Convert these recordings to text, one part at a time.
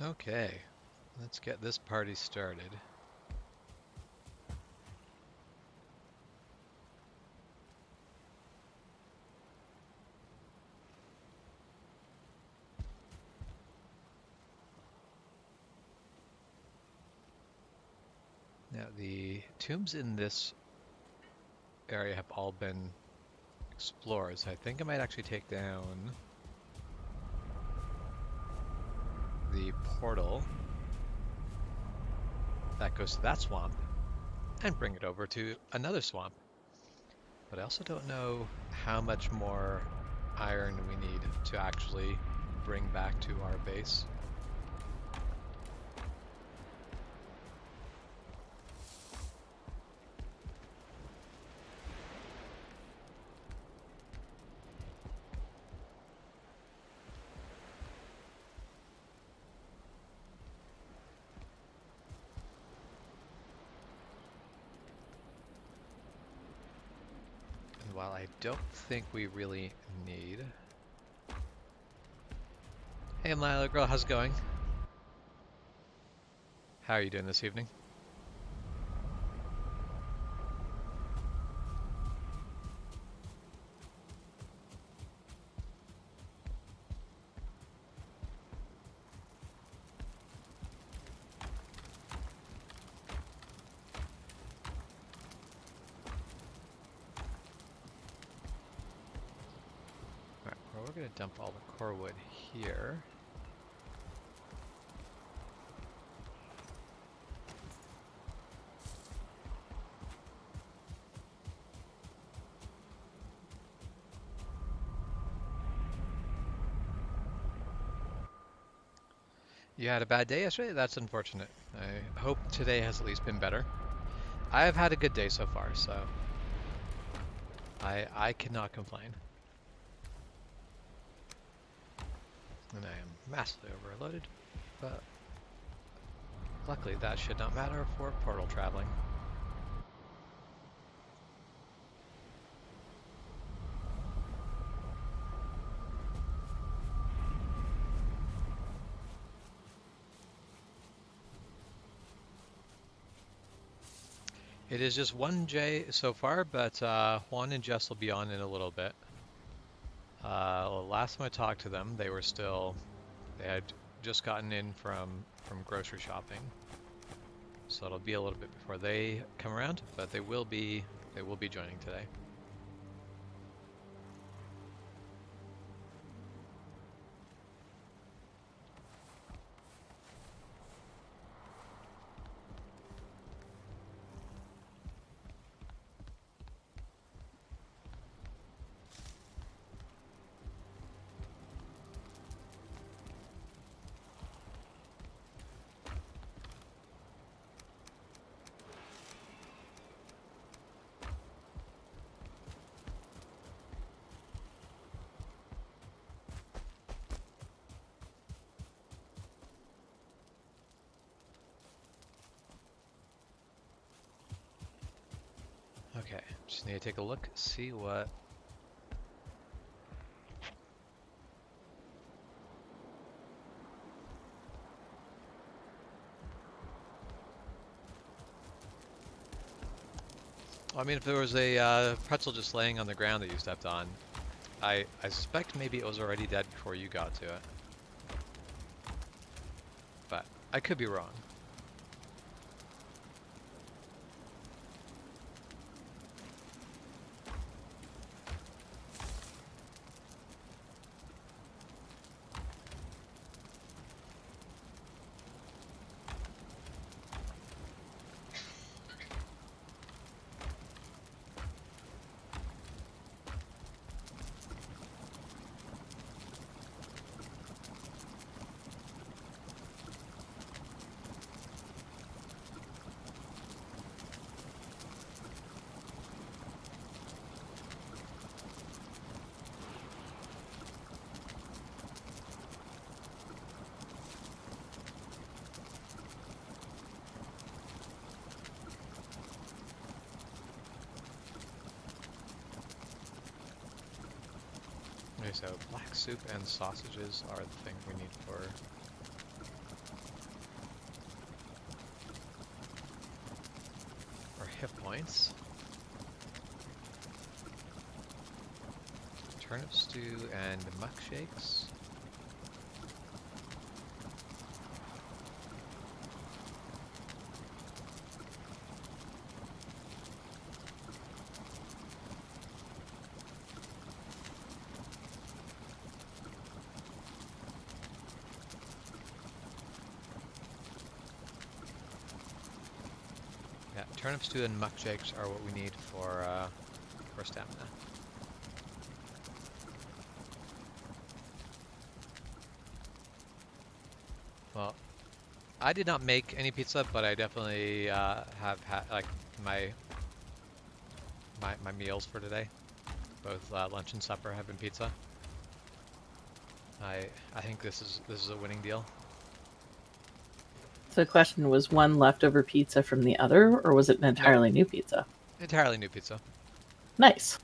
Okay, let's get this party started. Now, the tombs in this area have all been explored, so I think I might actually take down the portal that goes to that swamp and bring it over to another swamp. But I also don't know how much more iron we need to actually bring back to our base. And while I don't think we really need... Hey Milo girl, how's it going? How are you doing this evening? Alright, well, we're going to dump all the core wood here. You had a bad day yesterday? That's unfortunate. I hope today has at least been better. I have had a good day so far, so I cannot complain. And I am massively overloaded, but luckily that should not matter for portal traveling. It is just 1J so far, but Juan and Jess will be on in a little bit. Last time I talked to them, they had just gotten in from grocery shopping. So it'll be a little bit before they come around, but they will be joining today. Okay, just need to take a look, see what... I mean, if there was a pretzel just laying on the ground that you stepped on, I suspect maybe it was already dead before you got to it. But I could be wrong. Okay, so black soup and sausages are the things we need for points. Turnip stew and muck shakes. Yeah, turnip stew and muck shakes are what we need for stamina. Well, I did not make any pizza, but I definitely have had like my meals for today. Both lunch and supper have been pizza. I think this is a winning deal. So the question was, one leftover pizza from the other, or was it an entirely new pizza? Entirely new pizza. Nice.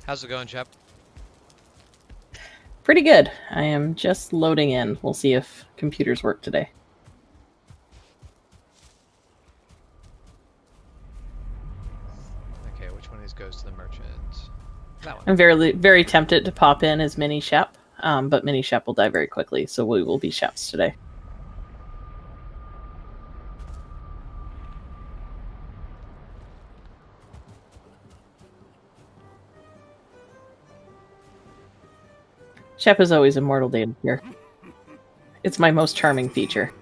How's it going, Shep? Pretty good. I am just loading in. We'll see if computers work today. Okay, which one of these goes to the merchant? That one. I'm very tempted to pop in as Mini Shep, but Mini Shep will die very quickly, so we will be Sheps today. Shep is always immortal data here. It's my most charming feature.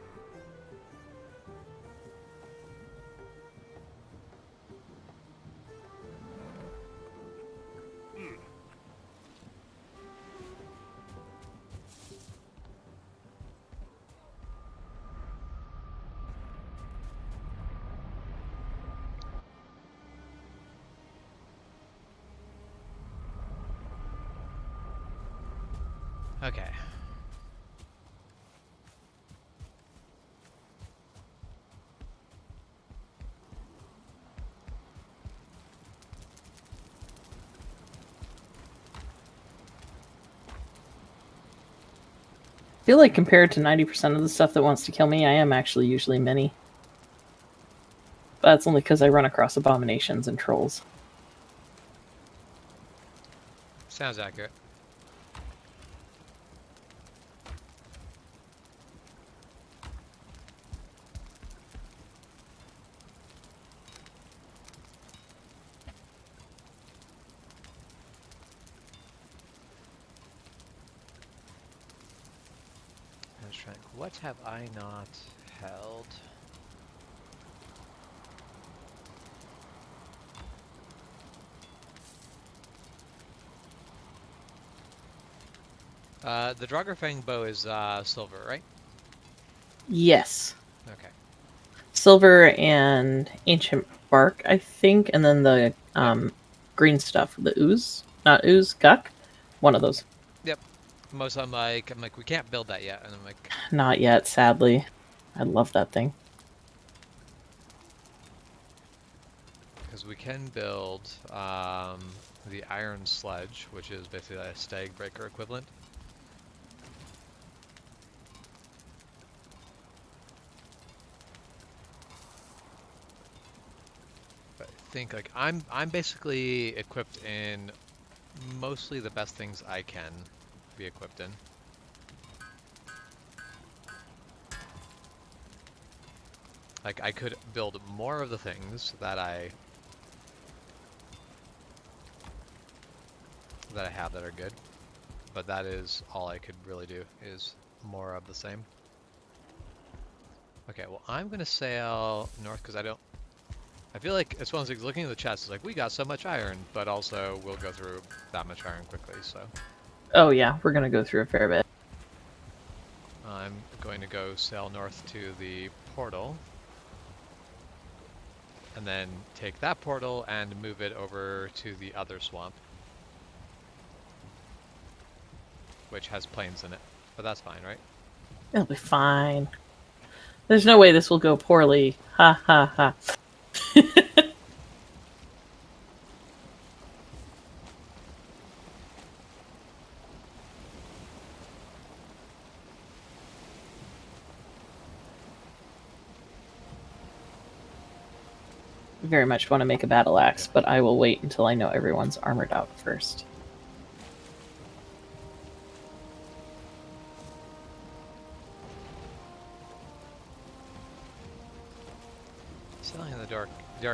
Okay. I feel like compared to 90% of the stuff that wants to kill me, I am actually usually Mini. But that's only because I run across abominations and trolls. Sounds accurate. I was trying. What have I not held? The Draugr bow is silver, right? Yes. Okay. Silver and ancient bark, I think, and then the green stuff, the ooze, not ooze, guck, one of those. Yep. Most I'm like, we can't build that yet, and I'm like, not yet, sadly. I love that thing. because we can build the iron sledge, which is basically a stag breaker equivalent. But I think like I'm basically equipped in mostly the best things I can be equipped in. Like I could build more of the things that I have that are good, but that is all I could really do is more of the same. Okay, well I'm gonna sail north because I feel like as well as looking at the chest, it's like we got so much iron, but also we'll go through that much iron quickly. So. Oh yeah, we're gonna go through a fair bit. I'm going to go sail north to the portal, and then take that portal and move it over to the other swamp, which has plains in it. But that's fine, right? It'll be fine. There's no way this will go poorly. Ha ha ha. very much want to make a battle axe, but I will wait until I know everyone's armored out first. Sailing in the dark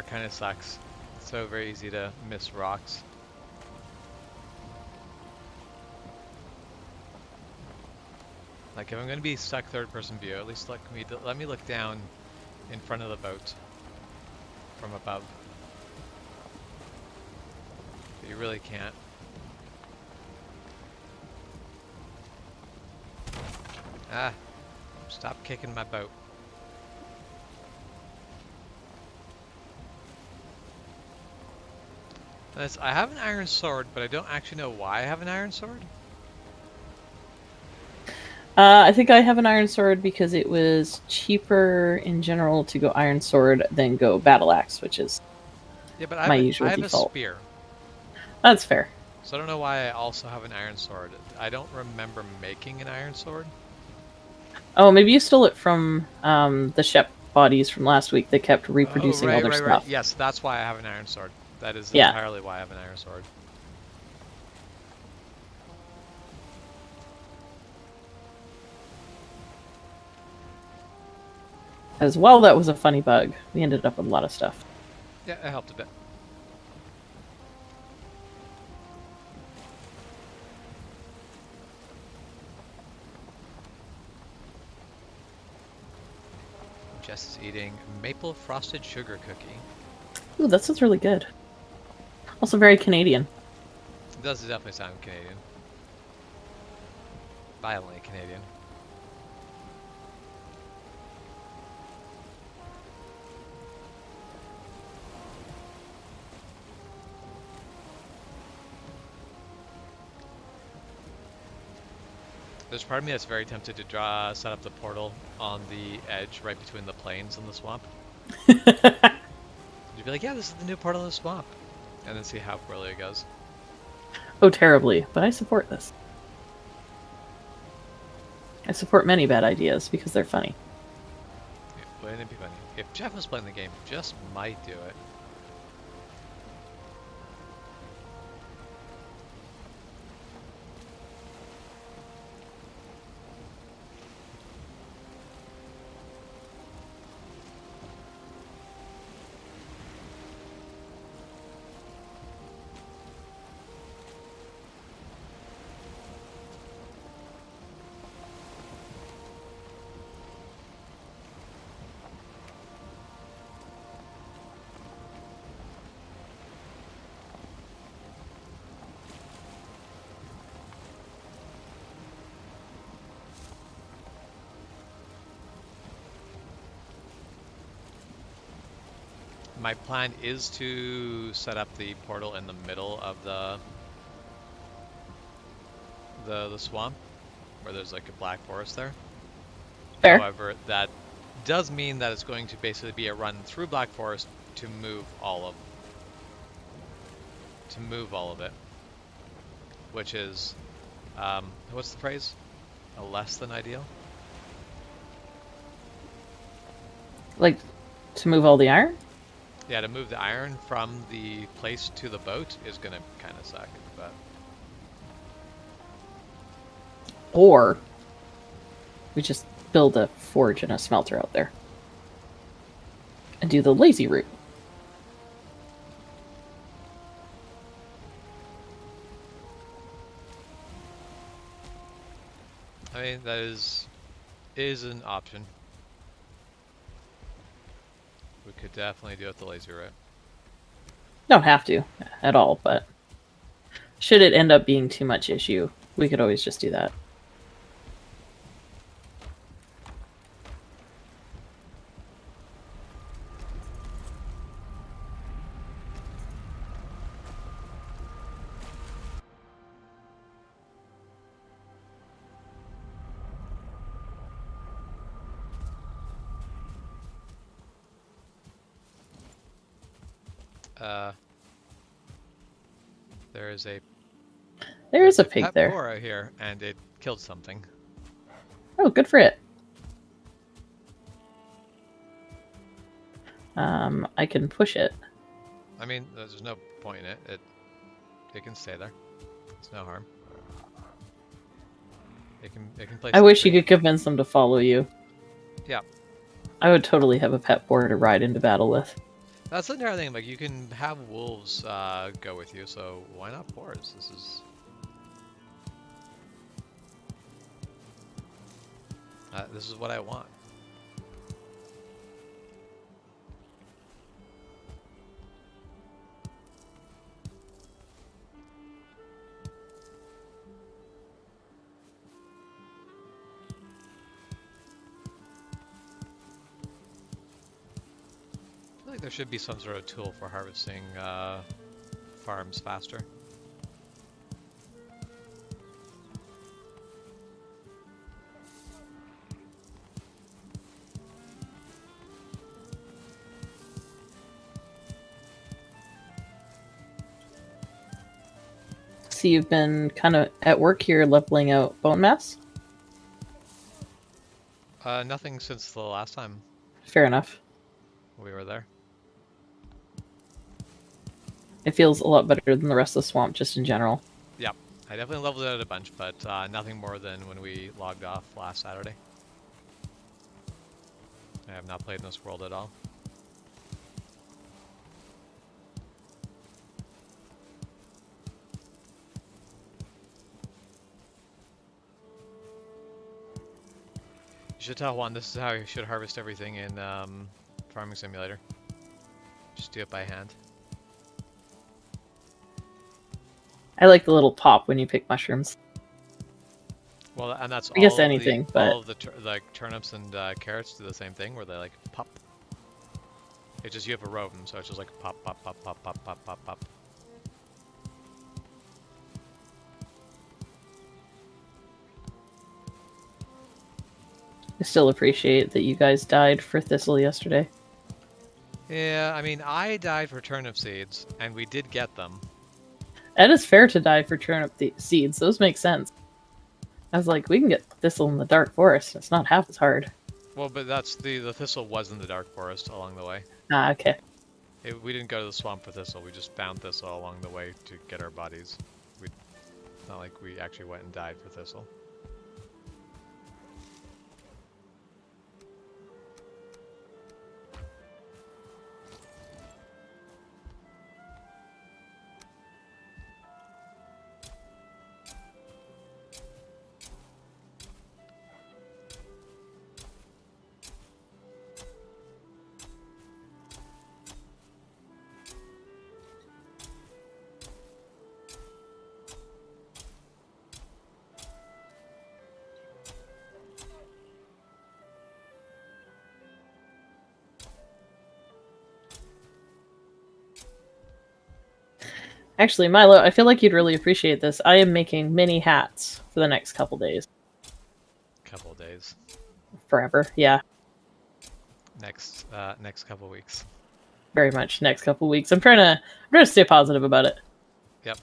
kind of sucks. It's so very easy to miss rocks. Like if I'm going to be stuck third-person view, at least let me look down in front of the boat from above. But you really can't. Ah, stop kicking my boat. I have an iron sword, but I don't actually know why I have an iron sword. I think I have an iron sword because it was cheaper in general to go iron sword than go battle axe, which is Yeah, but my I usual have a default. spear. That's fair. So I don't know why I also have an iron sword. I don't remember making an iron sword. Oh, maybe you stole it from the Shep bodies from last week. They kept Oh, reproducing all their right. stuff. Yes, that's why I have an iron sword. That is Yeah. entirely why I have an iron sword. As well, that was a funny bug. We ended up with a lot of stuff. Yeah, it helped a bit. Jess is eating maple frosted sugar cookie. Ooh, that sounds really good. Also very Canadian. It does definitely sound Canadian. Violently Canadian. There's part of me that's very tempted to set up the portal on the edge right between the plains and the swamp. You'd be like, yeah, this is the new portal in the swamp. And then see how poorly it goes. Oh, terribly. But I support this. I support many bad ideas because they're funny. Yeah, wouldn't it be funny? If Jeff was playing the game, just might do it. My plan is to set up the portal in the middle of the swamp, where there's like a black forest there. Fair. However, that does mean that it's going to basically be a run through black forest to move all of it, which is what's the phrase? A less than ideal. Like, to move all the iron? Yeah, to move the iron from the place to the boat is gonna kind of suck, but. Or we just build a forge and a smelter out there. And do the lazy route. I mean, that is an option. We could definitely do it the lazy route. Don't have to at all, but should it end up being too much issue, we could always just do that. There is a pig pet there. boar out here, and it killed something. Oh, good for it. I can push it. I mean, there's no point in it. It can stay there. It's no harm. It can play I wish you sentry. could convince them to follow you. Yeah. I would totally have a pet boar to ride into battle with. That's the entire thing. Like, you can have wolves go with you, so why not boars? This is what I want. I feel like there should be some sort of tool for harvesting farms faster. So you've been kind of at work here leveling out bone mass? Nothing since the last time Fair enough. we were there. It feels a lot better than the rest of the swamp just in general. Yep, I definitely leveled it out a bunch, but nothing more than when we logged off last Saturday. I have not played in this world at all. You should tell Juan this is how you should harvest everything in Farming Simulator. Just do it by hand. I like the little pop when you pick mushrooms. Well, and that's I guess anything, but all of the like turnips and carrots do the same thing, where they like pop. It's just you have a row of them, so it's just like pop, pop, pop, pop, pop, pop, pop, pop. I still appreciate that you guys died for thistle yesterday. Yeah, I mean, I died for turnip seeds, and we did get them. It is fair to die for turnip seeds. Those make sense. I was like, we can get thistle in the dark forest. It's not half as hard. Well, but that's the thistle was in the dark forest along the way. Ah, okay. We didn't go to the swamp for thistle. We just found thistle along the way to get our bodies. It's not like we actually went and died for thistle. Actually, Milo, I feel like you'd really appreciate this. I am making mini hats for the next couple days. Couple of days. Forever, yeah. Next couple weeks. Very much next couple weeks. I'm trying to stay positive about it. Yep.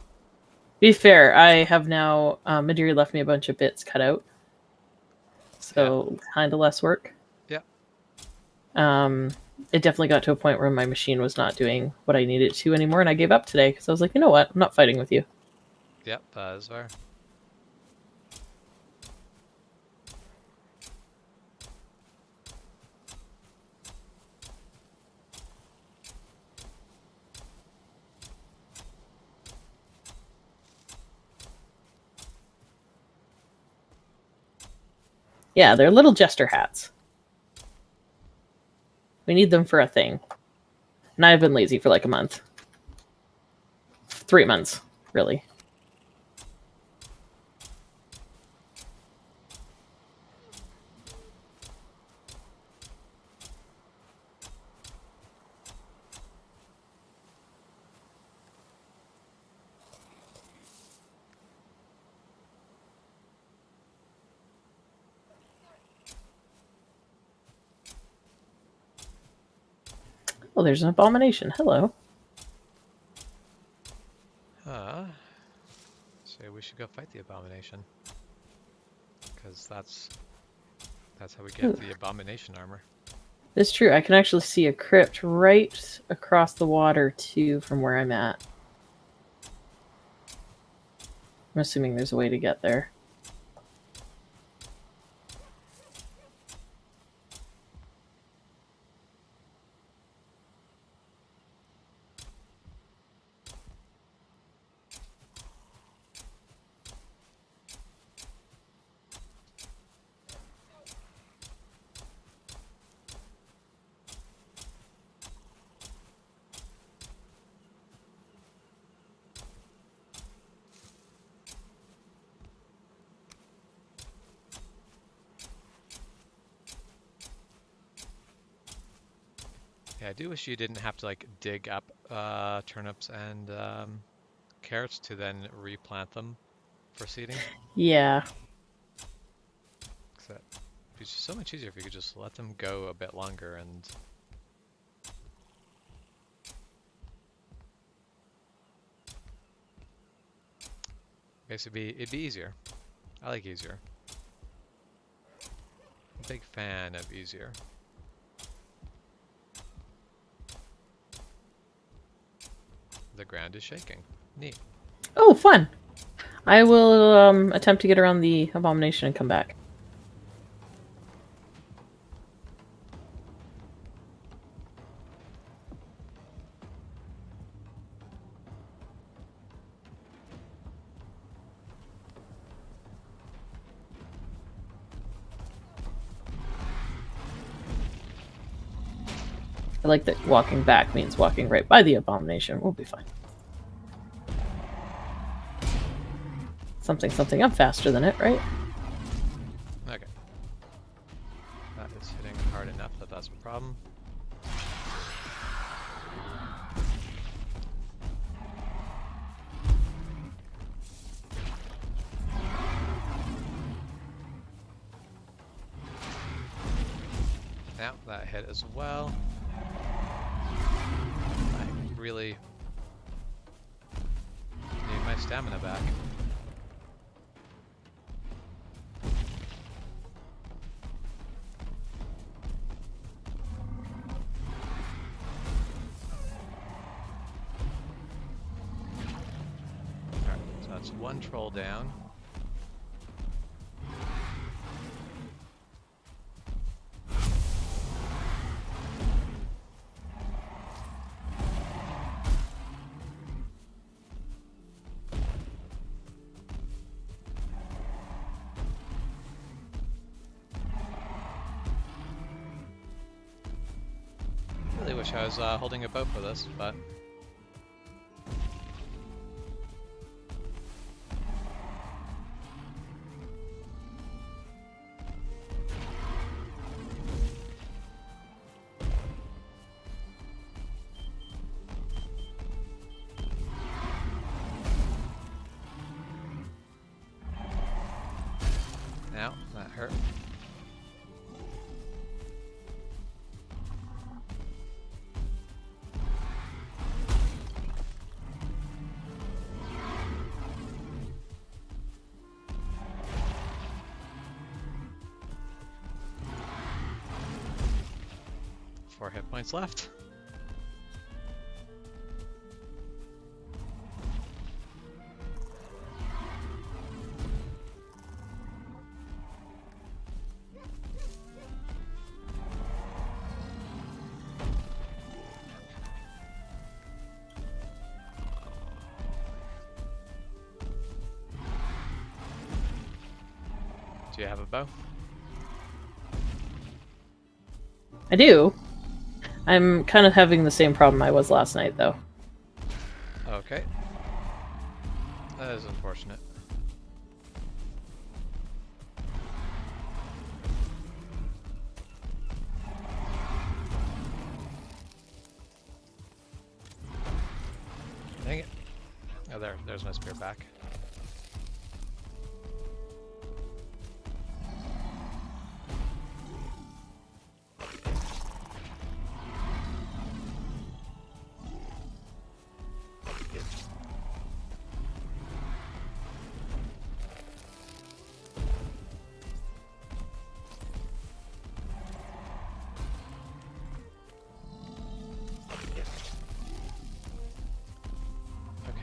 Be fair, I have now Madiri left me a bunch of bits cut out. So kind of less work. Yep. It definitely got to a point where my machine was not doing what I needed to anymore, and I gave up today because I was like, you know what? I'm not fighting with you. Yep, that's fair. Yeah, they're little jester hats. We need them for a thing. And I've been lazy for like a month. 3 months, really. Oh, there's an abomination. Hello. So we should go fight the abomination. Because that's how we get the abomination armor. It's true. I can actually see a crypt right across the water, too, from where I'm at. I'm assuming there's a way to get there. Yeah, I do wish you didn't have to like dig up turnips and carrots to then replant them for seeding. Yeah. 'Cause that'd be so much easier if you could just let them go a bit longer and basically it'd be easier. I like easier. Big fan of easier. The ground is shaking. Neat. Oh, fun! I will attempt to get around the abomination and come back. I like that walking back means walking right by the abomination. We'll be fine. Something, something. I'm faster than it, right? Okay. That is hitting hard enough that that's a problem. Now that hit as well. I really need my stamina back. Alright, so that's one troll down. Really wish I was holding a bow for this, but now that hurt. Four hit points left. Do you have a bow? I do. I'm kind of having the same problem I was last night, though. Okay. That is unfortunate. Dang it. Oh, there's my spear back.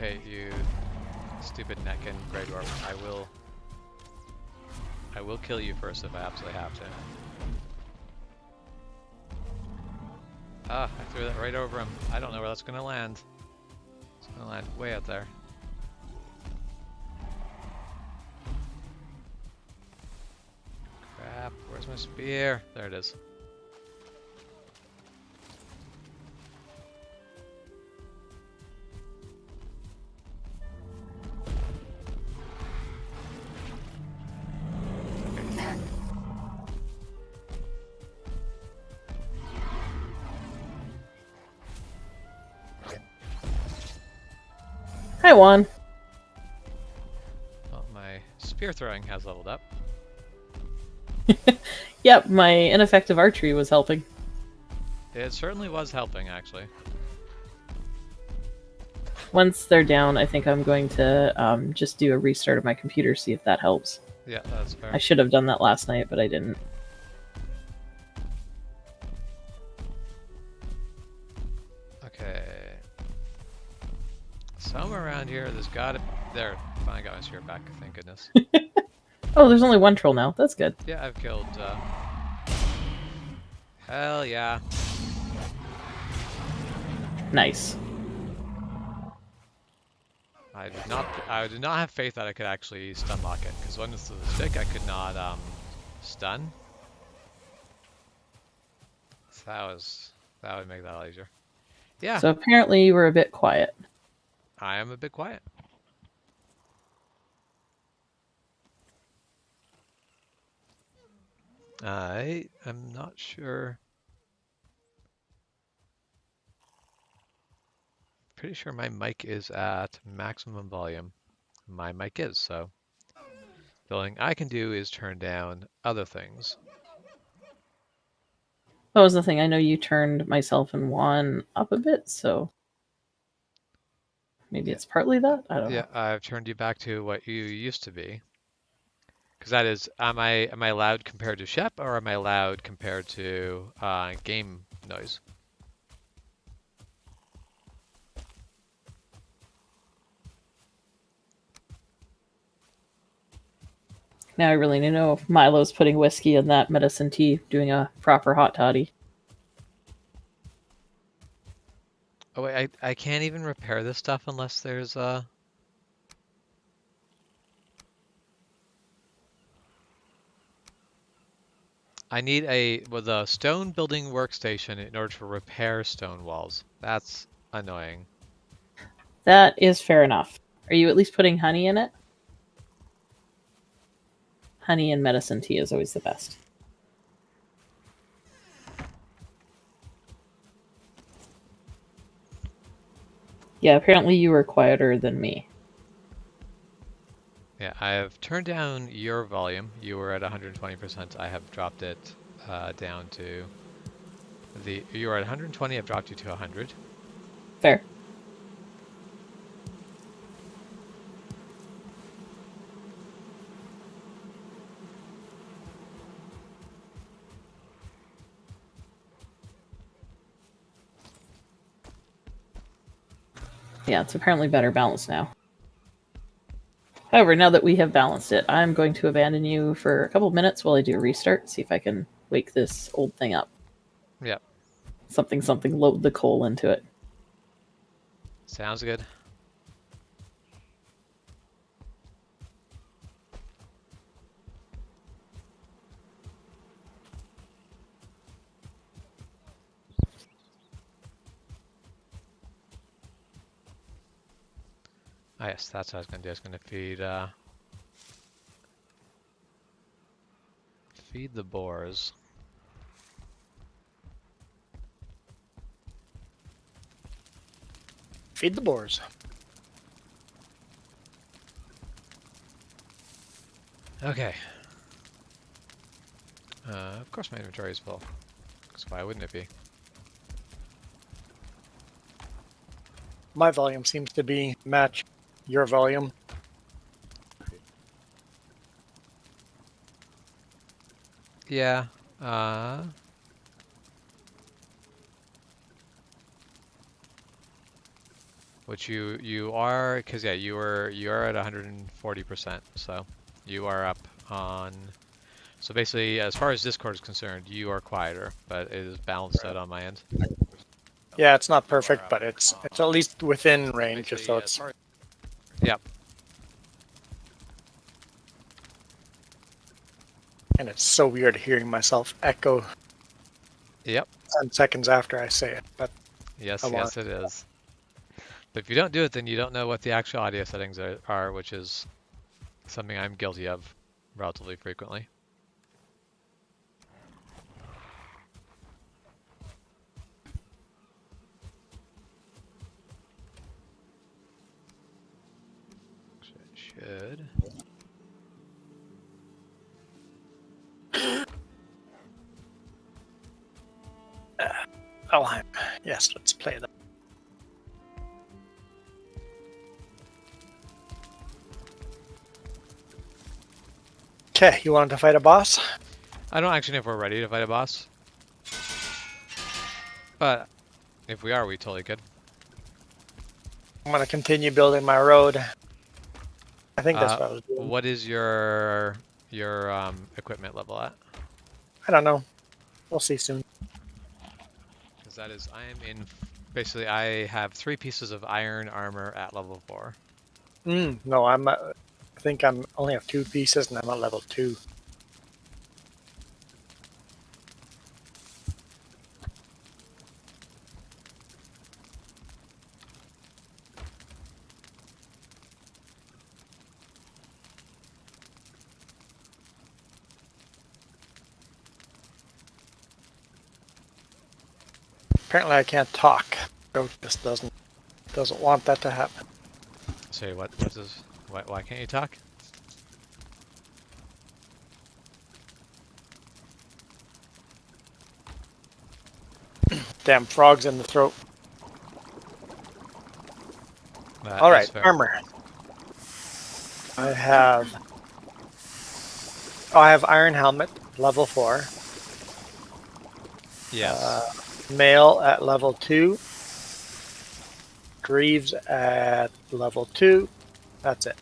Okay, you stupid neck and Grey Dwarf. I will kill you first if I absolutely have to. Ah, I threw that right over him. I don't know where that's gonna land. It's gonna land way out there. Crap, where's my spear? There it is. Hi, Juan. Well, my spear throwing has leveled up. Yep, my ineffective archery was helping. It certainly was helping, actually. Once they're down, I think I'm going to just do a restart of my computer, see if that helps. Yeah, that's fair. I should have done that last night, but I didn't. Okay. Somewhere around here, there's gotta... There, finally got my spear back, thank goodness. Oh, there's only one troll now. That's good. Yeah, I've killed, Hell yeah. Nice. I did not have faith that I could actually stun lock it, because when it's to the stick, I could not, stun. So that would make that a lot easier. Yeah. So apparently you were a bit quiet. I am a bit quiet. I am not sure. Pretty sure my mic is at maximum volume. My mic is, so the only thing I can do is turn down other things. That was the thing. I know you turned myself and Juan up a bit, so maybe it's partly that. I don't know. Yeah, I've turned you back to what you used to be. Because that is, am I loud compared to Shep, or am I loud compared to game noise? Now I really need to know if Milo's putting whiskey in that medicine tea, doing a proper hot toddy. Oh wait, I can't even repair this stuff unless there's I need the stone building workstation in order to repair stone walls. That's annoying. That is fair enough. Are you at least putting honey in it? Honey and medicine tea is always the best. Yeah, apparently you were quieter than me. Yeah, I have turned down your volume. You were at 120%. I have dropped it down to you were at 120. I've dropped you to 100. Fair. Yeah, it's apparently better balanced now. However, now that we have balanced it, I'm going to abandon you for a couple of minutes while I do a restart, see if I can wake this old thing up. Yep. Something, load the coal into it. Sounds good. Ah, yes, that's what I was gonna do. I was gonna feed the boars. Feed the boars. Okay. Of course my inventory is full. Because why wouldn't it be? My volume seems to be match your volume. Yeah. Which you are, because yeah, you are at 140%, so you are up on. So basically, as far as Discord is concerned, you are quieter, but it is balanced out on my end. Yeah, it's not perfect, but it's at least within range, so it's. Yep. And it's so weird hearing myself echo Yep. 10 seconds after I say it, but Yes, I want. yes, it is. But if you don't do it, then you don't know what the actual audio settings are, which is something I'm guilty of relatively frequently. Should. Valheim. Yes, let's play that. Okay, you wanted to fight a boss? I don't actually know if we're ready to fight a boss, but if we are, we totally could. I'm gonna continue building my road. I think that's what I was doing. What is your equipment level at? I don't know. We'll see soon. Because that is, I am in. Basically, I have 3 pieces of iron armor at level 4. No, I'm. I think I'm only have 2 pieces, and I'm at level 2. Apparently, I can't talk. Goat just doesn't want that to happen. Say what is? Why can't you talk? Damn frogs in the throat. That All is right, fair. armor. I have iron helmet, level 4. Yes. Mail at level 2. Greaves at level 2. That's it.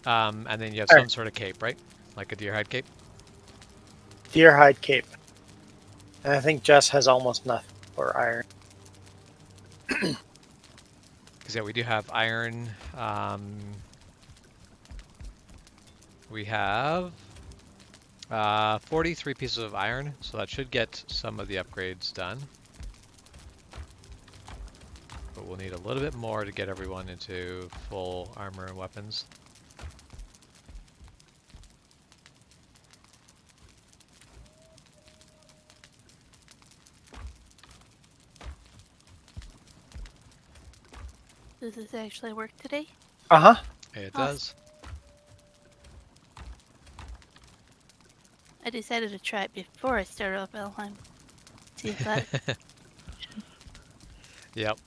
And then you have All some right. sort of cape, right? Like a deer hide cape. Deer hide cape. And I think Jess has almost nothing for iron. Because yeah, we do have iron. We have 43 pieces of iron, so that should get some of the upgrades done. But we'll need a little bit more to get everyone into full armor and weapons. Does this actually work today? Uh-huh. It Awesome. does. I decided to try it before I started up Valheim. See if that. Yep.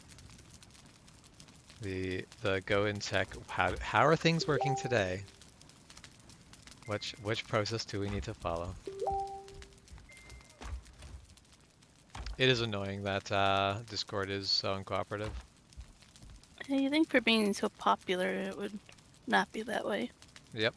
The go in tech. How are things working today? Which process do we need to follow? It is annoying that Discord is so uncooperative. You think for being so popular, it would not be that way. Yep.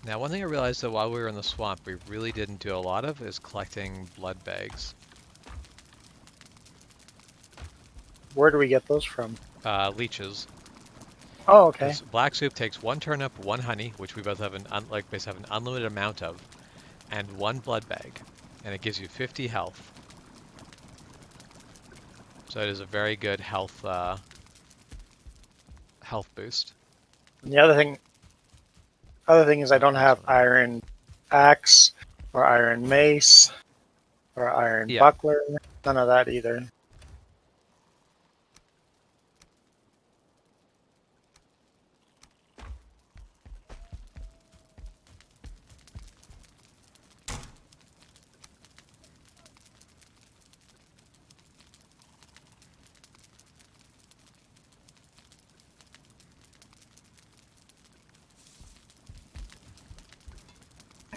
Now, one thing I realized that while we were in the swamp, we really didn't do a lot of is collecting blood bags. Where do we get those from? Leeches. Oh, okay. 'Cause black soup takes 1 turnip, 1 honey, which we both have basically have an unlimited amount of, and 1 blood bag, and it gives you 50 health. So it is a very good health boost. And the other thing is I don't have iron axe or iron mace or iron buckler. None of that either.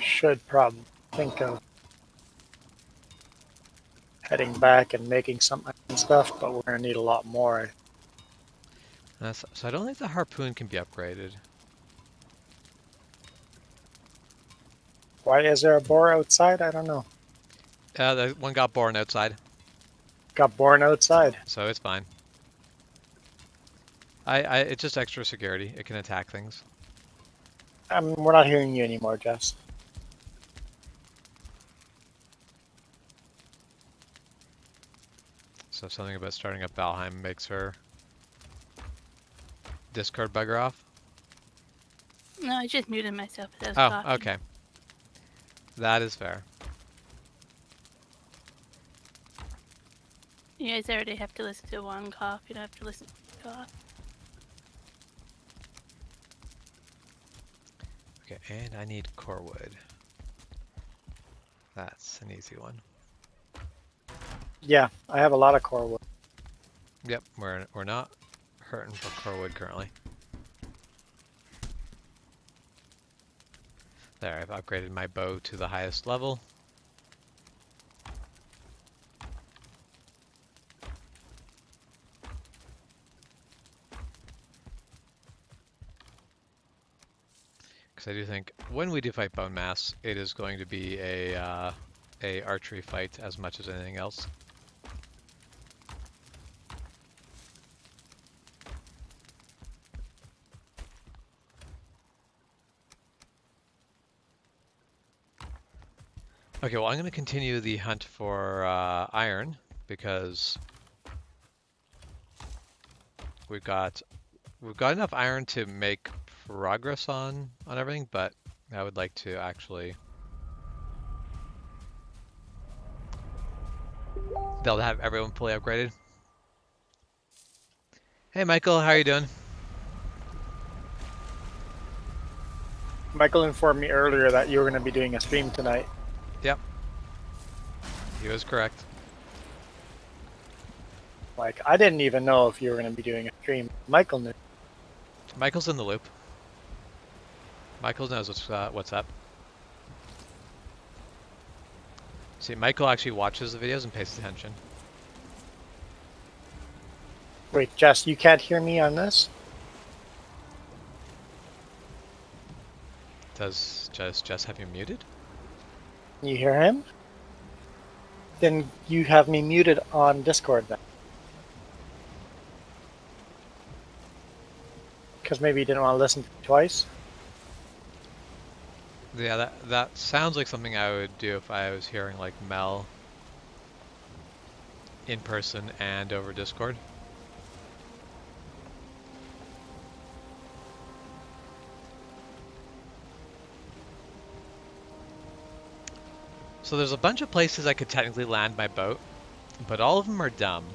should probably think of heading back and making some iron stuff, but we're going to need a lot more. So I don't think the harpoon can be upgraded. Why is there a boar outside? I don't know. The one got born outside, Got born outside. so it's fine. It's just extra security. It can attack things. We're not hearing you anymore, Jess. So something about starting up Valheim makes her Discord bugger off. No, I just muted myself as I was Oh, talking. okay. That is fair. You guys already have to listen to one cough. You don't have to listen to me cough. Okay, and I need core wood. That's an easy one. Yeah, I have a lot of core wood. Yep, we're not hurting for core wood currently. There, I've upgraded my bow to the highest level. Because I do think when we do fight bone mass, it is going to be a archery fight as much as anything else. Okay, well I'm going to continue the hunt for iron because we've got enough iron to make progress on everything, but I would like to actually be able to have everyone fully upgraded. Hey Michael, how are you doing? Michael informed me earlier that you were going to be doing a stream tonight. Yep. He was correct. Like, I didn't even know if you were going to be doing a stream. Michael knew. Michael's in the loop. Michael knows what's up. See, Michael actually watches the videos and pays attention. Wait, Jess, you can't hear me on this? Does Jess have you muted? Can you hear him? Then you have me muted on Discord then. Because maybe you didn't want to listen to it twice. Yeah, that sounds like something I would do if I was hearing like Mel in person and over Discord. So there's a bunch of places I could technically land my boat, but all of them are dumb.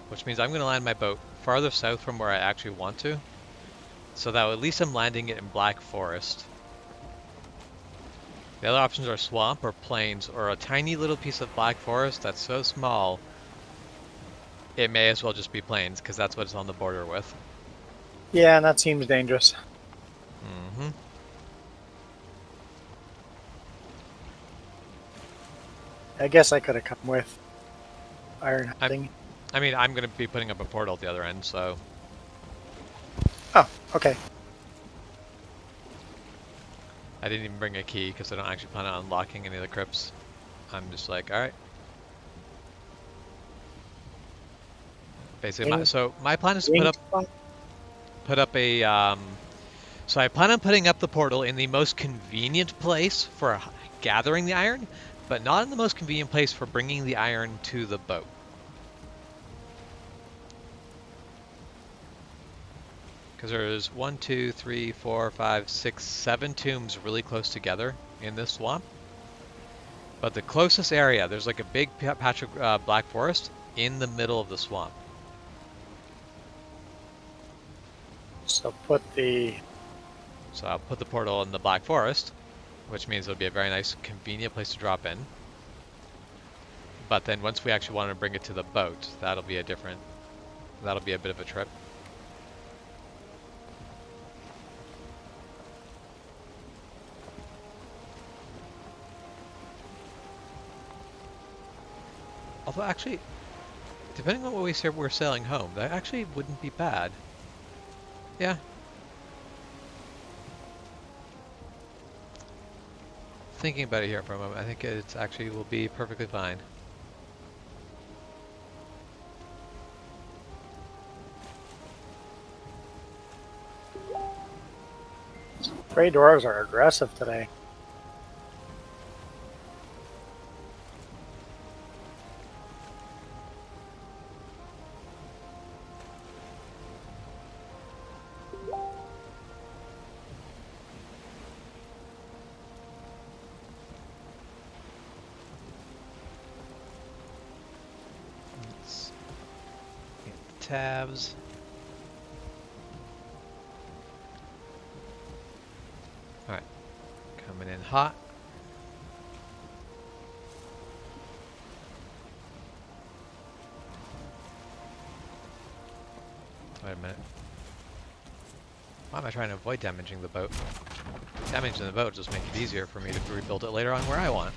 Which means I'm going to land my boat farther south from where I actually want to, so that at least I'm landing it in Black Forest. The other options are swamp or plains or a tiny little piece of Black Forest that's so small it may as well just be plains because that's what it's on the border with. Yeah, and that seems dangerous. Mm-hmm. I guess I could have come with iron hunting. I mean, I'm going to be putting up a portal at the other end, so... Oh, okay. I didn't even bring a key because I don't actually plan on unlocking any of the crypts. I'm just like, alright. Basically, my plan is to put up a... So I plan on putting up the portal in the most convenient place for gathering the iron, but not in the most convenient place for bringing the iron to the boat. Because there's 1, 2, 3, 4, 5, 6, 7 tombs really close together in this swamp. But the closest area, there's like a big patch of black forest in the middle of the swamp. So I'll put the portal in the black forest, which means it'll be a very nice, convenient place to drop in. But then once we actually want to bring it to the boat, that'll be a bit of a trip. Although actually, depending on what we say we're sailing home, that actually wouldn't be bad. Yeah. Thinking about it here for a moment, I think it actually will be perfectly fine. Grey dwarves are aggressive today. Let's get the tabs. Alright, coming in hot. Wait a minute. Why am I trying to avoid damaging the boat? Damaging the boat will just make it easier for me to rebuild it later on where I want.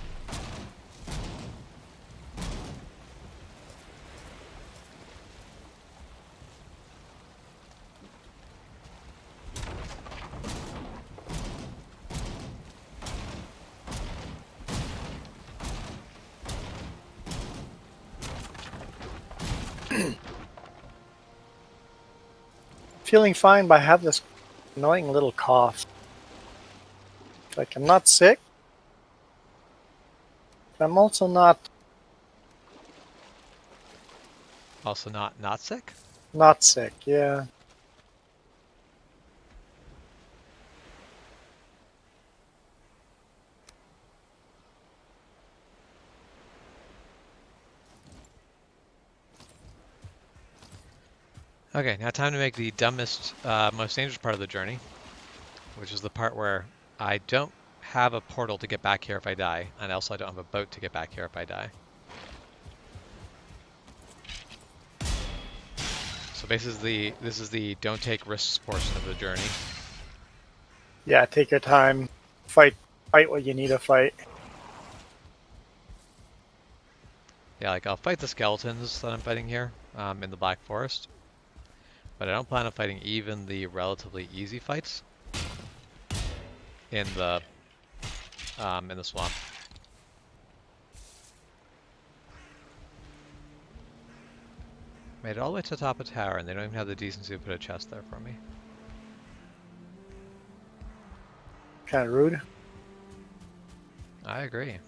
Feeling fine, but I have this annoying little cough. Like, I'm not sick, but I'm also not Also not sick? sick. Yeah. Okay, now time to make the dumbest, most dangerous part of the journey, which is the part where I don't have a portal to get back here if I die, and also I don't have a boat to get back here if I die. So basically, this is the don't take risks portion of the journey. Yeah, take your time. Fight what you need to fight. Yeah, like I'll fight the skeletons that I'm fighting here in the Black Forest, but I don't plan on fighting even the relatively easy fights in the swamp. Made it all the way to the top of the tower, and they don't even have the decency to put a chest there for me. Kind of rude. I agree.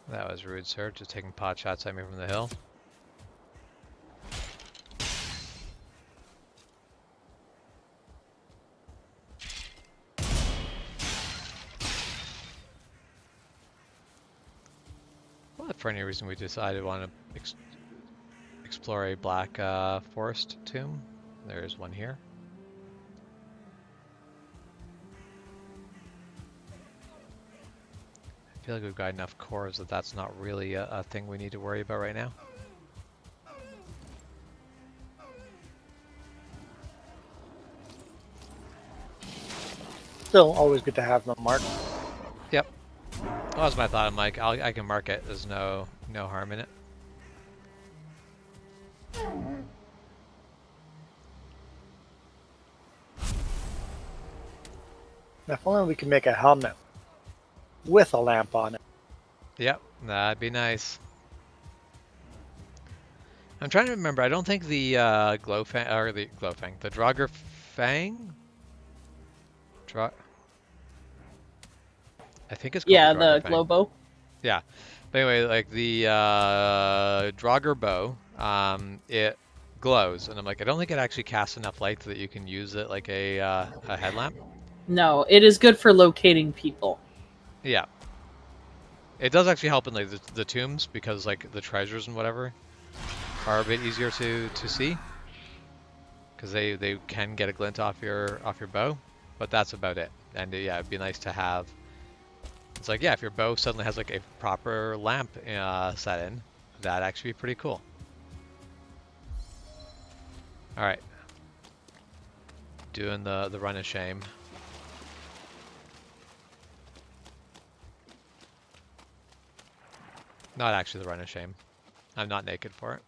That was rude, sir. Just taking pot shots at me from the hill. Well, for any reason we decided we want to explore a black forest tomb. There's one here. I feel like we've got enough cores that that's not really a thing we need to worry about right now. Still, always good to have them marked. Yep. That was my thought. I'm like, I can mark it. There's no harm in it. If only we could make a helmet with a lamp on it. Yep, that'd be nice. I'm trying to remember. I don't think the Glowfang or the Draugr Fang. I think it's called Yeah, the the Draugr Fang. glow bow. Yeah. But anyway, like the Draugr bow, it glows, and I'm like, I don't think it actually casts enough light that you can use it like a headlamp. No, it is good for locating people. Yeah, it does actually help in like the tombs because like the treasures and whatever are a bit easier to see because they can get a glint off your bow, but that's about it. And yeah, it'd be nice to have. It's like, yeah, if your bow suddenly has like a proper lamp set in, that'd actually be pretty cool. All right, doing the run of shame. Not actually the run of shame. I'm not naked for it.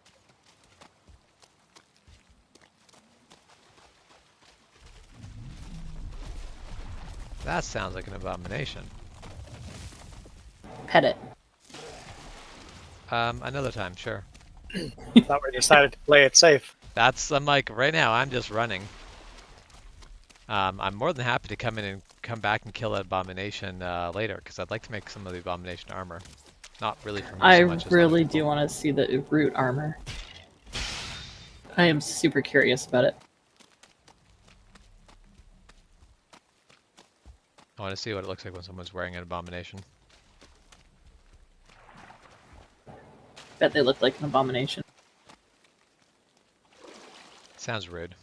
That sounds like an abomination. Pet it. Another time, sure. Thought we decided to play it safe. I'm like, right now, I'm just running. I'm more than happy to come in and come back and kill that abomination later, because I'd like to make some of the abomination armor. Not really for me I so much as really other do want to see the root armor. I am super curious about it. I want to see what it looks like when someone's wearing an abomination. Bet they look like an abomination. Sounds rude.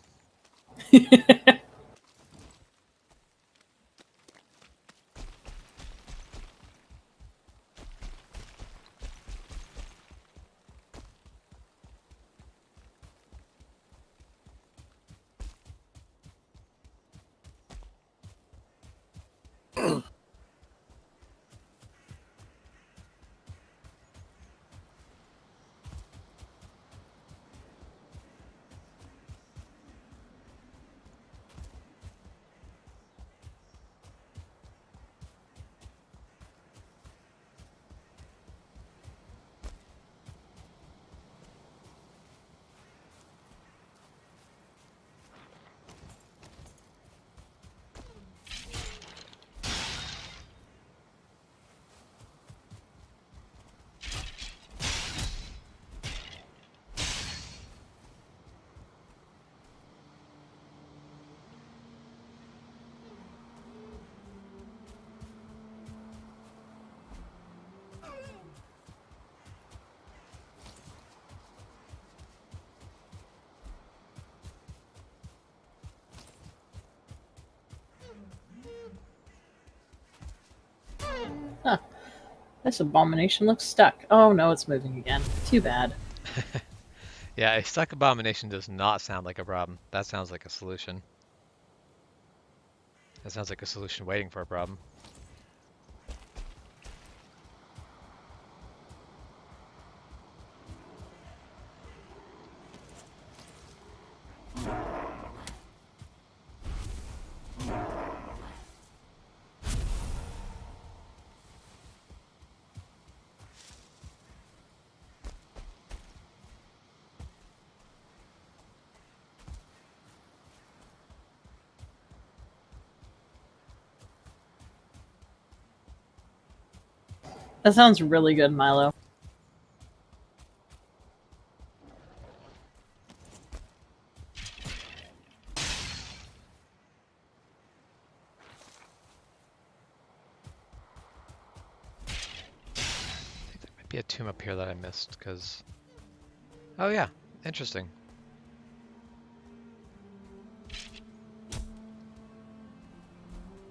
Huh. This abomination looks stuck. Oh no, it's moving again. Too bad. Yeah, a stuck abomination does not sound like a problem. That sounds like a solution. That sounds like a solution waiting for a problem. That sounds really good, Milo. I think there might be a tomb up here that I missed, because... Oh yeah, interesting.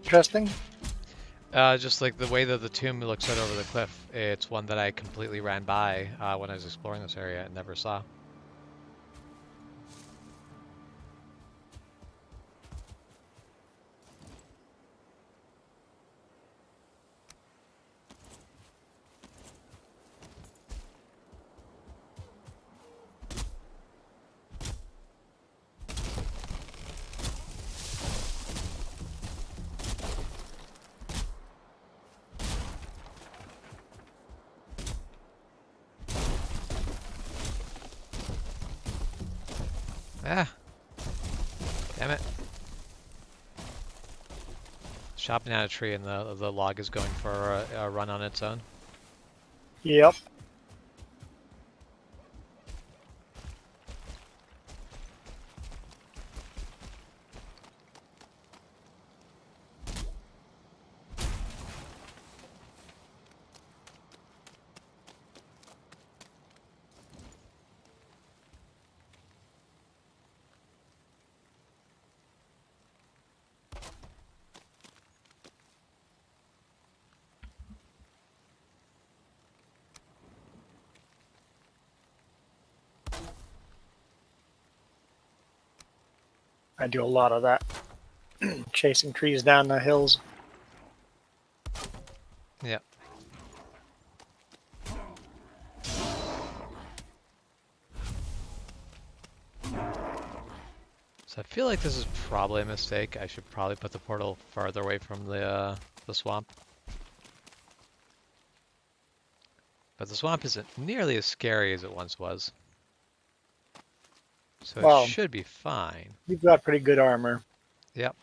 Interesting. Just like the way that the tomb looks out over the cliff, it's one that I completely ran by when I was exploring this area and never saw. Ah! Damn it. Chopping down a tree and the log is going for a run on its own. Yep. I do a lot of that. Chasing trees down the hills. Yep. So I feel like this is probably a mistake. I should probably put the portal farther away from the swamp. But the swamp isn't nearly as scary as it once was. So it Well, should be fine. you've got pretty good armor. Yep.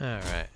All right.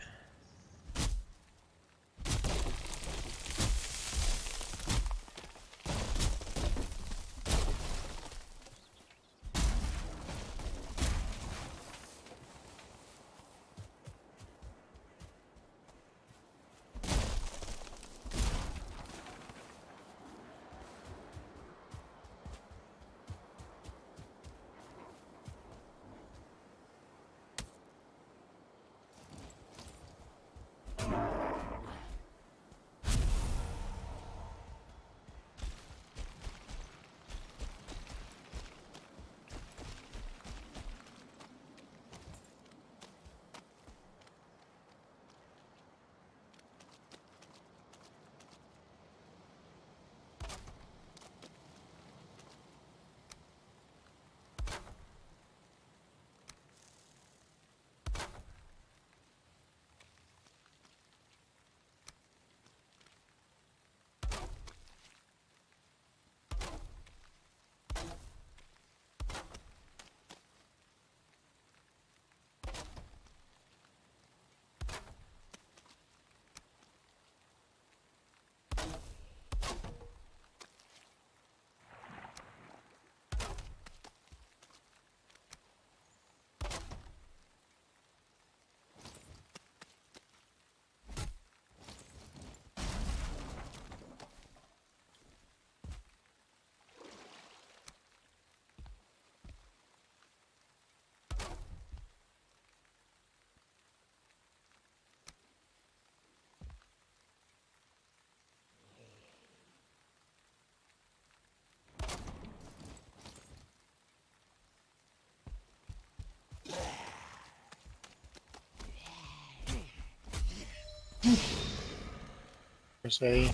There's a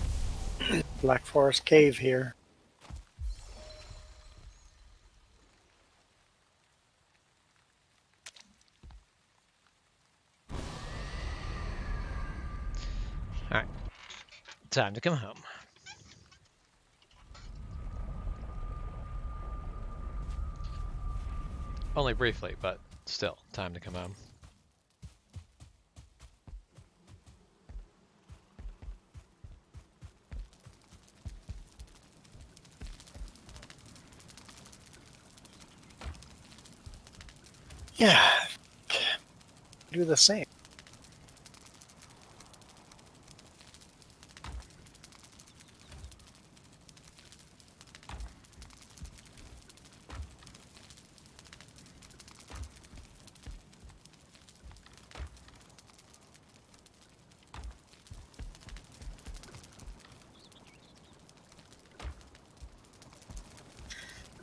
Black Forest cave here. All right. Time to come home. Only briefly, but still, time to come home. Yeah, do the same.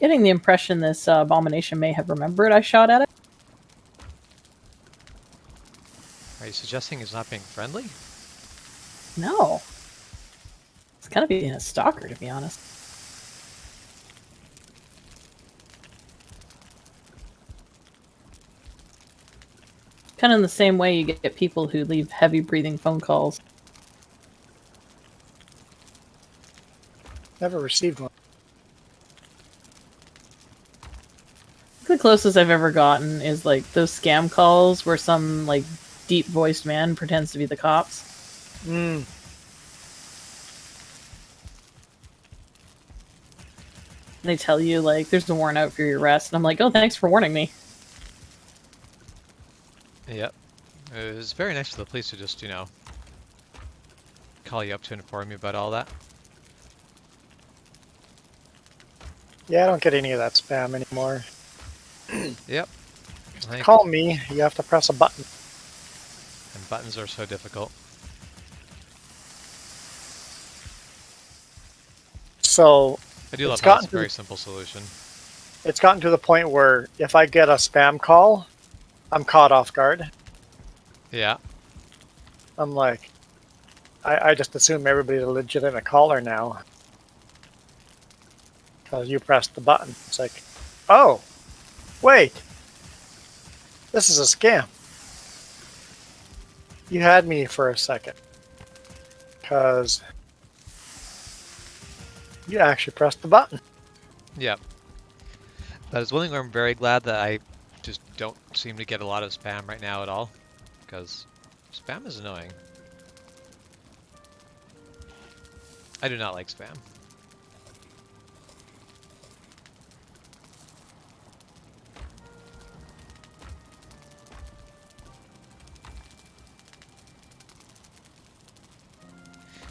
getting the impression this abomination may have remembered I shot at it. Are you suggesting he's not being friendly? No. It's kind of being a stalker, to be honest. Kind of in the same way you get people who leave heavy breathing phone calls. Never received one. The closest I've ever gotten is like those scam calls where some like deep voiced man pretends to be the cops. Mm. They tell you like there's a warrant out for your arrest, and I'm like, oh, thanks for warning me. Yep. It was very nice of the police to just, call you up to inform you about all that. Yeah, I don't get any of that spam anymore. Yep. To call me, you have to press a button. And buttons are so difficult. So I do love how it's a very simple solution. It's gotten to the point where if I get a spam call, I'm caught off guard. Yeah. I'm like, I just assume everybody's a legitimate caller now. Because you pressed the button. It's like, oh, wait. This is a scam. You had me for a second. Because you actually pressed the button. Yep. That is one thing where I'm very glad that I just don't seem to get a lot of spam right now at all. Because spam is annoying. I do not like spam.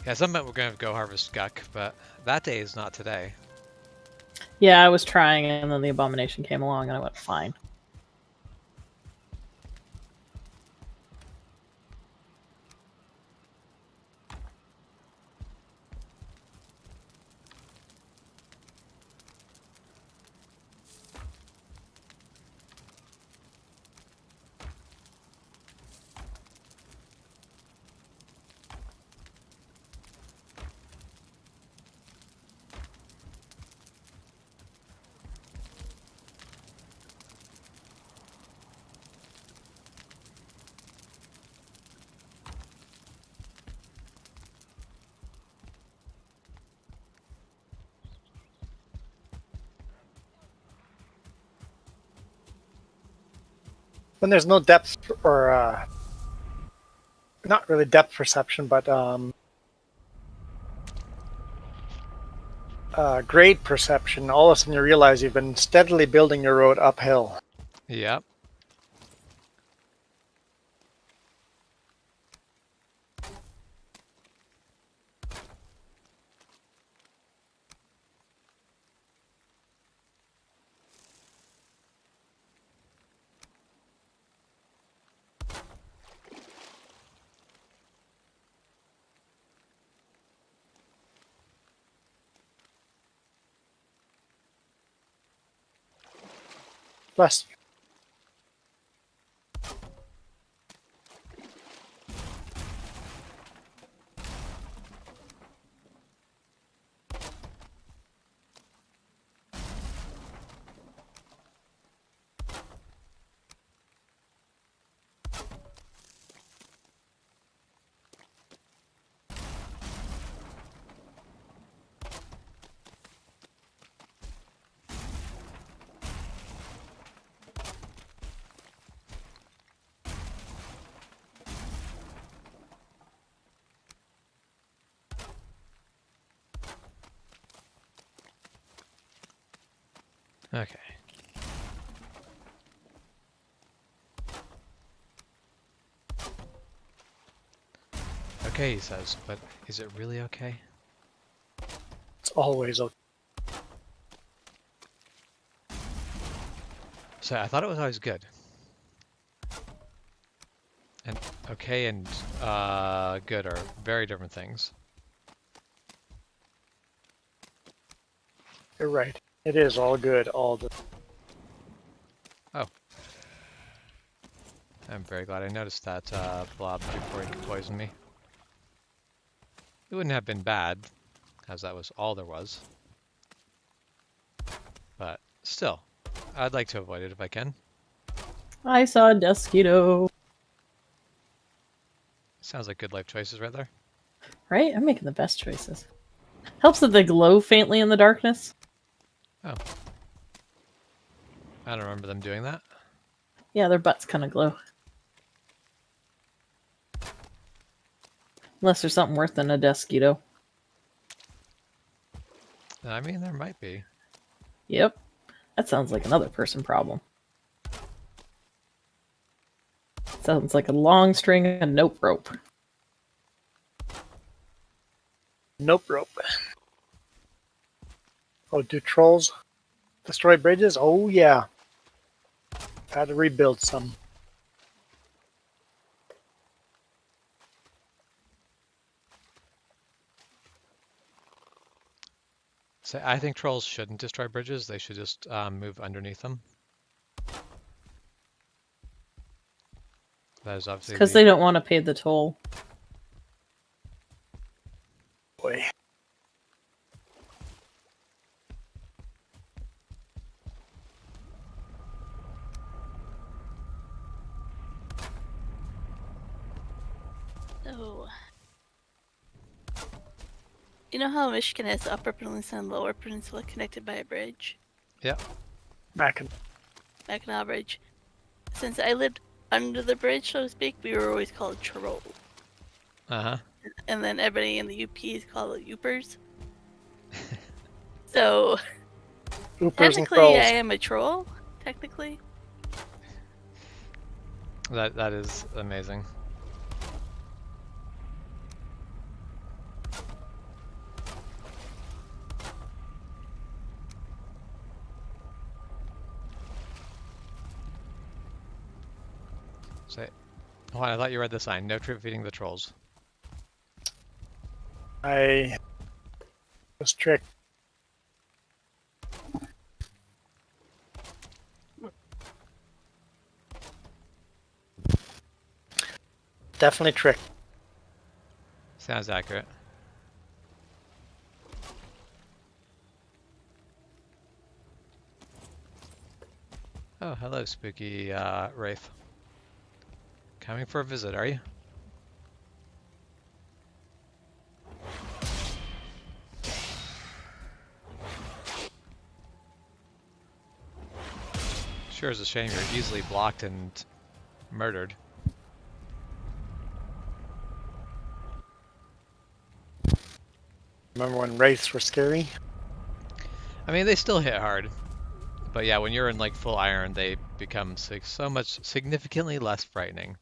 Yeah, some meant we're going to go harvest guck, but that day is not today. Yeah, I was trying, and then the abomination came along, and I went, fine. When there's no depth or not really depth perception, but grade perception, all of a sudden you realize you've been steadily building your road uphill. Yep. Bless you. Okay. Okay, he says, but is it really okay? It's always okay. So I thought it was always good. And okay and good are very different things. You're right. It is all good, all the. I'm very glad I noticed that blob before he could poison me. It wouldn't have been bad, as that was all there was. But still, I'd like to avoid it if I can. I saw a Deskito. Sounds like good life choices right there. Right? I'm making the best choices. Helps that they glow faintly in the darkness. Oh. I don't remember them doing that. Yeah, their butts kind of glow. Unless there's something worse than a Deskito. I mean, there might be. Yep. That sounds like another person problem. Sounds like a long string of nope rope. Nope rope. Oh, do trolls destroy bridges? Oh, yeah. Had to rebuild some. So I think trolls shouldn't destroy bridges. They should just move underneath them. That is obviously Because they don't want to pay the toll. Boy. So, you know how Michigan has the Upper Peninsula and Lower Peninsula connected by a bridge? Yeah. Mackinac Bridge. Since I lived under the bridge, so to speak, we were always called trolls. Uh-huh. And then everybody in the UP is called Upers. So, Oopers and technically, trolls. I am a troll. Technically. That is amazing. Say, oh, I thought you read the sign. No trick feeding the trolls. I was tricked. Definitely tricked. Sounds accurate. Oh, hello, spooky Wraith. Coming for a visit, are you? Sure is a shame you're easily blocked and murdered. Remember when wraiths were scary? I mean, they still hit hard. But yeah, when you're in like full iron, they become so much significantly less frightening.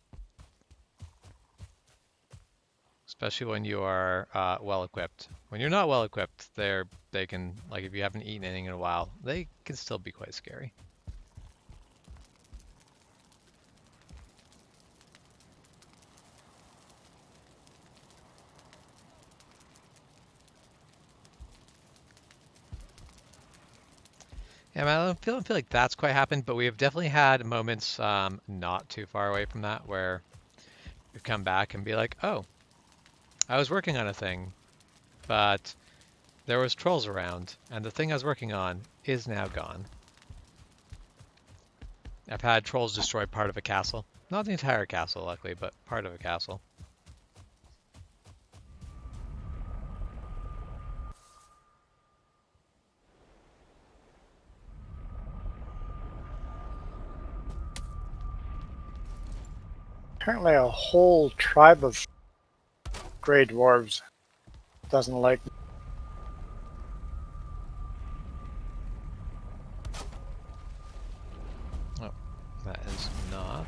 Especially when you are well equipped. When you're not well equipped, they can, like, if you haven't eaten anything in a while, they can still be quite scary. Yeah, man, I don't feel like that's quite happened, but we have definitely had moments not too far away from that where we come back and be like, oh, I was working on a thing, but there was trolls around, and the thing I was working on is now gone. I've had trolls destroy part of a castle. Not the entire castle, luckily, but part of a castle. Apparently a whole tribe of grey dwarves doesn't like me. Oh, that is not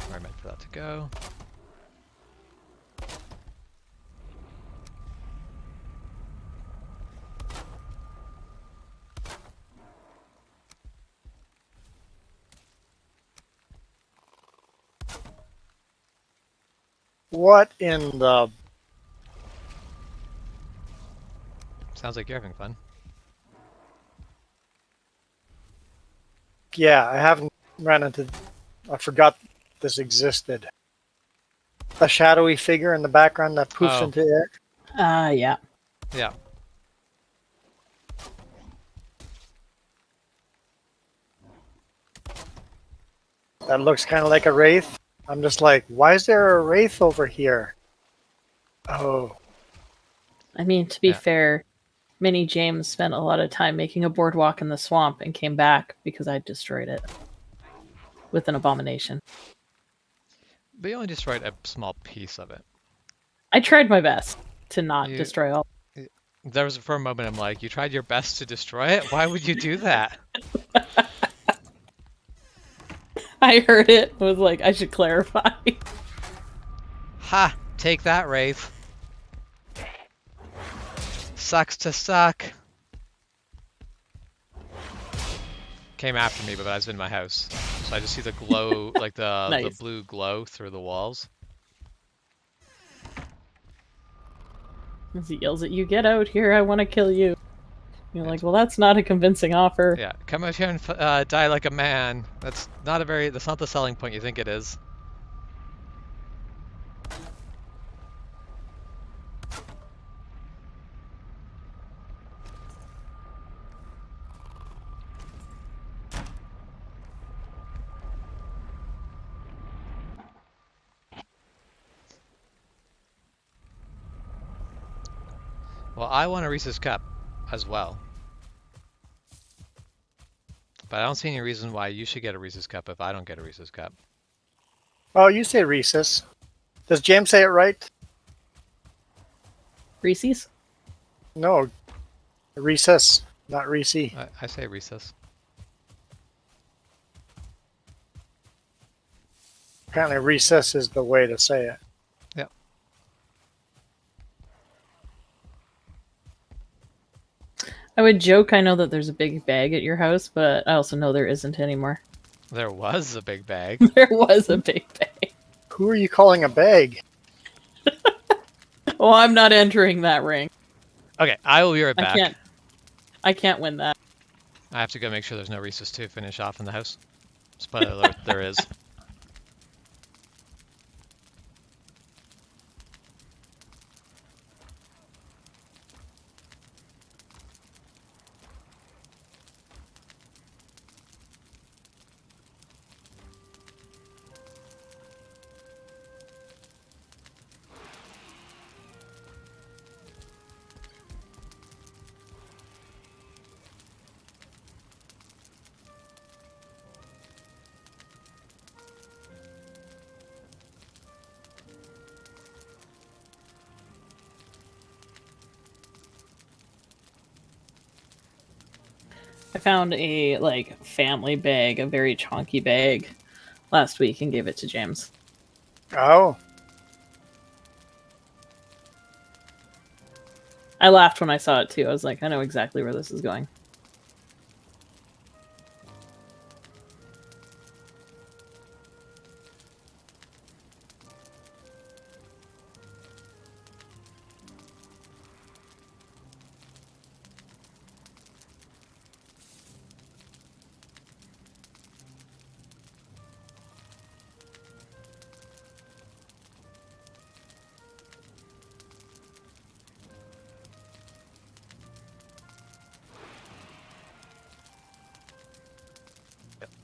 where I meant for that to go. What in the... Sounds Sounds like you're having fun. Yeah, I haven't ran into. I forgot this existed. A shadowy figure in the background that poofs Oh. into the air. Yeah. Yeah. That looks kind of like a wraith. I'm just like, why is there a wraith over here? Oh, I mean, to be Yeah. fair, Minnie James spent a lot of time making a boardwalk in the swamp and came back because I destroyed it with an abomination. But you only destroyed a small piece of it. I tried my best to not You- destroy all. There was for a moment I'm like, you tried your best to destroy it? Why would you do that? I heard it, was like, I should clarify. Ha! Take that, Wraith. Sucks to suck. Came after me, but I was in my house. So I just see the glow, like the Nice. blue glow through the walls. As he yells at you, get out here, I want to kill you. You're like, well, that's not a convincing offer. Yeah, come out here and die like a man. That's not the selling point you think it is. Well, I want a Reese's Cup as well. But I don't see any reason why you should get a Reese's Cup if I don't get a Reese's Cup. oh, you say Reese's. Does James say it right? Reese's? No, Recess, not Reese. I say Reese's. Apparently, recess is the way to say it. Yep. I would joke I know that there's a big bag at your house, but I also know there isn't anymore. There was a big bag. There was a big bag. Who are you calling a bag? Well, I'm not entering that ring. Okay, I will be right back. I can't win that. I have to go make sure there's no Reese's to finish off in the house. Spoiler alert, there is. I found a family bag, a very chunky bag, last week and gave it to James. Oh, I laughed when I saw it too. I was like, I know exactly where this is going.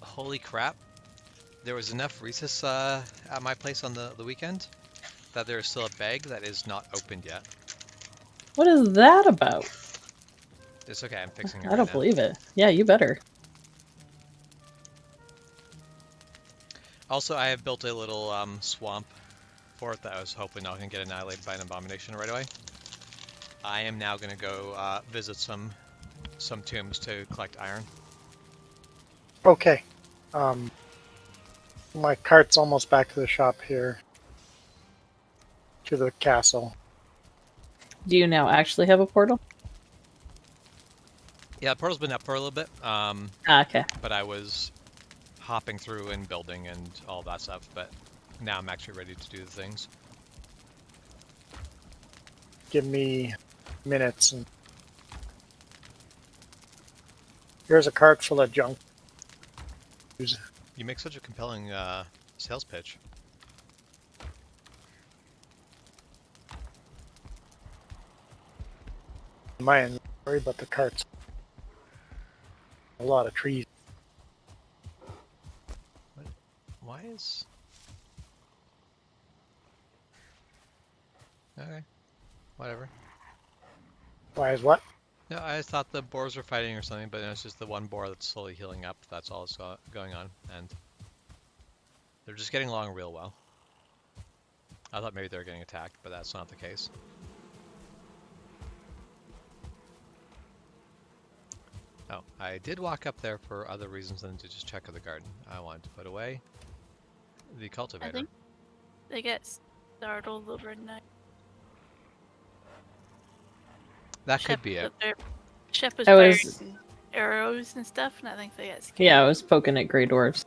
Holy crap. There was enough Reese's at my place on the weekend that there is still a bag that is not opened yet. What is that about? It's okay, I'm fixing it I right don't now. believe it. Yeah, you better. Also, I have built a little swamp fort that I was hoping I can get annihilated by an abomination right away. I am now going to go visit some tombs to collect iron. okay. My cart's almost back to the shop here. To the castle. Do you now actually have a portal? Yeah, the portal's been up for a little bit, Okay. but I was hopping through and building and all that stuff, but now I'm actually ready to do the things. Give me minutes and Here's a cart full of junk. You make such a compelling sales pitch. My inventory, but the cart's a lot of trees. Why is... Okay. Whatever. Why is what? No, I just thought the boars were fighting or something, but it's just the one boar that's slowly healing up. That's all that's going on, and they're just getting along real well. I thought maybe they were getting attacked, but that's not the case. Oh, I did walk up there for other reasons than to just check out the garden. I wanted to put away the cultivator. I think they get startled overnight. That could be it. Shep was I was- firing arrows and stuff, and I think they got scared. Yeah, I was poking at Grey Dwarves.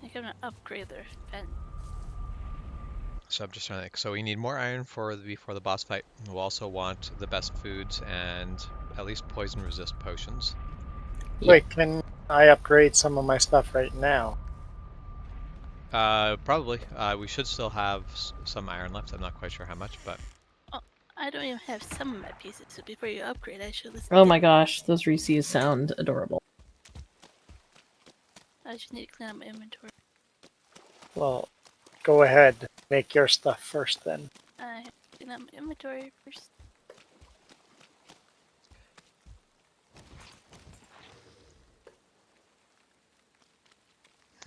They're gonna upgrade their fence. So I'm just trying to think. So we need more iron before the boss fight. We'll also want the best foods and at least poison resist potions. Yeah. Wait, can I upgrade some of my stuff right now? Probably. We should still have some iron left. I'm not quite sure how much, but I don't even have some of my pieces, so before you upgrade, I should listen. Oh my gosh, those Reese's sound adorable. I just need to clean up my inventory. Well, go ahead. Make your stuff first then. I have to clean up my inventory first.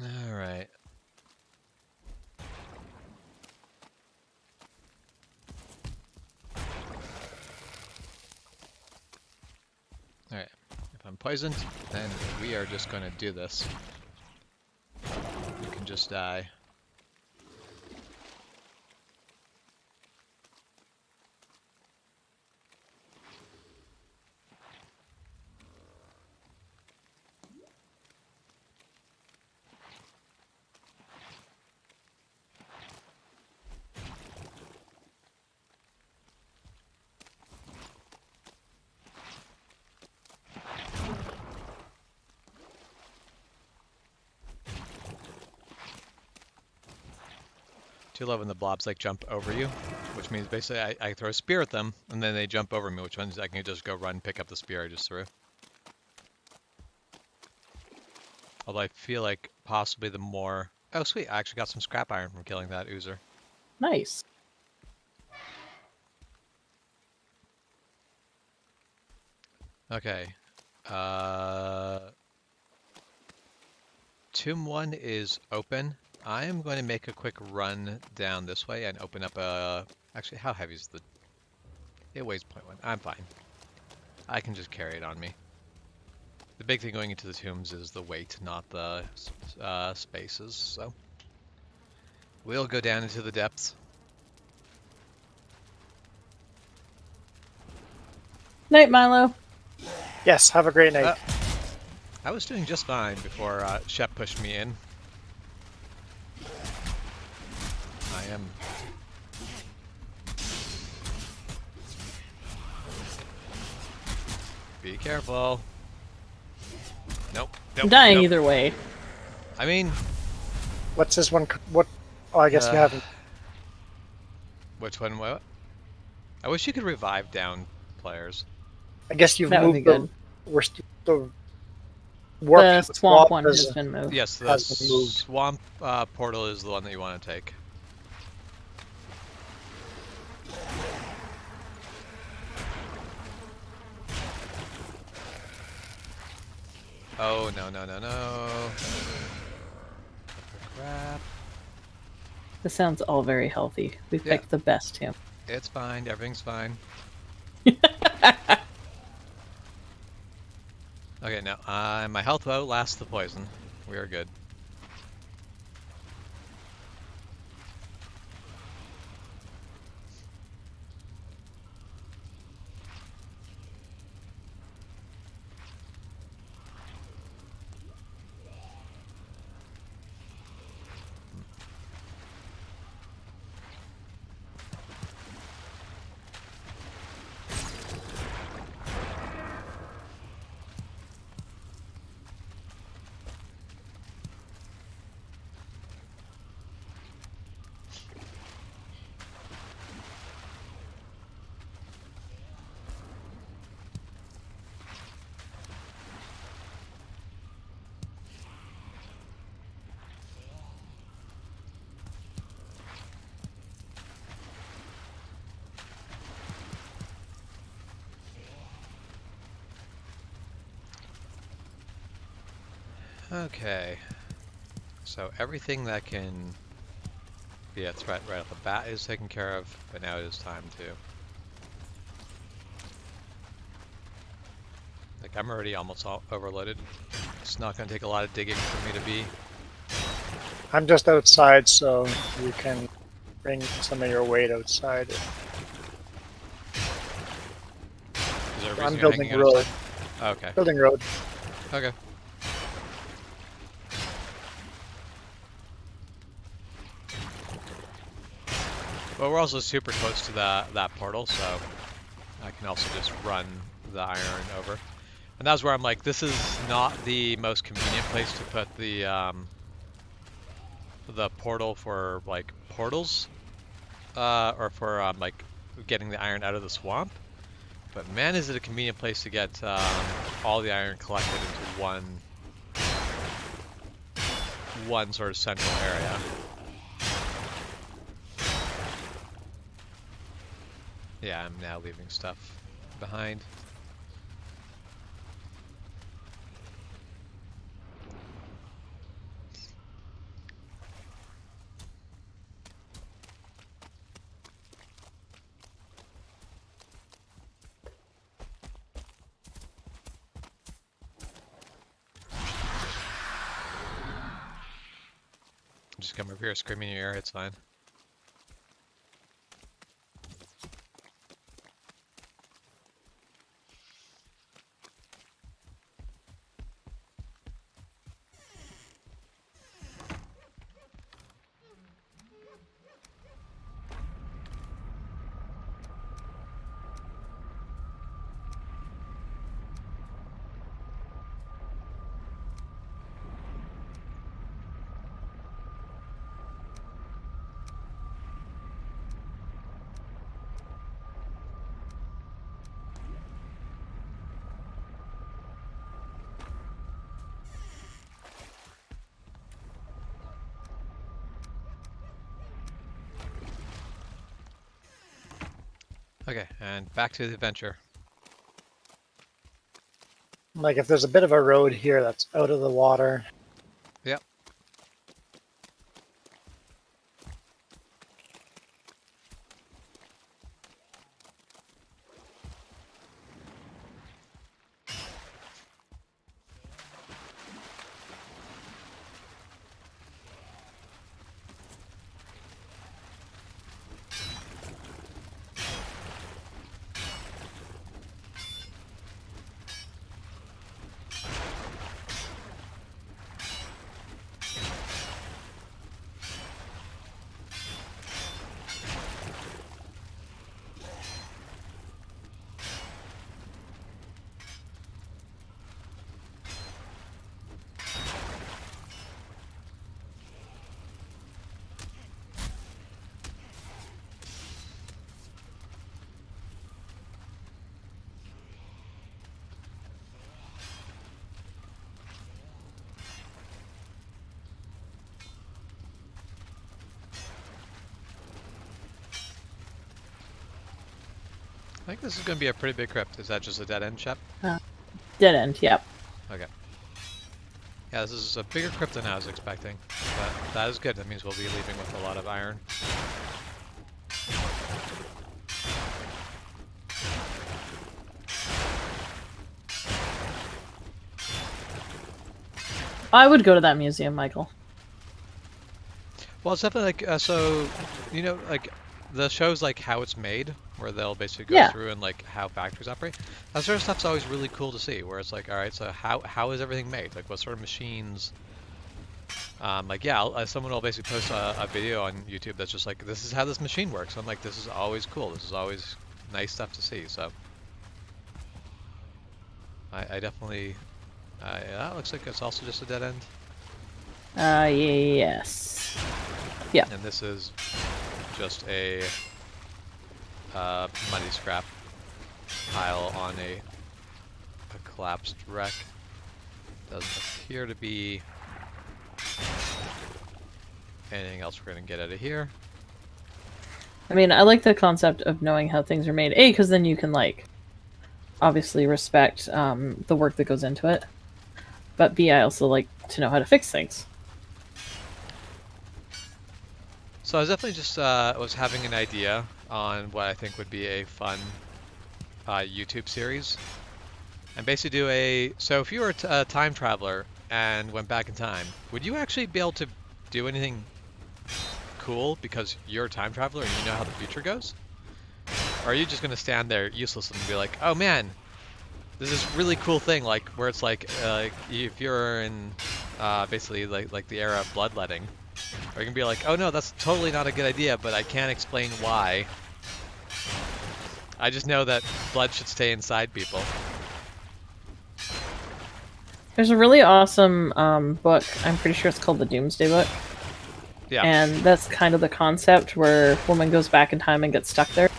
all right. Alright, if I'm poisoned, then we are just going to do this. You can just die. Do love when the blobs like jump over you, which means basically I throw a spear at them and then they jump over me, which means I can just go run, pick up the spear I just threw. Although I feel like possibly the more... Oh sweet, I actually got some scrap iron from killing that oozer. Nice. Okay. Tomb 1 is open. I am going to make a quick run down this way and open up a... Actually, how heavy is the... It weighs 0.1. I'm fine. I can just carry it on me. The big thing going into the tombs is the weight, not the spaces, so... We'll go down into the depths. Night, Milo. Yes, have a great night. I was doing just fine before Shep pushed me in. I am... Be careful. Nope. I'm dying nope. either way. I mean... What's this one? What? Oh, I guess you haven't. Which one? What? I wish you could revive down players. I guess you've That would be moved the. good. The warp The to the swamp one has- has been moved. Yes, the Has been moved. swamp portal is the one that you want to take. Oh, no, no, no, no. Crap. This sounds all very healthy. We Yeah. picked the best him. It's fine. Everything's fine. Okay, now my health outlasts the poison. We are good. Okay. So everything that can be a threat right off the bat is taken care of, but now it is time to... Like, I'm already almost all overloaded. It's not going to take a lot of digging for me to be... I'm just outside, so you can bring some of your weight outside. Is there a reason I'm you're building hanging road. outside? Oh, okay. Building road. Okay. Well, we're also super close to that portal, so I can also just run the iron over. And that's where I'm like, this is not the most convenient place to put the portal for like portals, or for like getting the iron out of the swamp. But man, is it a convenient place to get all the iron collected into one sort of central area. Yeah, I'm now leaving stuff behind. Just come over here screaming in your ear, it's fine. Okay, and back to the adventure. Like if there's a bit of a road here that's out of the water. Yep. I think this is going to be a pretty big crypt. Is that just a dead end, Shep? Dead end, yep. Okay. Yeah, this is a bigger crypt than I was expecting. But that is good. That means we'll be leaving with a lot of iron. I would go to that museum, Michael. Well, it's definitely like, so, you know, like, the shows like How It's Made, where they'll basically go Yeah. through and like how factories operate. That sort of stuff's always really cool to see, where it's like, all right, so how is everything made? Like, what sort of machines? Like, yeah, someone will basically post a video on YouTube that's just like, this is how this machine works. I'm like, this is always cool. This is always nice stuff to see. So, I definitely, yeah, it looks like it's also just a dead end. Yes. Yeah. And this is just a muddy scrap pile on a collapsed wreck. Doesn't appear to be anything else we're going to get out of here. I mean, I like the concept of knowing how things are made. A, because then you can, like, obviously respect the work that goes into it. but B, I also like to know how to fix things. So I was definitely just was having an idea on what I think would be a fun YouTube series, and basically do so if you were a time traveler and went back in time, would you actually be able to do anything cool because you're a time traveler and you know how the future goes? Or are you just gonna stand there useless and be like, oh man, there's this really cool thing, like where it's like if you're in basically like the era of bloodletting, or you can be like, oh no, that's totally not a good idea, but I can't explain why. I just know that blood should stay inside people. There's a really awesome book. I'm pretty sure it's called the Doomsday Book. Yeah. And that's kind of the concept where woman goes back in time and gets stuck there.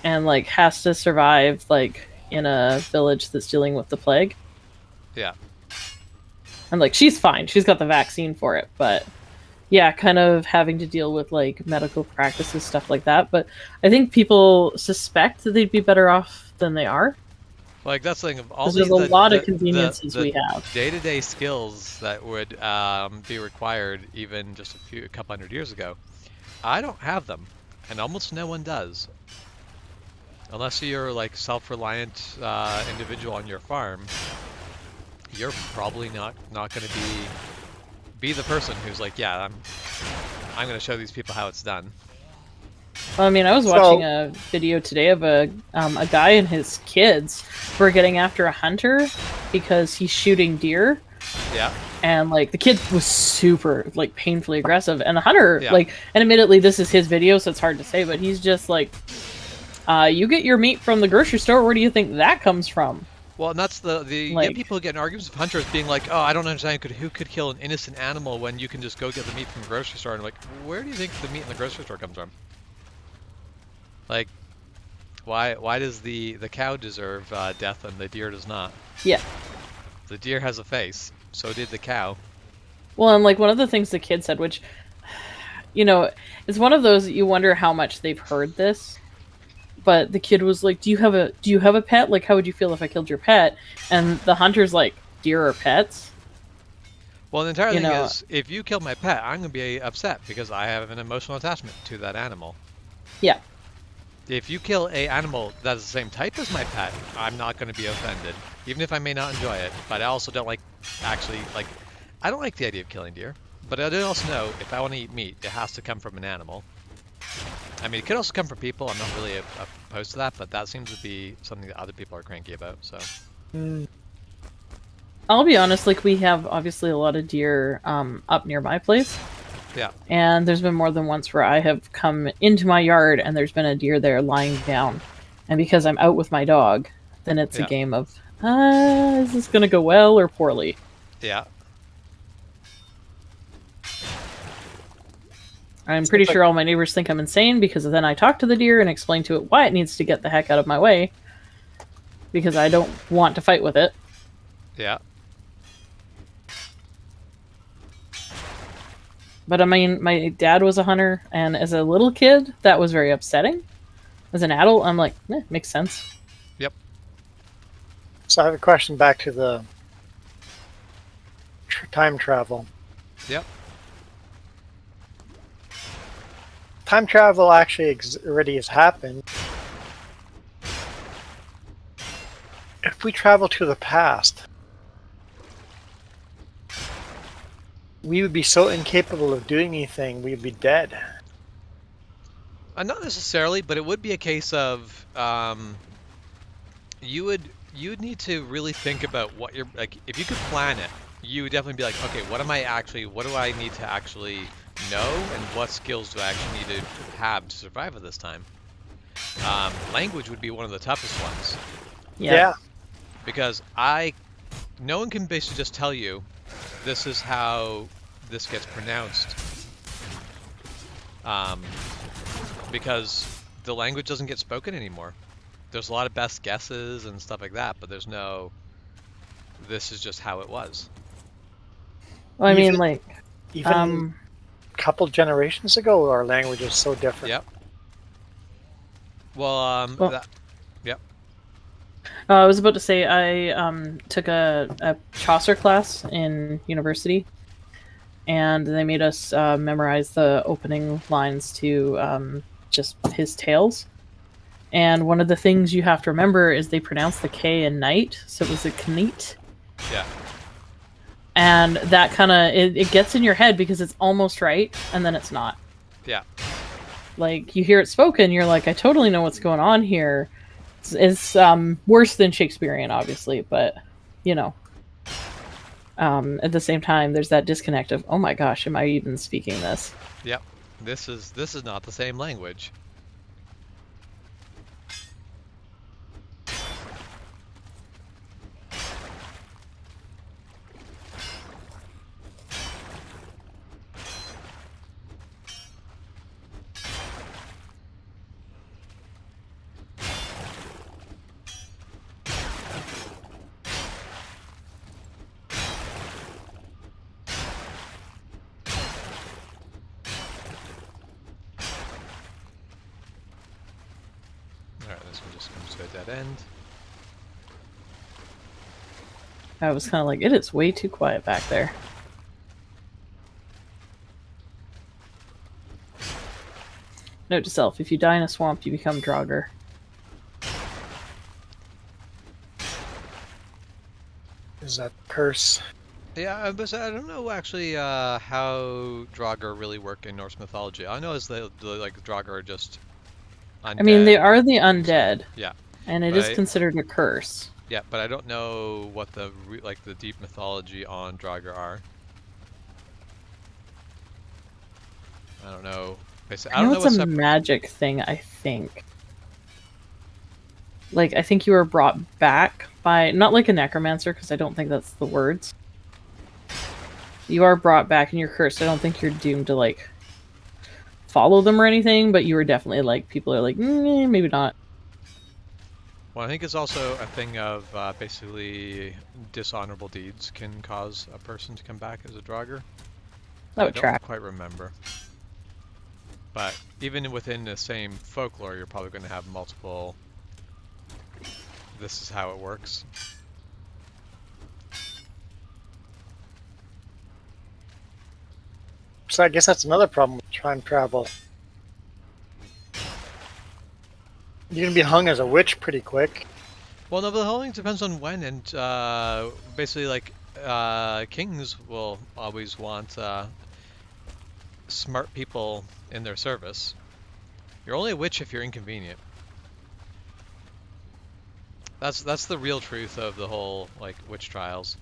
And, like, has to survive, like, in a village that's dealing with the plague. Yeah. And, like, she's fine. She's got the vaccine for it. But, yeah, kind of having to deal with, like, medical practices, stuff like that. But I think people suspect that they'd be better off than they are. Like, that's the thing of all there's a lot of conveniences we have. Day-to-day skills that would be required even just a couple hundred years ago. I don't have them, and almost no one does. Unless you're like self-reliant individual on your farm, you're probably not going to be the person who's like, yeah, I'm going to show these people how it's done. Well, I mean, I was watching a video today of a guy and his kids who are getting after a hunter because he's shooting deer. Yeah. And, like, the kid was super, like, painfully aggressive. And the hunter, like, and admittedly, this is his video, so it's hard to say, but he's just like, you get your meat from the grocery store, where do you think that comes from? Well, and that's you get people getting arguments with hunters being like, oh, I don't understand who could kill an innocent animal when you can just go get the meat from the grocery store. And like, where do you think the meat in the grocery store comes from? Like, why does the cow deserve death and the deer does not? Yeah. The deer has a face, so did the cow. Well, and like one of the things the kid said, which, you know, it's one of those that you wonder how much they've heard this. But the kid was like, do you have a pet? Like, how would you feel if I killed your pet? And the hunter's like, deer are pets? Well, the entire thing is, if you kill my pet, I'm going to be upset because I have an emotional attachment to that animal. Yeah. If you kill a animal that is the same type as my pet, I'm not going to be offended, even if I may not enjoy it. But I also don't like, I don't like the idea of killing deer. But I do also know if I want to eat meat, it has to come from an animal. I mean, it could also come from people. I'm not really opposed to that, but that seems to be something that other people are cranky about. So, I'll be honest. Like, we have obviously a lot of deer up near my place. Yeah. And there's been more than once where I have come into my yard and there's been a deer there lying down, and because I'm out with my dog, then it's a game of, is this gonna go well or poorly? Yeah. I'm pretty sure all my neighbors think I'm insane because then I talk to the deer and explain to it why it needs to get the heck out of my way. Because I don't want to fight with it. Yeah. But I mean, my dad was a hunter, and as a little kid, that was very upsetting. As an adult, I'm like, makes sense. Yep. So I have a question back to the time travel. Yep. Time travel actually already has happened. If we travel to the past, we would be so incapable of doing anything, we'd be dead. Not necessarily, but it would be a case of you'd need to really think about what you're like. If you could plan it, you would definitely be like, okay, what do I need to actually know, and what skills do I actually need to have to survive at this time? Language would be one of the toughest ones. Yeah. Because no one can basically just tell you, this is how this gets pronounced. Because the language doesn't get spoken anymore. There's a lot of best guesses and stuff like that, but there's no, this is just how it was. Well, I mean, like, even a couple generations ago, our language is so different. Yep. Well, Well, yep. I was about to say I took a Chaucer class in university, and they made us memorize the opening lines to just his tales. And one of the things you have to remember is they pronounce the K in night, so it was a kneet. Yeah. And that kind of it gets in your head because it's almost right, and then it's not. Yeah. Like you hear it spoken, you're like, I totally know what's going on here. It's worse than Shakespearean, obviously, but you know, at the same time, there's that disconnect of, oh my gosh, am I even speaking this? Yep. This is not the same language. Alright, this one just comes to a dead end. I was kind of like, it is way too quiet back there. Note to self, if you die in a swamp, you become Draugr. Is that curse? Yeah, but I don't know actually how Draugr really work in Norse mythology. All I know is like Draugr are just undead. I mean, they are the undead. Yeah. And it is considered a curse. Yeah, but I don't know what the the deep mythology on Draugr are. I don't know. I know it's a magic thing, I think. Like, I think you were brought back by... Not like a necromancer, because I don't think that's the words. You are brought back and you're cursed. I don't think you're doomed to, like, follow them or anything, but you were definitely, like, people are like, maybe not. Well, I think it's also a thing of basically dishonorable deeds can cause a person to come back as a Draugr. That would I track. don't quite remember. But even within the same folklore, you're probably going to have multiple... This is how it works. So I guess that's another problem with time travel. You're gonna be hung as a witch pretty quick. Well, no, but the whole thing depends on when, and basically, like, kings will always want smart people in their service. You're only a witch if you're inconvenient. That's the real truth of the whole, like, witch trials.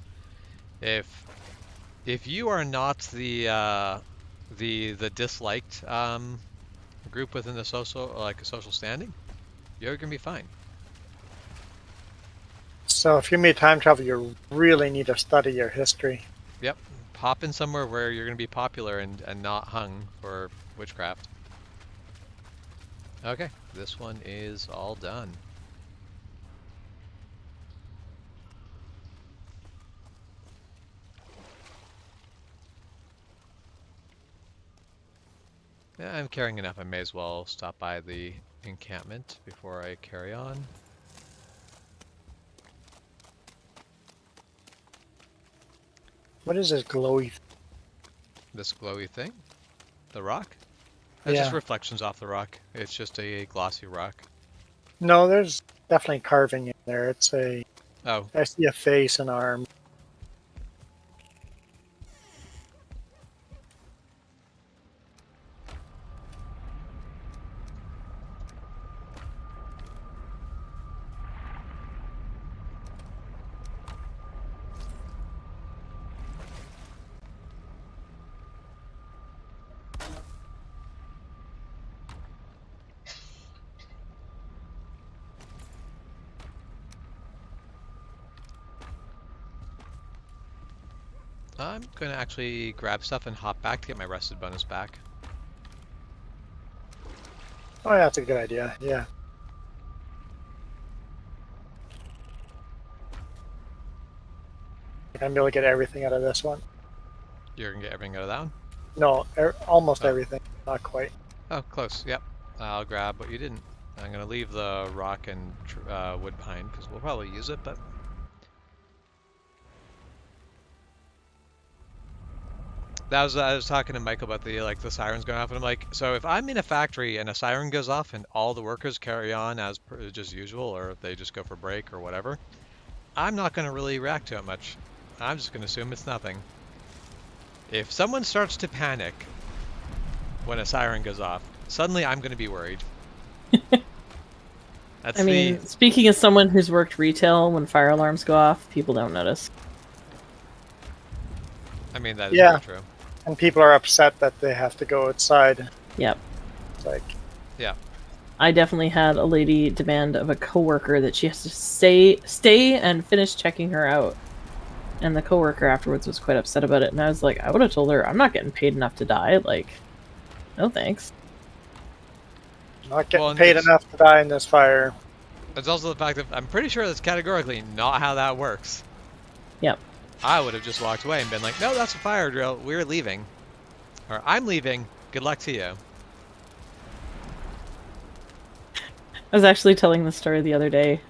If you are not the disliked group within the social standing, you're gonna be fine. So if you made time travel, you really need to study your history. Yep. Hop in somewhere where you're gonna be popular and not hung for witchcraft. Okay, this one is all done. Yeah, I'm carrying enough. I may as well stop by the encampment before I carry on. What is this glowy? This glowy thing? The rock? It's just reflections off the rock. It's just a glossy rock. No, there's definitely carving in there. It's a... Oh. I see a face and arm. I'm going to actually grab stuff and hop back to get my rested bonus back. Oh, yeah, that's a good idea. Yeah. I'm gonna be able to get everything out of this one. You're going to get everything out of that one? No, almost everything. Not quite. Oh, close. Yep. I'll grab what you didn't. I'm gonna leave the rock and wood pine because we'll probably use it, but I was talking to Michael about the sirens going off, and I'm like, so if I'm in a factory and a siren goes off and all the workers carry on as per, just usual, or they just go for break or whatever, I'm not gonna really react to it much. I'm just gonna assume it's nothing. If someone starts to panic when a siren goes off, suddenly I'm gonna be worried. I mean, speaking as someone who's worked retail, when fire alarms go off, people don't notice. I mean, that is very true. And people are upset that they have to go outside. Yep. It's like, yeah. I definitely had a lady demand of a coworker that she has to stay and finish checking her out. And the coworker afterwards was quite upset about it. And I was like, I would have told her, I'm not getting paid enough to die. Like, no thanks. Not getting paid enough to die in this fire. It's also the fact that I'm pretty sure that's categorically not how that works. Yep. I would have just walked away and been like, no, that's a fire drill. We're leaving. Or I'm leaving. Good luck to you. I was actually telling the story the other day.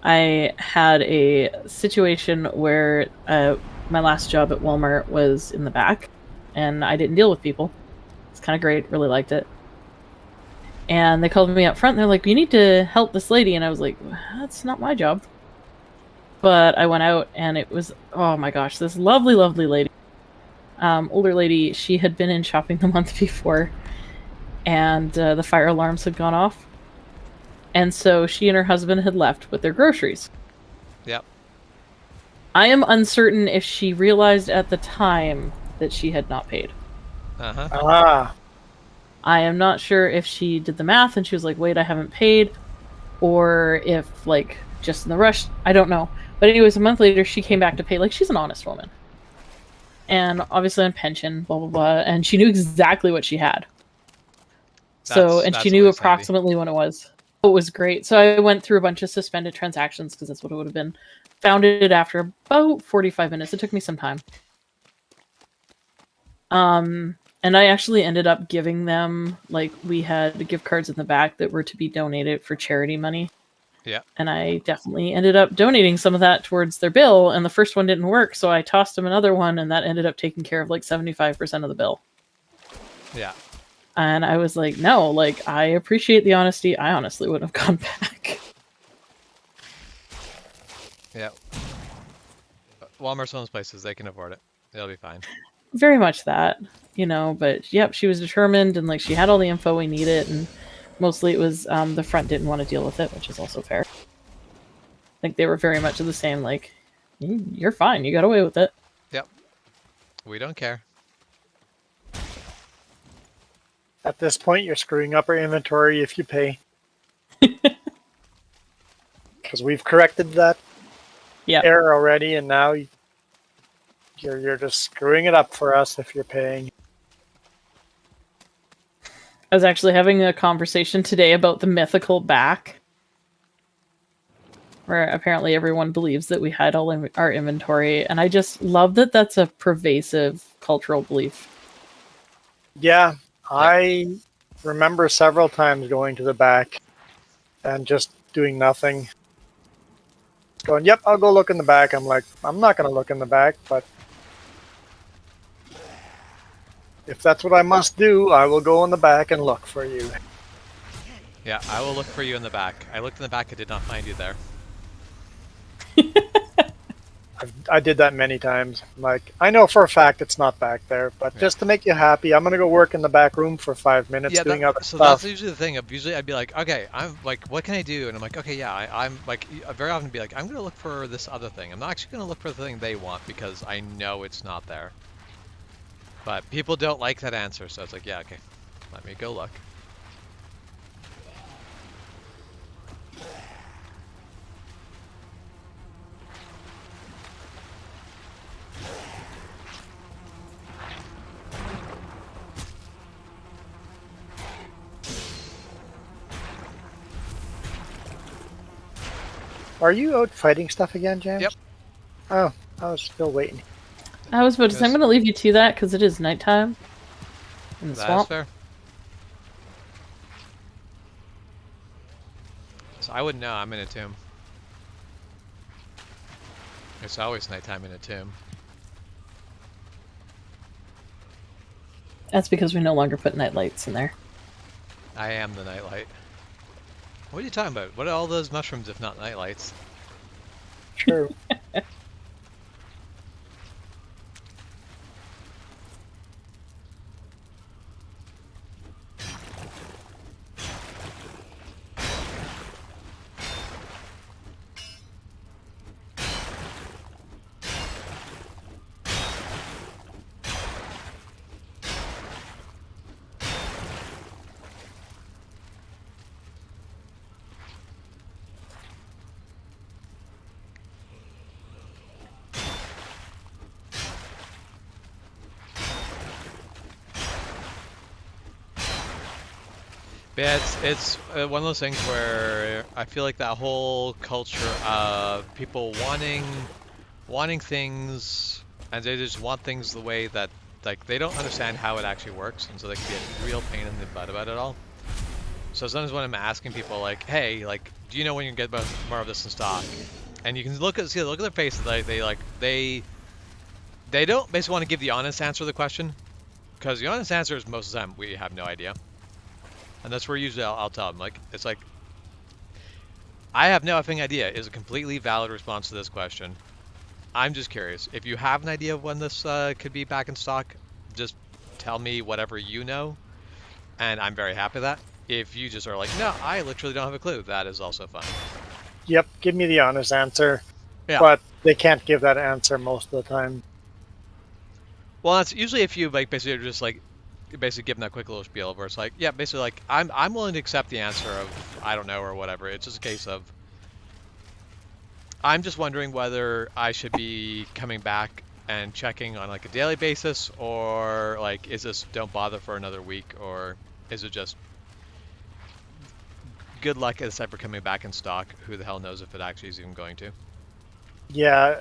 I had a situation where my last job at Walmart was in the back, and I didn't deal with people. It's kind of great. Really liked it. And they called me up front, and they're like, you need to help this lady. And I was like, that's not my job. But I went out, and it was, oh my gosh, this lovely, lovely lady. Older lady, she had been in shopping the month before, and the fire alarms had gone off. And so she and her husband had left with their groceries. Yep. I am uncertain if she realized at the time that she had not paid. Uh-huh. Ah. I am not sure if she did the math and she was like, wait, I haven't paid, or if, like, just in the rush. I don't know. But anyways, a month later, she came back to pay. Like, she's an honest woman. And obviously on pension, blah, blah, blah. And she knew exactly what she had. And she knew approximately when it was. It was great. So I went through a bunch of suspended transactions, because that's what it would have been. Found it after about 45 minutes. It took me some time. And I actually ended up giving them, like, we had gift cards in the back that were to be donated for charity money. Yeah. And I definitely ended up donating some of that towards their bill, and the first one didn't work, so I tossed them another one, and that ended up taking care of, like, 75% of the bill. Yeah. And I was like, no, like, I appreciate the honesty. I honestly wouldn't have gone back. Yeah. Walmart's one of those places, they can afford it. They'll be fine. Very much that, you know, but yep, she was determined, and like she had all the info we needed, and mostly it was the front didn't want to deal with it, which is also fair. I think they were very much of the same, like, you're fine, you got away with it. Yep. We don't care. At this point, you're screwing up our inventory if you pay. Because we've corrected that error already, and now you're just screwing it up for us if you're paying. I was actually having a conversation today about the mythical back, where apparently everyone believes that we hide all our inventory, and I just love that that's a pervasive cultural belief. Yeah, I remember several times going to the back and just doing nothing. Going, yep, I'll go look in the back. I'm like, I'm not going to look in the back, but if that's what I must do, I will go in the back and look for you. Yeah, I will look for you in the back. I looked in the back, I did not find you there. I did that many times. Like, I know for a fact it's not back there, but just to make you happy, I'm going to go work in the back room for 5 minutes doing other stuff. That's usually the thing. Usually I'd be like, okay, I'm like, what can I do? And I'm like, okay, yeah, I'm like, I very often be like, I'm going to look for this other thing. I'm not actually going to look for the thing they want because I know it's not there. But people don't like that answer, so it's like, yeah, okay, let me go look. Are you out fighting stuff again, James? Yep. Oh, I was still waiting. I was about to say, I'm going to leave you to that, because it is nighttime in the swamp. That is fair. So I wouldn't know. I'm in a tomb. It's always nighttime in a tomb. That's because we no longer put night lights in there. I am the nightlight. What are you talking about? What are all those mushrooms if not nightlights? True. Yeah, it's one of those things where I feel like that whole culture of people wanting things, and they just want things the way that, like, they don't understand how it actually works, and so they can be a real pain in the butt about it all. So sometimes when I'm asking people, like, hey, like, do you know when you can get more of this in stock? And you can look at their face, they don't basically want to give the honest answer to the question, because the honest answer is most of the time we have no idea. And that's where usually I'll tell them, like, it's like, I have no effing idea is a completely valid response to this question. I'm just curious. If you have an idea of when this could be back in stock, just tell me whatever you know, and I'm very happy with that. If you just are like, no, I literally don't have a clue, that is also fine. Yep, give me the honest answer. Yeah. But they can't give that answer most of the time. Well, that's usually if you, like, basically are just like, basically giving that quick little spiel where it's like, yeah, basically like, I'm willing to accept the answer of I don't know or whatever. It's just a case of I'm just wondering whether I should be coming back and checking on like a daily basis, or like, is this don't bother for another week, or is it just good luck as ever coming back in stock? Who the hell knows if it actually is even going to? Yeah.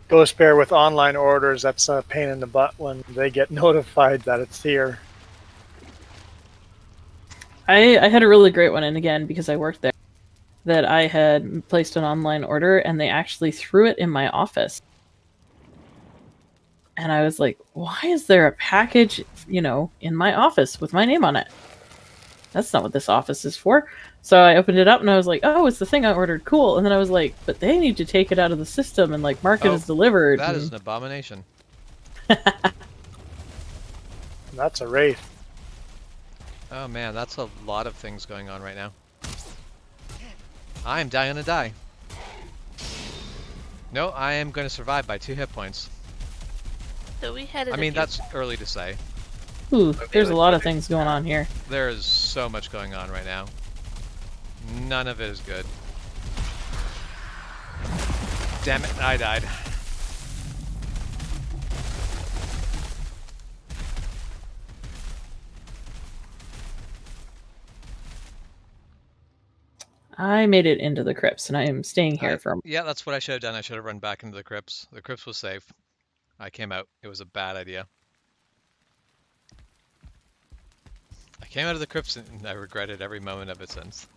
Ghost Bear with online orders, that's a pain in the butt when they get notified that it's here. I had a really great one, and again, because I worked there, that I had placed an online order, and they actually threw it in my office. And I was like, why is there a package, in my office with my name on it? That's not what this office is for. So I opened it up, and I was like, oh, it's the thing I ordered. Cool. And then I was like, but they need to take it out of the system and, like, mark it as delivered. That is an abomination. That's a wraith. Oh man, that's a lot of things going on right now. I am gonna die. No, I am going to survive by 2 hit points. So we had. I mean, that's early to say. Ooh, there's a lot of things going on here. There is so much going on right now. None of it is good. Damn it, I died. I made it into the crypts, and I am staying here for. Yeah, that's what I should have done. I should have run back into the crypts. The crypts was safe. I came out. It was a bad idea. I came out of the crypts and I regretted every moment of it since.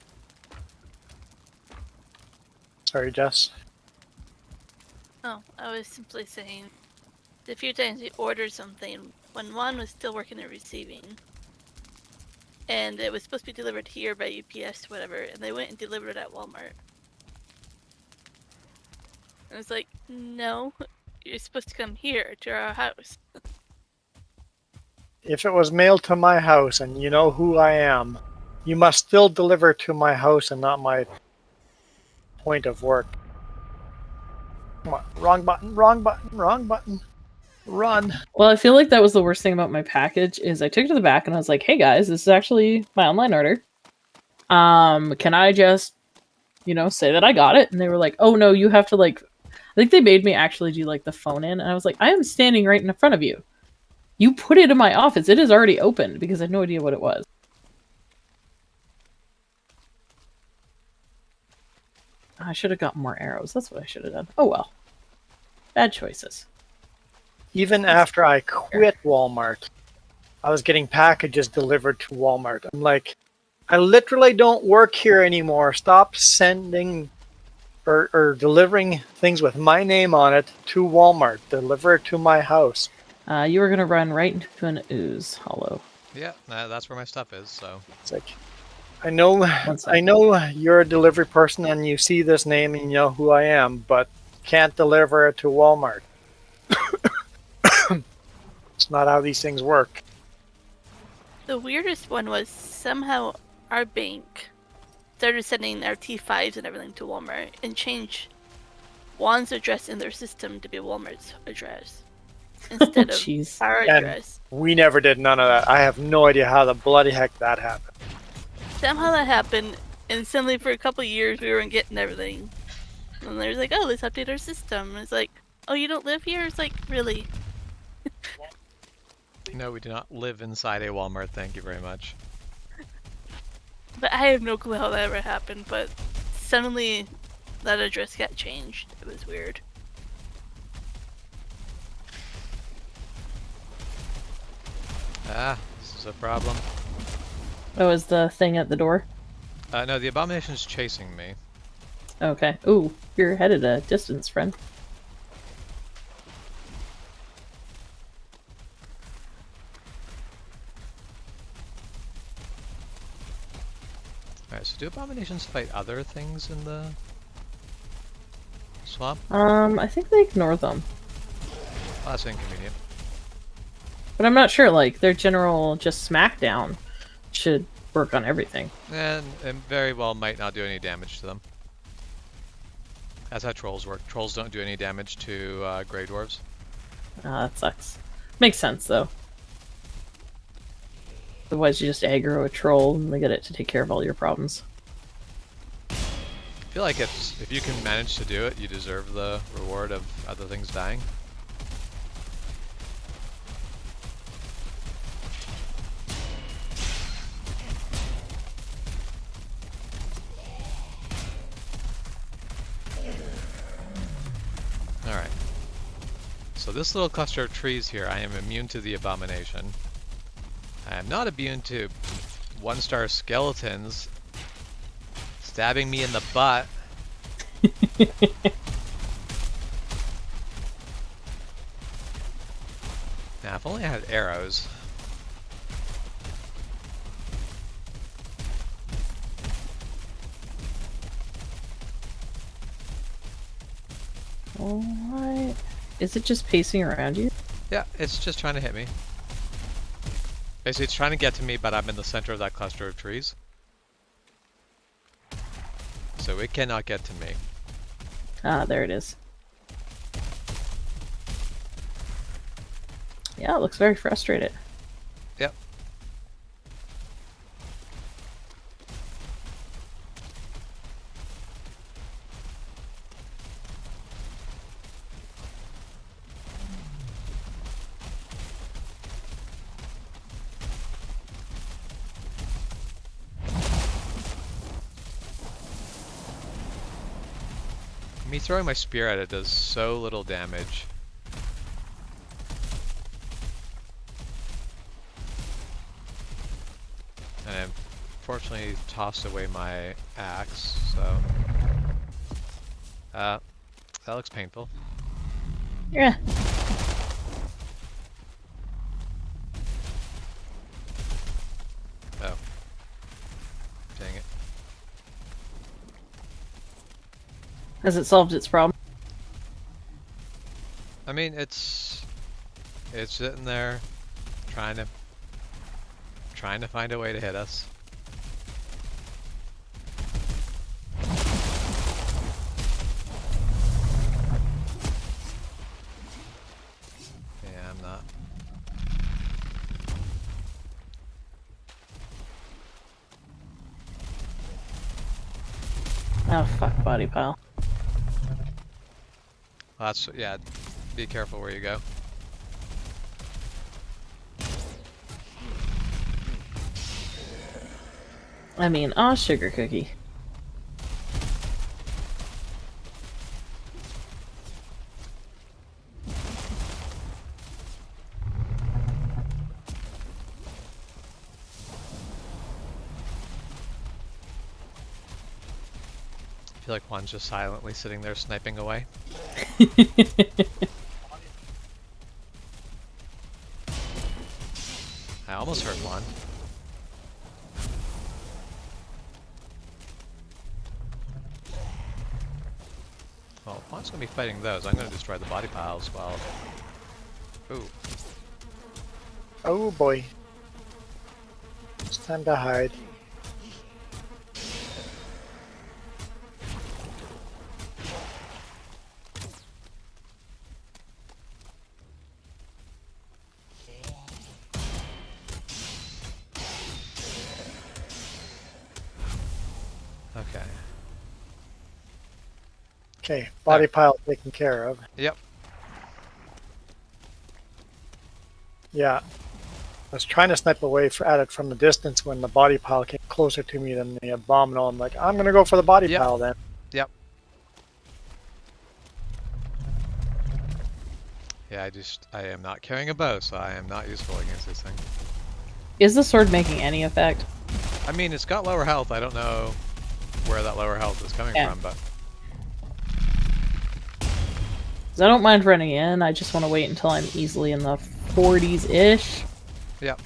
Sorry, Jess. Oh, I was simply saying, the few times we ordered something, when Juan was still working at receiving, and it was supposed to be delivered here by UPS, whatever, and they went and delivered it at Walmart. I was like, no, you're supposed to come here to our house. If it was mailed to my house and you know who I am, you must still deliver to my house and not my point of work. Come on, wrong button, wrong button, wrong button. Run. Well, I feel like that was the worst thing about my package is I took it to the back and I was like, hey guys, this is actually my online order. Can I just, say that I got it? And they were like, oh no, you have to I think they made me actually do the phone in. And I was like, I am standing right in front of you. You put it in my office. It is already opened because I had no idea what it was. I should have got more arrows. That's what I should have done. Oh well. Bad choices. Even after I quit Walmart, I was getting packages delivered to Walmart. I'm like, I literally don't work here anymore. Stop sending or delivering things with my name on it to Walmart. Deliver it to my house. You were gonna run right into an ooze hollow. Yeah, that's where my stuff is. So It's like, I know, One sec. I know you're a delivery person and you see this name and you know who I am, but can't deliver it to Walmart. It's not how these things work. The weirdest one was somehow our bank started sending our T5s and everything to Walmart and changed Juan's address in their system to be Walmart's address instead of Jeez. our And address. we never did none of that. I have no idea how the bloody heck that happened. Somehow that happened, and suddenly for a couple of years we weren't getting everything. And they was like, oh, let's update our system. And it's like, oh, you don't live here? It's like, really? no, we do not live inside a Walmart. Thank you very much. But I have no clue how that ever happened, but suddenly that address got changed. It was weird. Ah, this is a problem. Oh, is the thing at the door? No, the abomination's chasing me. Okay. Ooh, you're headed a distance, friend. Alright, so do abominations fight other things in the swamp? I think they ignore them. Oh, that's inconvenient. But I'm not sure, like, their general just smackdown should work on everything. And very well might not do any damage to them. That's how trolls work. Trolls don't do any damage to Grey Dwarves. That sucks. Makes sense, though. Otherwise, you just aggro a troll and they get it to take care of all your problems. I feel like if you can manage to do it, you deserve the reward of other things dying. Alright. So this little cluster of trees here, I am immune to the abomination. I am not immune to one-star skeletons stabbing me in the butt. Now, if only I had arrows. Alright. Is it just pacing around you? Yeah, it's just trying to hit me. Basically, it's trying to get to me, but I'm in the center of that cluster of trees. So it cannot get to me. Ah, there it is. Yeah, it looks very frustrated. Yep. Me throwing my spear at it does so little damage. And I unfortunately tossed away my axe, so... that looks painful. Yeah. Oh. Dang it. Has it solved its problem? I mean, it's sitting there trying to find a way to hit us. Yeah, I'm not. Oh, fuck, body pile. Well, that's, yeah, be careful where you go. I mean, aw, sugar cookie. feel like Juan's just silently sitting there sniping away. I almost hurt Juan. Well, Juan's gonna be fighting those. I'm gonna destroy the body piles while... Ooh. Oh boy. It's time to hide. Okay. Okay, body pile taken care of. Yep. Yeah. I was trying to snipe away at it from the distance when the body pile came closer to me than the abominal. I'm like, I'm gonna go for the body Yep. pile then. Yep. Yeah, I am not carrying a bow, so I am not useful against this thing. Is the sword making any effect? I mean, it's got lower health. I don't know where that lower health is coming Yeah. from, but... 'Cause I don't mind running in. I just want to wait until I'm easily in the 40s-ish. Yep.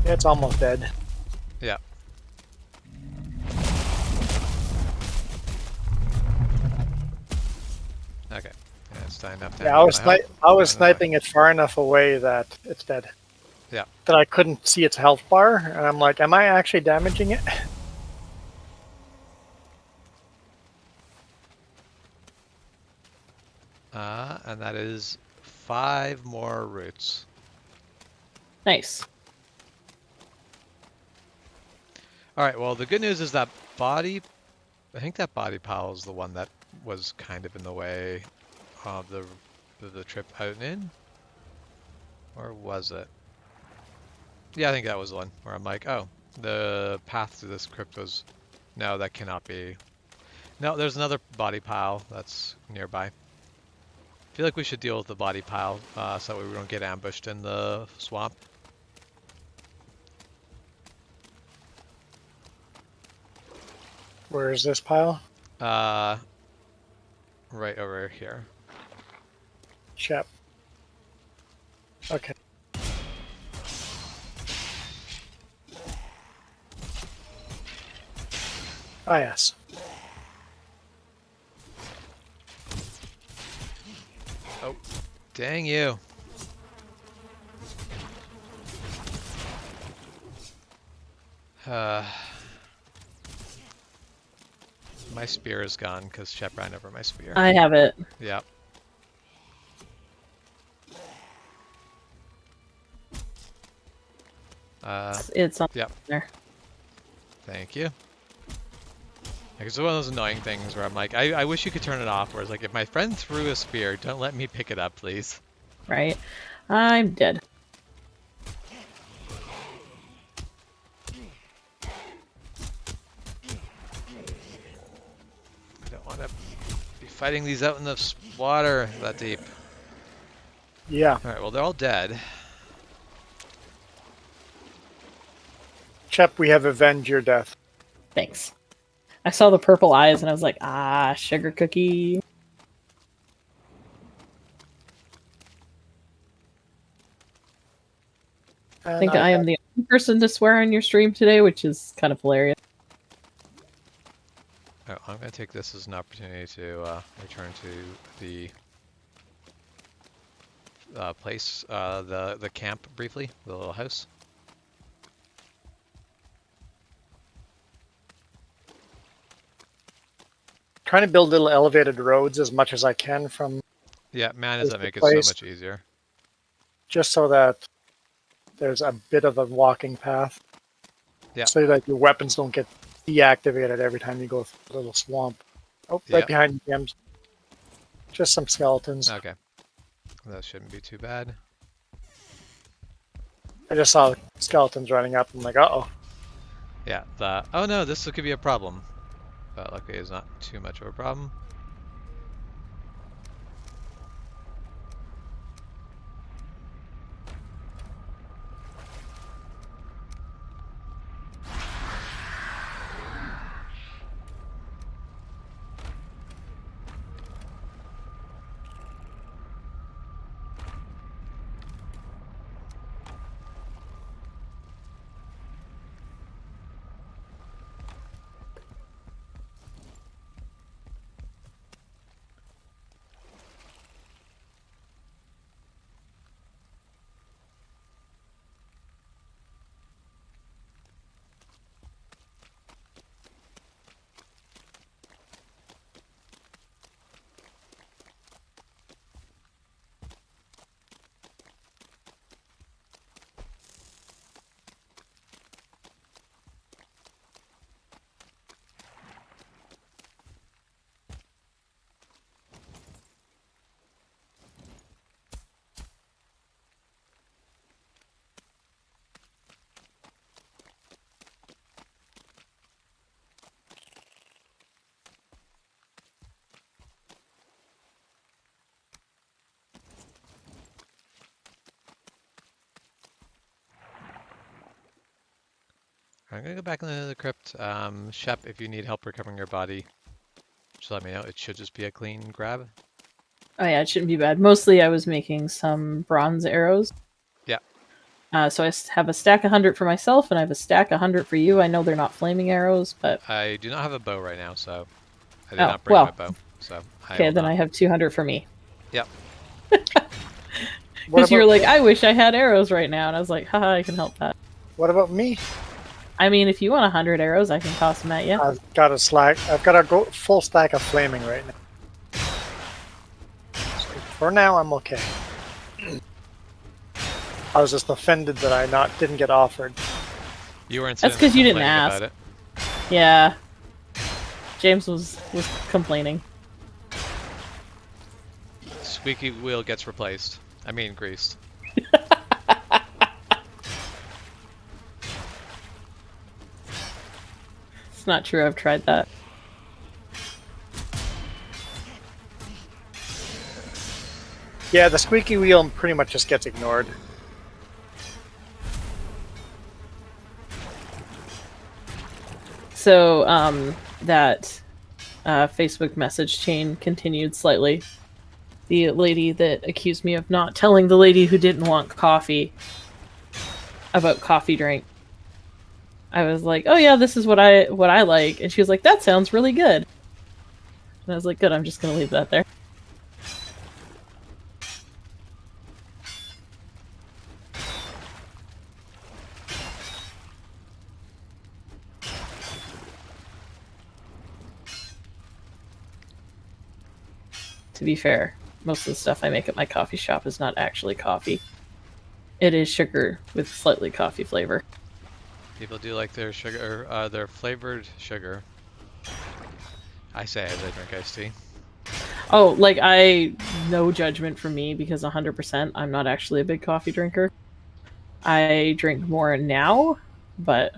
Yeah, it's almost dead. Yep. Okay. Yeah, it's time enough to Yeah, have my health. I was Run away. sniping it far enough away that it's dead. Yeah. That I couldn't see its health bar, and I'm like, am I actually damaging it? And that is 5 more roots. Nice. Alright, well, the good news is that body... I think that body pile is the one that was kind of in the way of the trip out and in. Or was it? Yeah, I think that was the one where I'm like, oh, the path to this crypt was... No, that cannot be... No, there's another body pile that's nearby. I feel like we should deal with the body pile so that we don't get ambushed in the swamp. Where is this pile? Right over here. Chep. Okay. Ah, yes. Oh, dang you. My spear is gone because Shep ran over my spear. I have it. Yep. It's on Yep. there. Thank you. Like, it's one of those annoying things where I'm like, I wish you could turn it off, where it's like, if my friend threw a spear, don't let me pick it up, please. Right? I'm dead. I don't want to be fighting these out in the water that deep. Yeah. Alright, well, they're all dead. Chep, we have avenged your death. Thanks. I saw the purple eyes and I was like, ah, sugar cookie. I And think I am the only person to swear on your stream today, which is kind of hilarious. Oh, I'm going to take this as an opportunity to return to the place, the camp briefly, the little house. trying to build little elevated roads as much as I can from Yeah, man, does Is that the make it so place- much easier. just so that there's a bit of a walking path. Yeah. So that your weapons don't get deactivated every time you go through a little swamp. Oh, right Yeah. behind you, James. Just some skeletons. Okay. That shouldn't be too bad. I just saw skeletons running up. I'm like, uh-oh. Yeah, oh no, this could be a problem. But luckily it's not too much of a problem. I'm gonna go back into the crypt. Shep, if you need help recovering your body, just let me know. It should just be a clean grab. Oh yeah, it shouldn't be bad. Mostly I was making some bronze arrows. Yeah. So I have a stack 100 for myself, and I have a stack 100 for you. I know they're not flaming arrows, but... I do not have a bow right now, so I did Oh, not bring my well. bow. So I Okay, will then not. I have 200 for me. Yep. What Because you were about like, me? I wish I had arrows right now. And I was like, haha, I can help that. What about me? I mean, if you want 100 arrows, I can toss them at you. I've got a full stack of flaming right now. So for now, I'm okay. I was just offended that I didn't get offered. You were That's 'cause you didn't complaining ask. about it. Yeah. James was complaining. Squeaky wheel gets replaced. I mean greased. It's not true, I've tried that. Yeah, the squeaky wheel pretty much just gets ignored. So, that Facebook message chain continued slightly. The lady that accused me of not telling the lady who didn't want coffee about coffee drink. I was like, "Oh yeah, this is what I like," and she was like, "That sounds really good." And I was like, "Good, I'm just gonna leave that there." To be fair, most of the stuff I make at my coffee shop is not actually coffee. It is sugar with slightly coffee flavor. People do like their sugar, their flavored sugar. I say as I drink iced tea. Oh, no judgment from me because 100% I'm not actually a big coffee drinker. I drink more now, but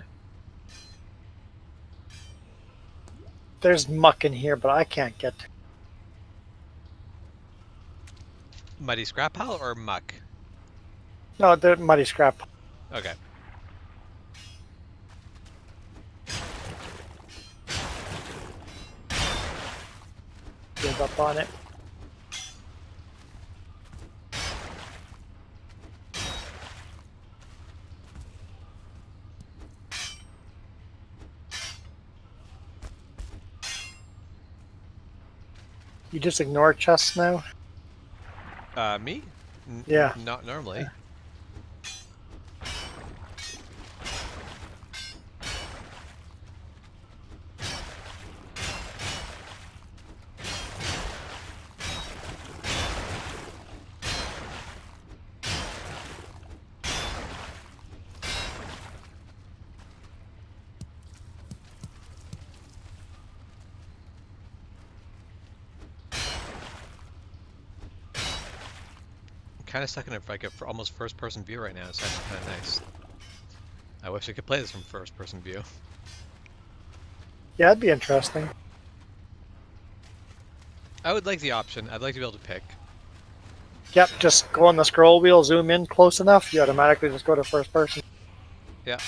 There's muck in here, but I can't get to. Muddy scrap pile or muck? No, the muddy scrap. Okay. Give up on it. You just ignore chests now? Me? Yeah. Not normally. Kind of stuck in almost first-person view right now. It's actually kind of nice. I wish I could play this from first-person view. Yeah, that'd be interesting. I would like the option. I'd like to be able to pick. Yep, just go on the scroll wheel, zoom in close enough, you automatically just go to first person. Yeah.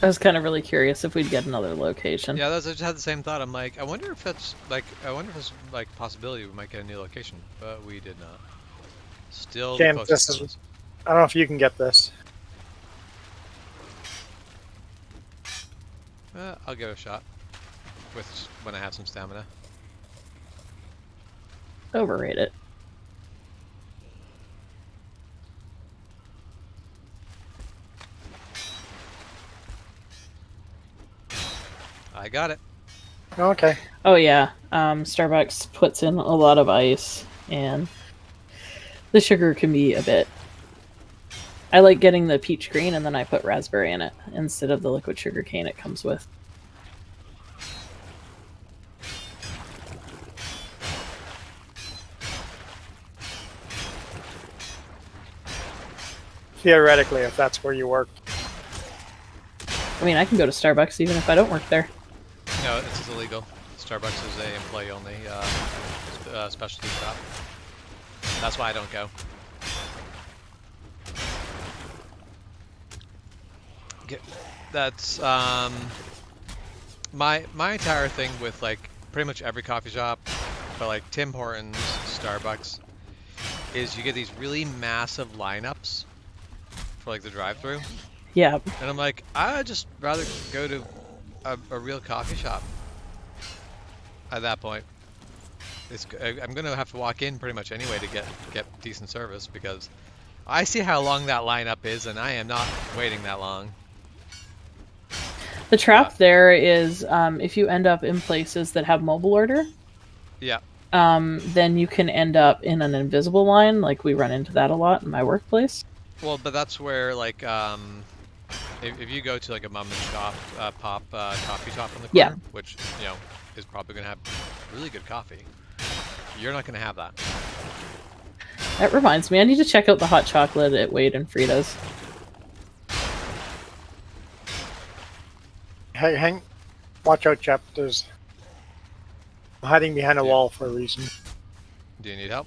I was kind of really curious if we'd get another location. Yeah, I just had the same thought. I'm like, I wonder if it's like a possibility we might get a new location, but we did not. Still the James, closest this is- ones. I don't know if you can get this. I'll give it a shot. When I have some stamina. Overrate it. I got it. Okay. Oh yeah, Starbucks puts in a lot of ice, and the sugar can be a bit... I like getting the peach green, and then I put raspberry in it, instead of the liquid sugar cane it comes with. Theoretically, if that's where you work. I mean, I can go to Starbucks even if I don't work there. No, it's illegal. Starbucks is a employee only specialty shop. That's why I don't go. That's my entire thing with like pretty much every coffee shop, but like Tim Hortons, Starbucks, is you get these really massive lineups for like the drive-through, Yeah. and I'm like, I'd just rather go to a real coffee shop. At that point, I'm gonna have to walk in pretty much anyway to get decent service because I see how long that lineup is, and I am not waiting that long. The trap there is if you end up in places that have mobile order, Yeah. then you can end up in an invisible line. Like we run into that a lot in my workplace. Well, but that's where like if you go to like a mom and shop pop coffee shop on the corner, which you know is probably gonna have really good coffee, you're not gonna have that. That reminds me, I need to check out the hot chocolate at Wade and Frida's. Hey, watch out, chap. I'm hiding behind a wall for a reason. Do you need help?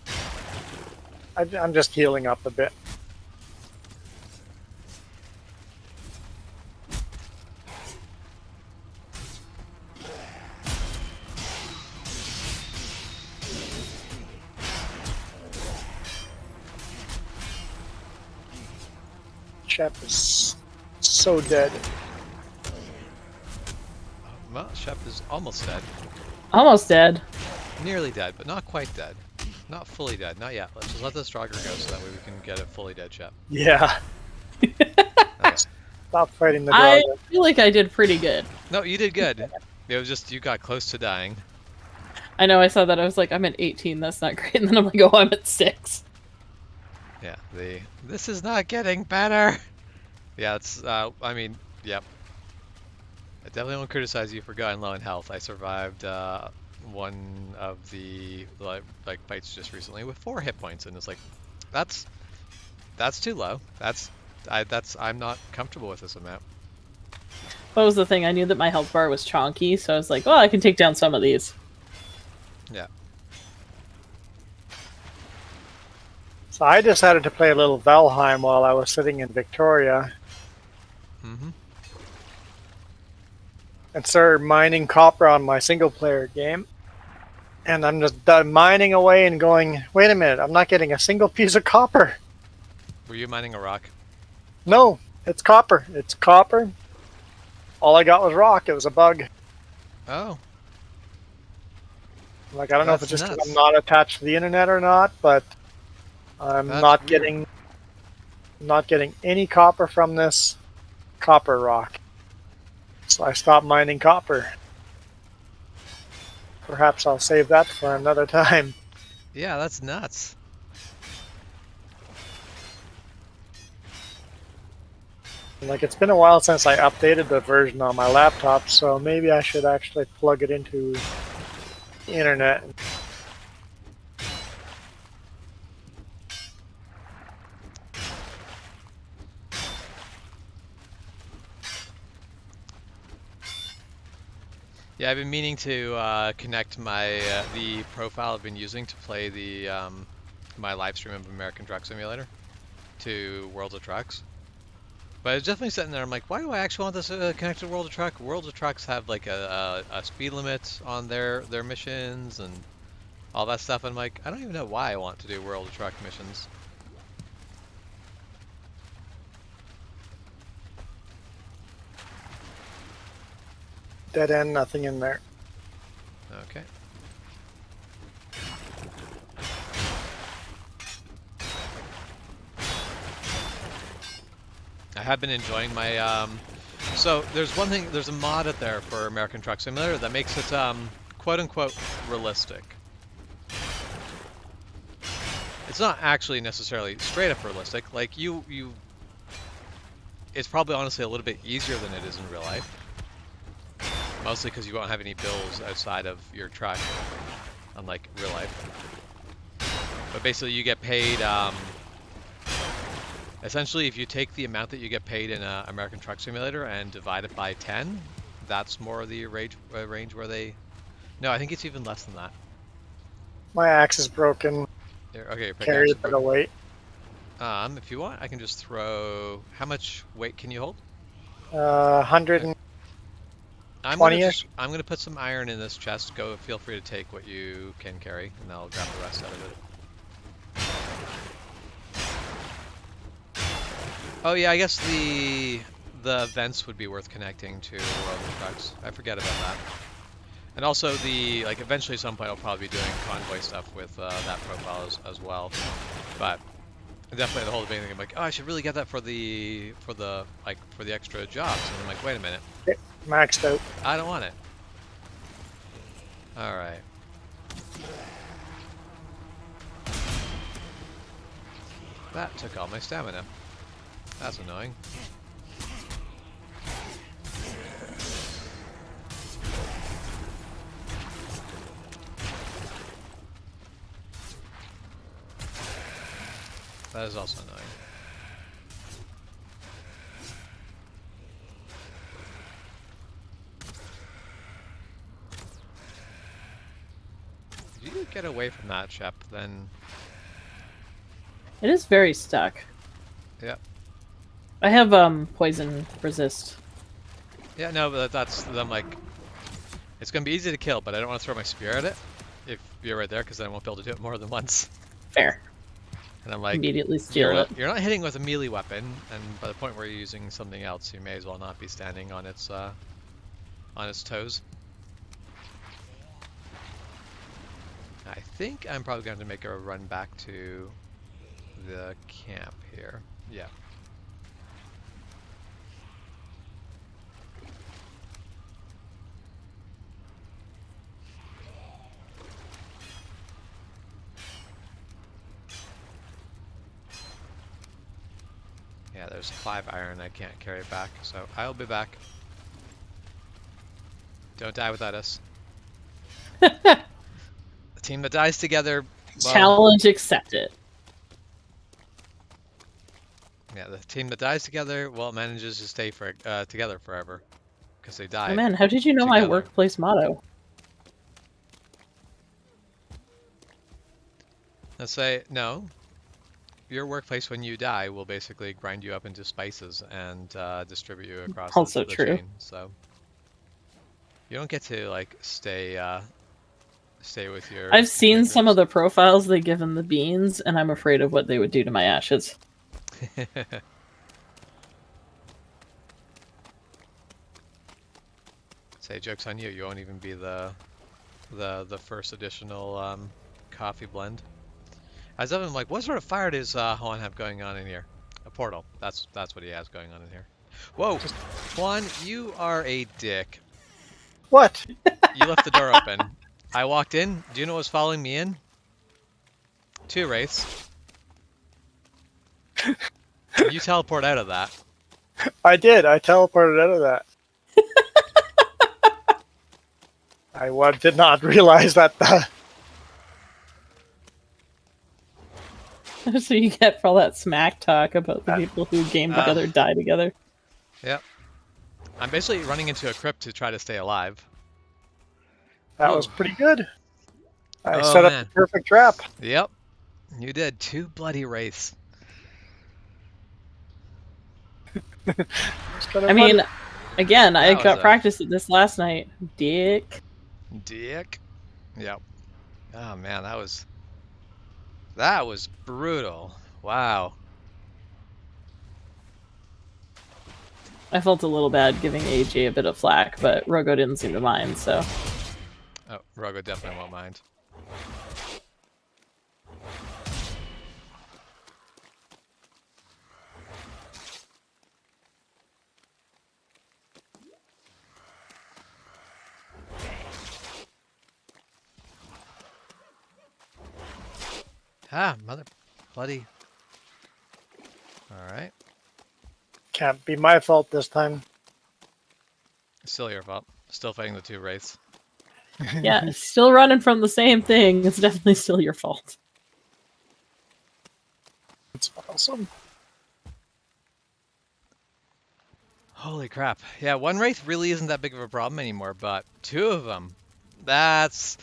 I'm just healing up a bit. Chap is so dead. Well, Shep is almost dead. Almost dead. Nearly dead, but not quite dead. Not fully dead. Not yet. Let's just let the Strogger go so that way we can get a fully dead Shep. Yeah. Okay. Stop fighting the I dragon. feel like I did pretty good. No, you did good. It was just you got close to dying. I know, I saw that. I was like, I'm at 18. That's not great. And then I'm like, oh, I'm at 6. Yeah, this is not getting better. Yeah, it's I mean, yep. I definitely won't criticize you for going low in health. I survived one of the like fights just recently with 4 hit points, and it's like that's too low. I'm not comfortable with this amount. What was the thing? I knew that my health bar was chonky, so I was like, well, I can take down some of these. Yeah. So I decided to play a little Valheim while I was sitting in Victoria. Mm-hmm. And started mining copper on my single-player game. And I'm just mining away and going, wait a minute, I'm not getting a single piece of copper. Were you mining a rock? No, it's copper. It's copper. All I got was rock. It was a bug. Oh. Like, I don't know if it's That's just 'cause nuts. I'm not attached to the internet or not, but I'm That's not weird. getting any copper from this copper rock. So I stopped mining copper. Perhaps I'll save that for another time. Yeah, that's nuts. Like, it's been a while since I updated the version on my laptop, so maybe I should actually plug it into the internet. Yeah, I've been meaning to connect my the profile I've been using to play the my live stream of American Truck Simulator to World of Trucks. But it's definitely sitting there. I'm like, why do I actually want this connected to World of Truck? World of Trucks have like a speed limit on their missions and all that stuff. And I'm like, I don't even know why I want to do World of Truck missions. Dead end, nothing in there. Okay. I have been enjoying my so there's one thing, there's a mod out there for American Truck Simulator that makes it quote unquote realistic. It's not actually necessarily straight up realistic. Like it's probably honestly a little bit easier than it is in real life. Mostly because you won't have any bills outside of your truck, unlike real life. But basically you get paid Essentially, if you take the amount that you get paid in American Truck Simulator and divide it by 10, that's more the range where they... No, I think it's even less than that. My axe is broken. Okay, your Carry pickaxe a is bit of broken. weight. If you want, I can just throw... How much weight can you hold? 120-ish. I'm gonna put some iron in this chest. Go, feel free to take what you can carry, and I'll grab the rest out of it. Oh yeah, I guess the vents would be worth connecting to the trucks. I forget about that. And also eventually some point I'll probably be doing convoy stuff with that profile as well. But definitely the whole thing, I'm like, oh, I should really get that for the extra jobs. And I'm like, wait a minute, Maxed out. I don't want it. All right. That took all my stamina. That's annoying. That is also annoying. If you get away from that, Shep, then... It is very stuck. Yep. I have poison resist. Yeah, no, but that's... I'm like... It's gonna be easy to kill, but I don't want to throw my spear at it if you're right there, because then I won't be able to do it more than once. Fair. And I'm like... Immediately steal it. You're not hitting with a melee weapon, and by the point where you're using something else, you may as well not be standing on its toes. I think I'm probably going to make a run back to the camp here. Yeah. Yeah, there's 5 iron. I can't carry it back, so I'll be back. Don't die without us. The team that dies together... Well, Challenge accepted. yeah, the team that dies together, well, manages to stay together forever. Because they die. Oh man, how did you know my together. workplace motto? Let's say, no. Your workplace, when you die, will basically grind you up into spices and distribute you across Also the true. chain. So you don't get to like stay with your. I've seen some of the. the profiles they give in the beans, and I'm afraid of what they would do to my ashes. Say, joke's on you. You won't even be the first additional coffee blend. As I'm like, what sort of fire does Juan have going on in here? A portal. That's what he has going on in here. Whoa, Juan, you are a dick. What? You left the door open. I walked in. Do you know what was following me in? 2 wraiths. You teleport out of that. I did. I teleported out of that. I did not realize that. So you get for all that smack talk about the people who game together die together. Yep. I'm basically running into a crypt to try to stay alive. That was pretty good. I Oh, set up man. the perfect trap. Yep. You did. 2 bloody wraiths. It's I mean, again, I was got a- practice at this last night. Dick. Dick. Yep. Oh man, that was brutal. Wow. I felt a little bad giving AJ a bit of flack, but Rogo didn't seem to mind, so. Oh, Rogo definitely won't mind. Ah, mother bloody. Alright. Can't be my fault this time. Still your fault. Still fighting the 2 wraiths. Yeah, still running from the same thing. It's definitely still your fault. It's awesome. Holy crap. Yeah, one wraith really isn't that big of a problem anymore, but two of them, that's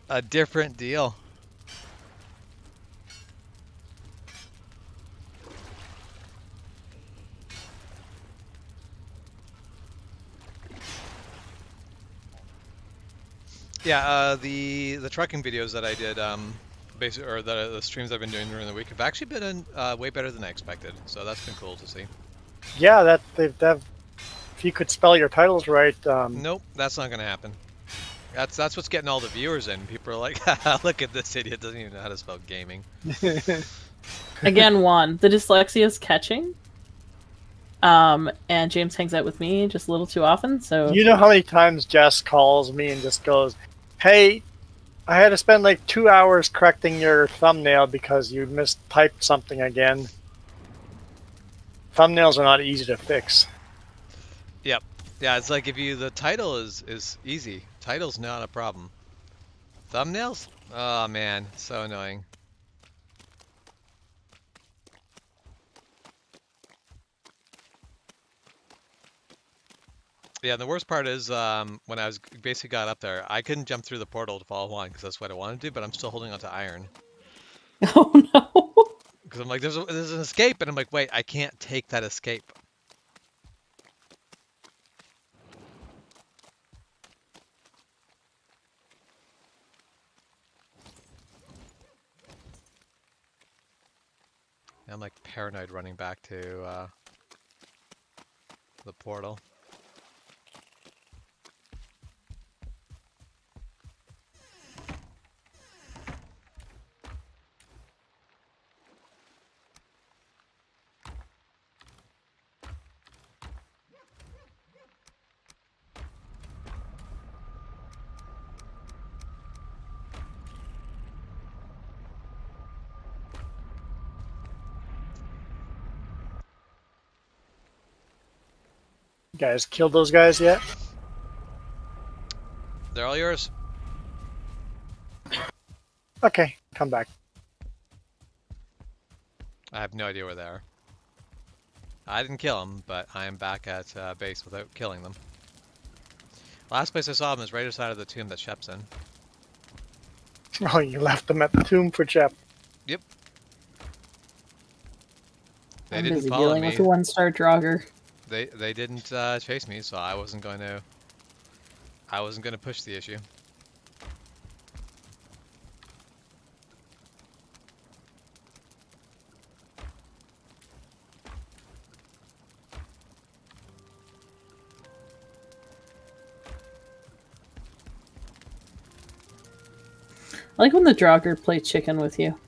a different deal. Yeah, the trucking videos that I did, basically, or the streams I've been doing during the week have actually been way better than I expected. So that's been cool to see. Yeah, that if you could spell your titles right, Nope, that's not gonna happen. That's what's getting all the viewers in. People are like, look at this idiot, doesn't even know how to spell gaming. Again, Juan, the dyslexia is catching. And James hangs out with me just a little too often, so you know how many times Jess calls me and just goes, "Hey, I had to spend like 2 hours correcting your thumbnail because you mistyped something again." Thumbnails are not easy to fix. Yep. Yeah, it's like if you the title is easy. Title's not a problem. Thumbnails? Oh man, so annoying. Yeah, the worst part is when I was basically got up there, I couldn't jump through the portal to follow one because that's what I wanted to do, but I'm still holding onto iron oh no. because I'm like, there's an escape, and I'm like, wait, I can't take that escape. And I'm like paranoid running back to the portal. You guys killed those guys yet? They're all yours. Okay, come back. I have no idea where they are. I didn't kill them, but I am back at base without killing them. Last place I saw them is right outside of the tomb that Shep's in. Oh, you left them at the tomb for Jep. Yep. They I'm didn't busy follow dealing me. with the one-star Draugr. They didn't chase me, so I wasn't going to push the issue. I like when the Draugr play chicken with you.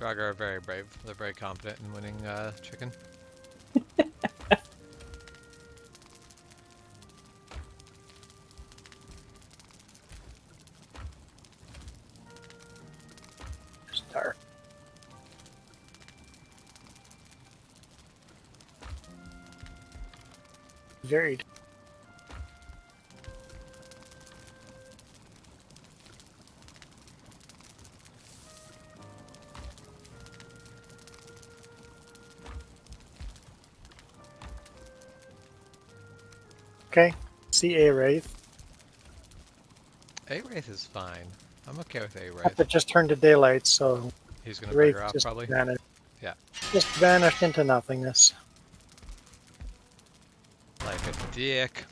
Draugr are very brave. They're very confident in winning chicken. Star. Varied. Okay, see a wraith. A-Wraith is fine. I'm okay with But A-Wraith. it just turned to daylight, so He's gonna wraith bugger off just probably. vanished. Yeah. Just vanished into nothingness. Like a dick.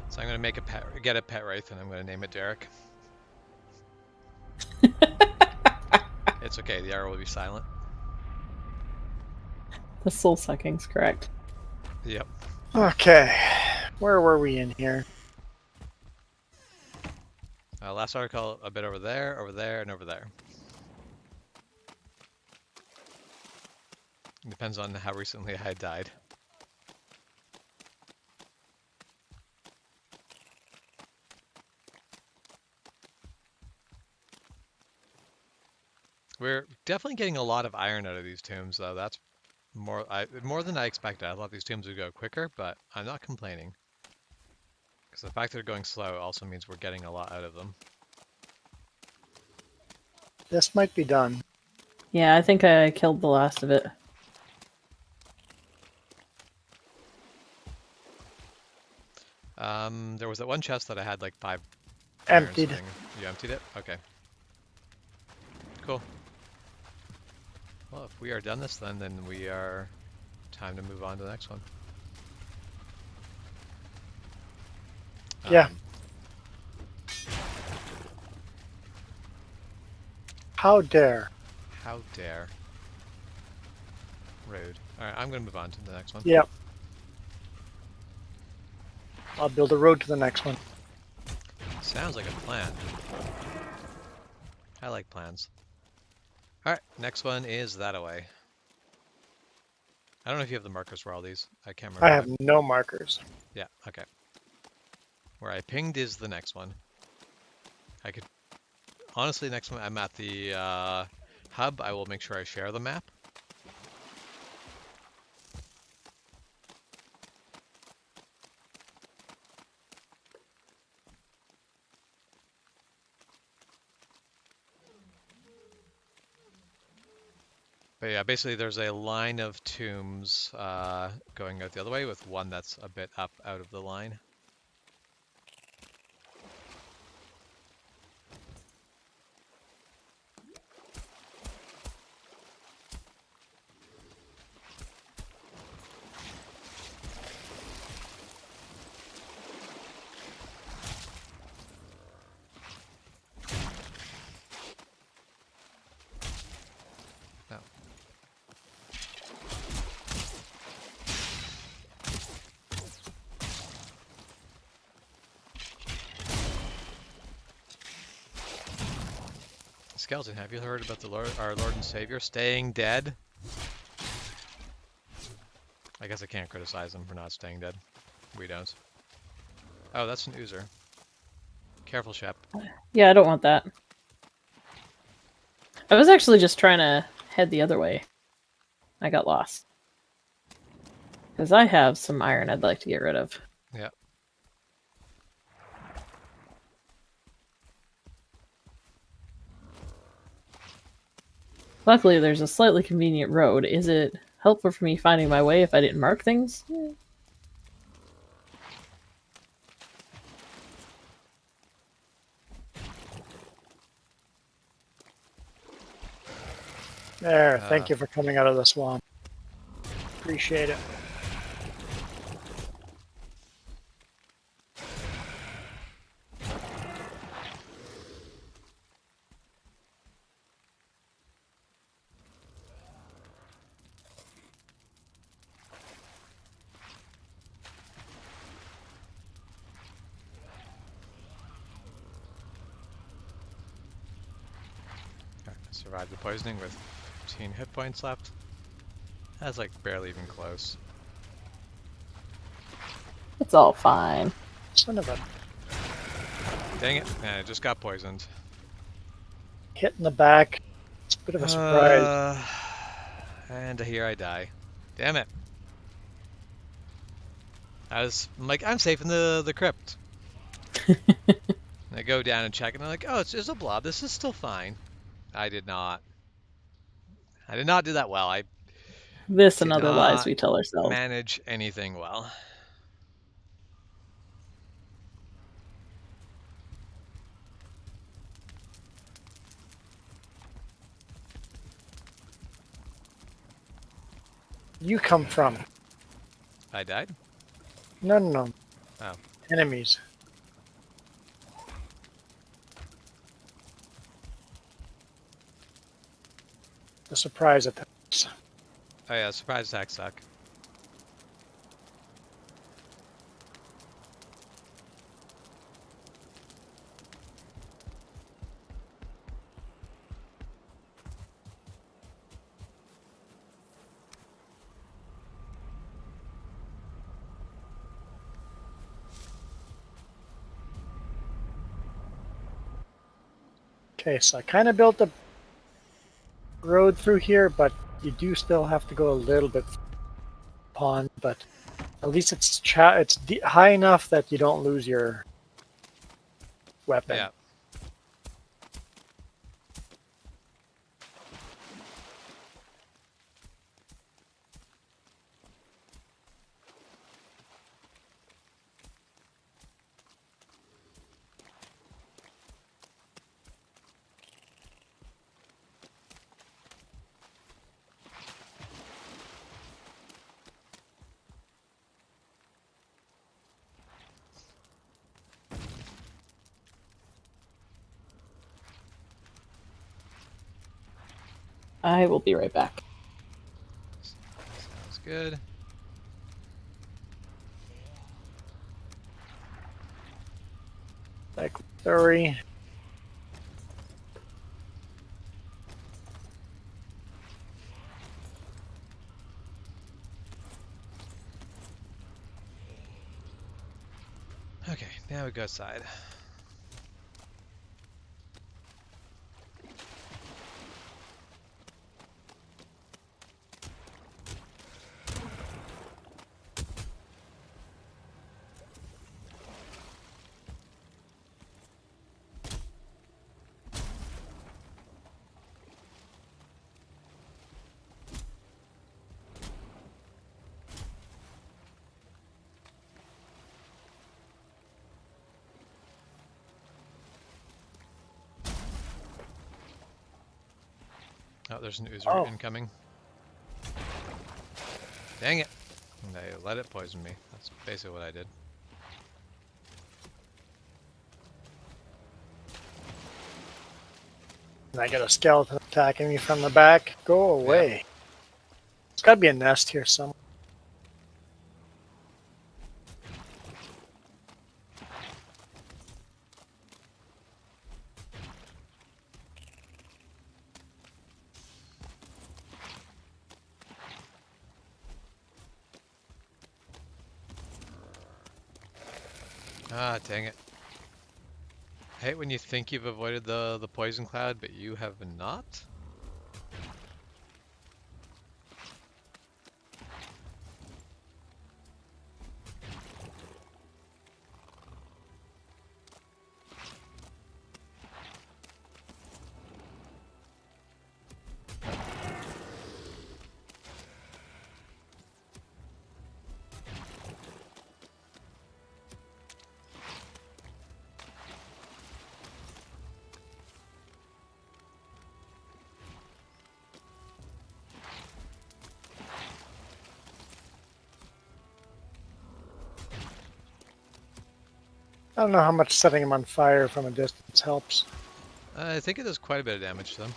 So I'm gonna make get a pet wraith, and I'm gonna name it Derek. It's okay. The arrow will be silent. The soul sucking's correct. Yep. Okay, where were we in here? Last article, a bit over there, and over there. Depends on how recently I died. We're definitely getting a lot of iron out of these tombs, though. That's more than I expected. I thought these tombs would go quicker, but I'm not complaining. Because the fact they're going slow also means we're getting a lot out of them. This might be done. Yeah, I think I killed the last of it. There was that one chest that I had like 5 Emptied. irons sitting. You emptied it? Okay. Cool. Well, if we are done this then we are time to move on to the next one. Yeah. Um, How dare? How dare. Rude. Alright, I'm gonna move on to the next one. Yep. I'll build a road to the next one. Sounds like a plan. I like plans. Alright, next one is that away. I don't know if you have the markers for all these. I can't remember. I have no markers. Yeah, okay. Where I pinged is the next one. I could... Honestly, next one I'm at the hub. I will make sure I share the map. But yeah, basically there's a line of tombs going out the other way with one that's a bit up out of the line. Oh. Skeleton, have you heard about the our Lord and Savior staying dead? I guess I can't criticize him for not staying dead. We don't. Oh, that's an oozer. Careful, Shep. Yeah, I don't want that. I was actually just trying to head the other way. I got lost. Because I have some iron I'd like to get rid of. Yeah. Luckily, there's a slightly convenient road. Is it helpful for me finding my way if I didn't mark things? Yeah. There, thank you for coming out of the swamp. Appreciate it. I survived the poisoning with 15 hit points left. That's like barely even close. It's all fine. Son of a Dang it, I just got poisoned. hit in the back. It's a bit of a surprise. And here I die. Damn it. I'm like, I'm safe in the crypt. And I go down and check and I'm like, oh, it's just a blob. This is still fine. I did not do that well. I This and did other lies not we tell ourselves. manage anything well. You come from? I died? No, no, no. Oh. Enemies. The surprise attacks. Oh yeah, surprise attacks suck. Okay, so I kind of built a road through here, but you do still have to go a little bit pond, but at least it's high enough that you don't lose your weapon. Yeah. I will be right back. Sounds good. Like 30. Okay, now we go outside. Oh, there's an oozer Oh. incoming. Dang it! And I let it poison me. That's basically what I did. And I got a skeleton attacking me from the back. Go away. There's got to be a nest here somewhere. Ah, dang it. I hate when you think you've avoided the poison cloud, but you have not. I don't know how much setting them on fire from a distance helps. I think it does quite a bit of damage to them.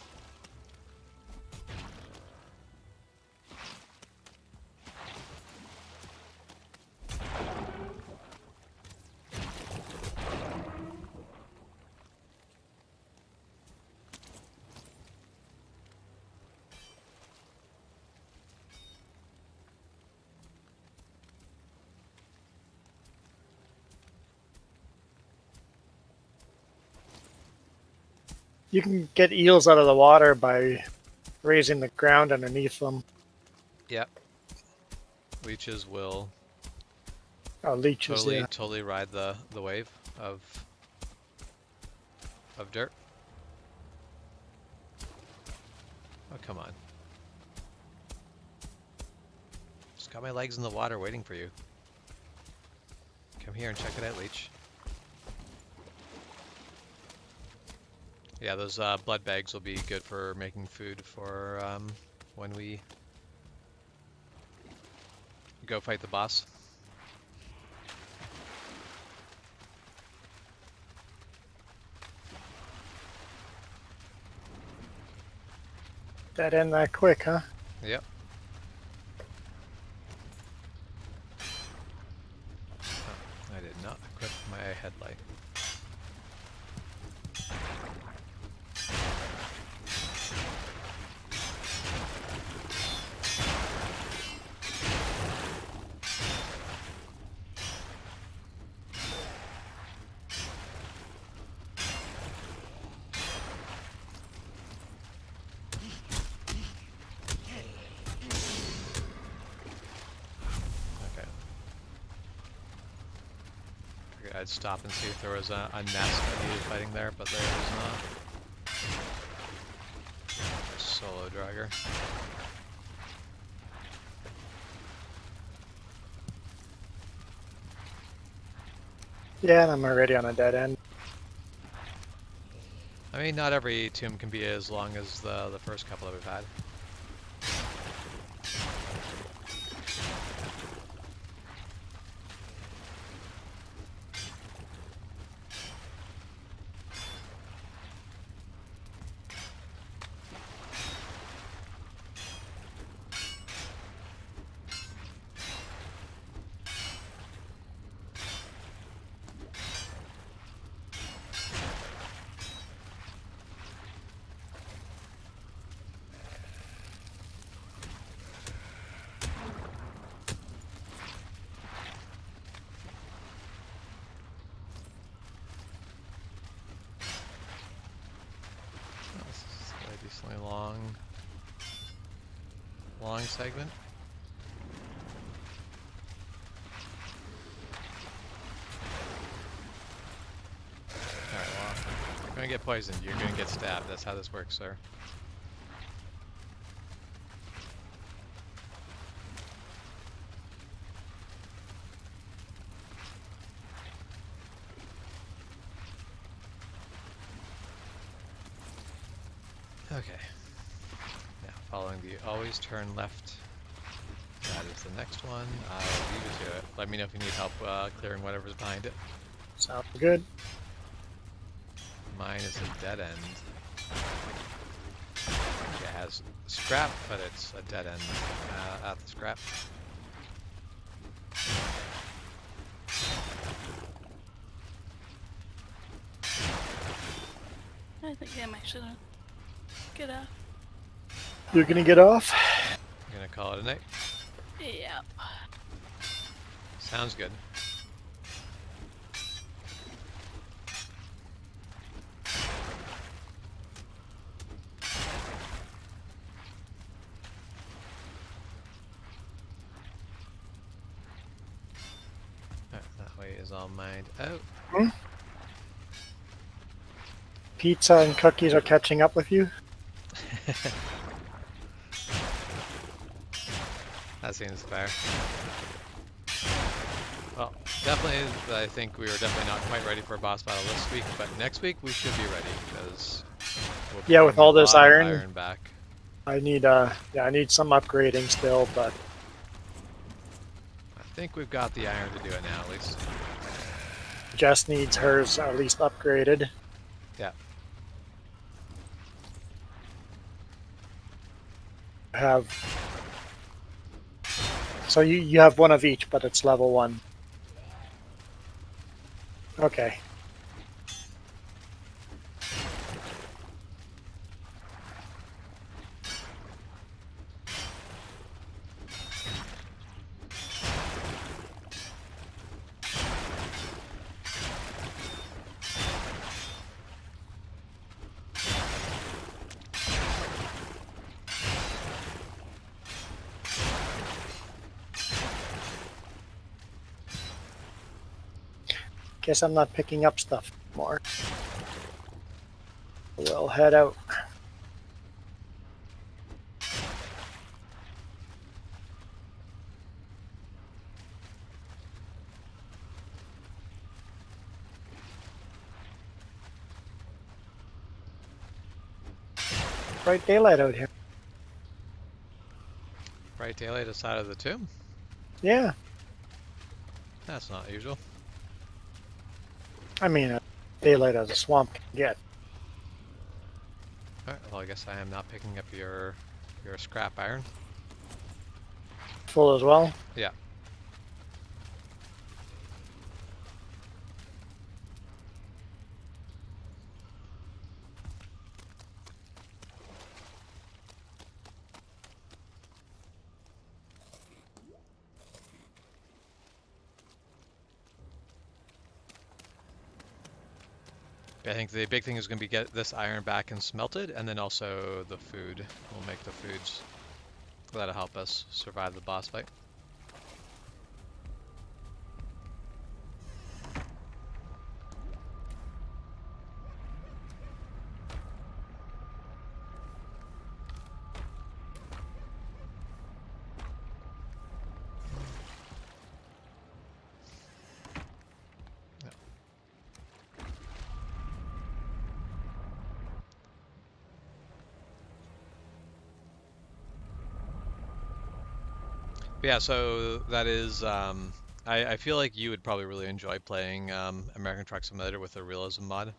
You can get eels out of the water by raising the ground underneath them. Yep. Leeches will Oh, leeches, yeah. totally ride the wave of dirt. Oh, come on. Just got my legs in the water waiting for you. Come here and check it out, leech. Yeah, those blood bags will be good for making food for when we go fight the boss. That end that quick, huh? Yep. Oh, I did not equip my headlight. I'd stop and see if there was a nest that needed fighting there, but there was not. Solo dragger. Yeah, and I'm already on a dead end. I mean, not every tomb can be as long as the first couple that we've had. Decently long segment. Alright, well, you're gonna get poisoned, you're gonna get stabbed, that's how this works, sir. Okay. Now, following the always turn left. That is the next one. I'll leave you to it. Let me know if you need help clearing whatever's behind it. Sounds good. Mine is a dead end. It has scrap, but it's a dead end at the scrap. I think I might should get off. You're gonna get off? I'm gonna call it a night. Yeah. Sounds good. Alright, that way is all mined out. Pizza and cookies are catching up with you? That seems fair. Well, definitely, I think we were definitely not quite ready for a boss battle this week, but next week we should be ready, because we'll be Yeah, with getting all a this lot of iron. iron back. I need I need some upgrading still, but I think we've got the iron to do it now, at least. Jess needs hers at least upgraded. Yeah. Have so you have one of each, but it's level 1. Okay. Guess I'm not picking up stuff more. We'll head out. Bright daylight out here. Bright daylight aside of the tomb? Yeah. That's not usual. I mean, daylight as a swamp can get. Alright, well I guess I am not picking up your scrap iron. Full as well. Yeah. I think the big thing is going to be get this iron back and smelted, and then also the food. We'll make the foods. That'll help us survive the boss fight. Yeah, so that is, I feel like you would probably really enjoy playing American Truck Simulator with a realism mod,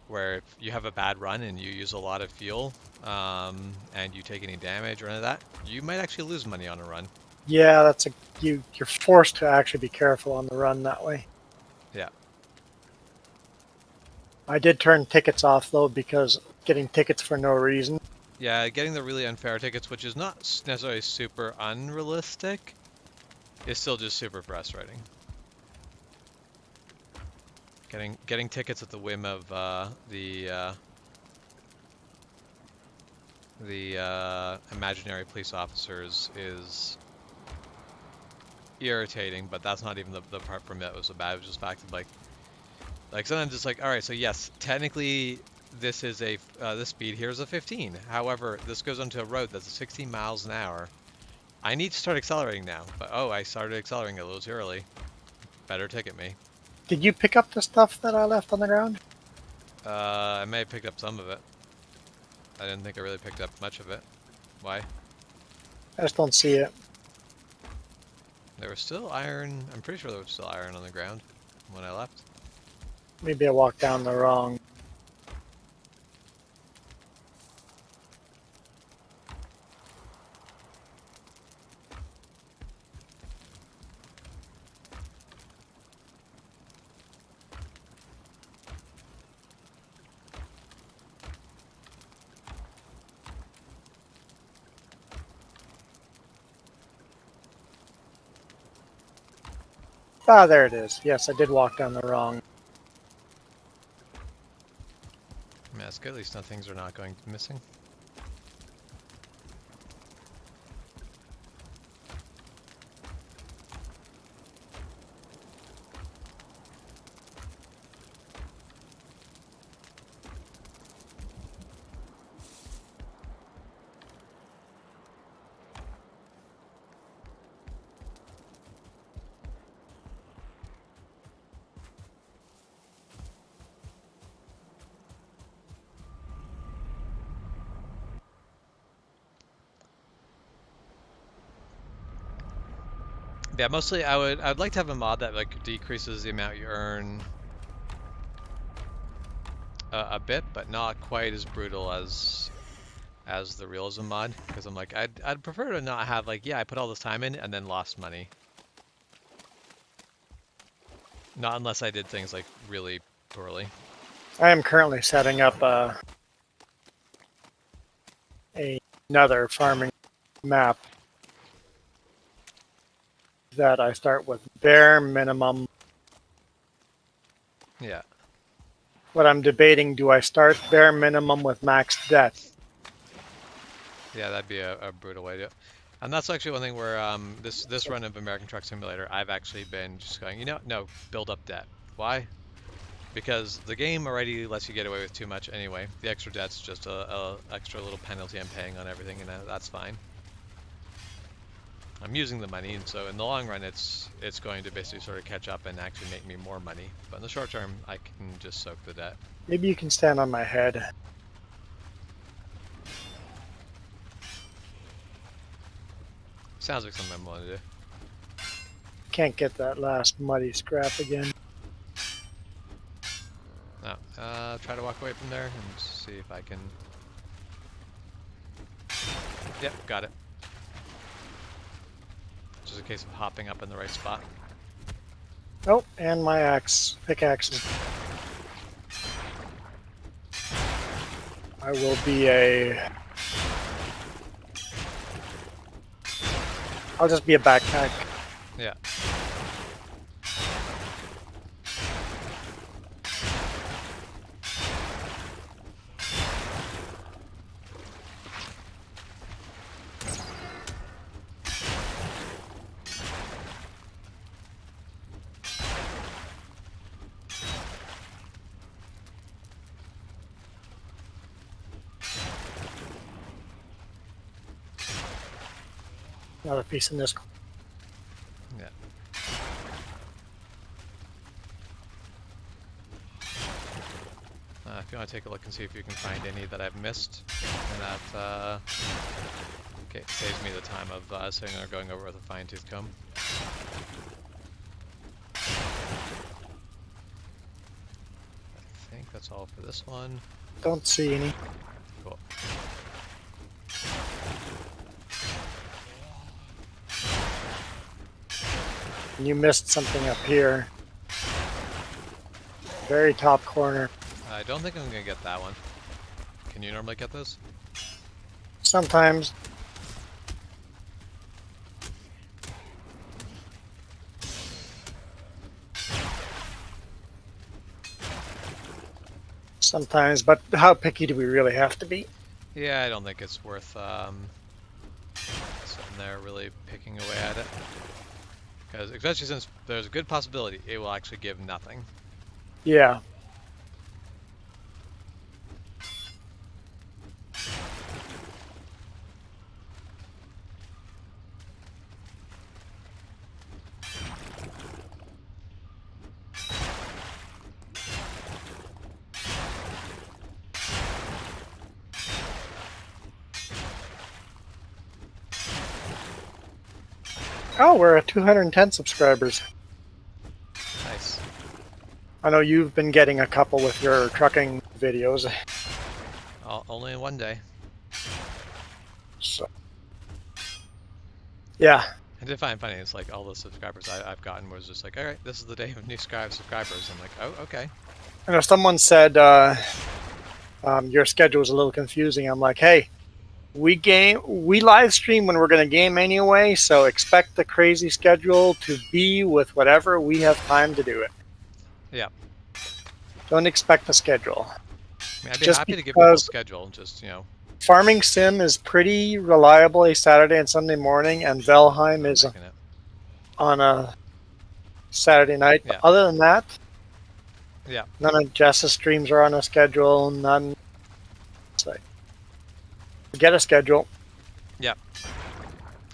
where if you have a bad run and you use a lot of fuel, and you take any damage or any of that, you might actually lose money on a run. Yeah, you're forced to actually be careful on the run that way. Yeah. I did turn tickets off though because getting tickets for no reason. Yeah, getting the really unfair tickets, which is not necessarily super unrealistic, is still just super frustrating. Getting tickets at the whim of the imaginary police officers is irritating, but that's not even the part for me that was so bad. It was just the fact of like sometimes it's like, all right, so yes, technically this is this speed here is a 15. However, this goes onto a road that's 16 miles an hour. I need to start accelerating now, but oh, I started accelerating a little too early. Better ticket me. Did you pick up the stuff that I left on the ground? I may have picked up some of it. I didn't think I really picked up much of it. Why? I just don't see it. There was still iron. I'm pretty sure there was still iron on the ground when I left. Maybe I walked down the wrong. Ah, there it is. Yes, I did walk down the wrong. Yeah, it's good. At least no things are not going missing. Yeah, mostly I'd like to have a mod that like decreases the amount you earn a bit, but not quite as brutal as the realism mod. Because I'm like I'd prefer to not have like, yeah, I put all this time in and then lost money. Not unless I did things like really poorly. I am currently setting up another farming map that I start with bare minimum. Yeah. What I'm debating, do I start bare minimum with max debt? Yeah, that'd be a brutal way to do it. And that's actually one thing where this run of American Truck Simulator, I've actually been just going, no, build up debt. Why? Because the game already lets you get away with too much anyway. The extra debt's just a extra little penalty I'm paying on everything, and that's fine. I'm using the money, and so in the long run, it's going to basically sort of catch up and actually make me more money. But in the short term, I can just soak the debt. Maybe you can stand on my head. Sounds like something I'm willing to do. Can't get that last muddy scrap again. No, try to walk away from there and see if I can. Yep, got it. Just a case of hopping up in the right spot. Oh, and my pickaxe is... I will be I'll just be a backpack. Yeah. Another piece in this. Yeah. If you want to take a look and see if you can find any that I've missed in Okay, saves me the time of sitting there going over with a fine-tooth comb. I think that's all for this one. Don't see any. Cool. You missed something up here. Very top corner. I don't think I'm gonna get that one. Can you normally get those? Sometimes. Sometimes, but how picky do we really have to be? Yeah, I don't think it's worth sitting there really picking away at it. Because especially since there's a good possibility it will actually give nothing. Yeah. Oh, we're at 210 subscribers. Nice. I know you've been getting a couple with your trucking videos. Only in one day. So, yeah. I did find funny, it's like all the subscribers I've gotten was just like, alright, this is the day of new subscribers. I'm like, oh, okay. I know someone said your schedule is a little confusing. I'm like, hey, we live stream when we're going to game anyway, so expect the crazy schedule to be with whatever we have time to do it. Yeah. Don't expect a schedule. I mean, I'd be Just happy to give people a because- schedule, just, you know. Farming Sim is pretty reliable a Saturday and Sunday morning, and Valheim is making it. on a Saturday night. Yeah. But other than that, Yeah. none of Jess's streams are on a schedule. None. It's like, get a schedule.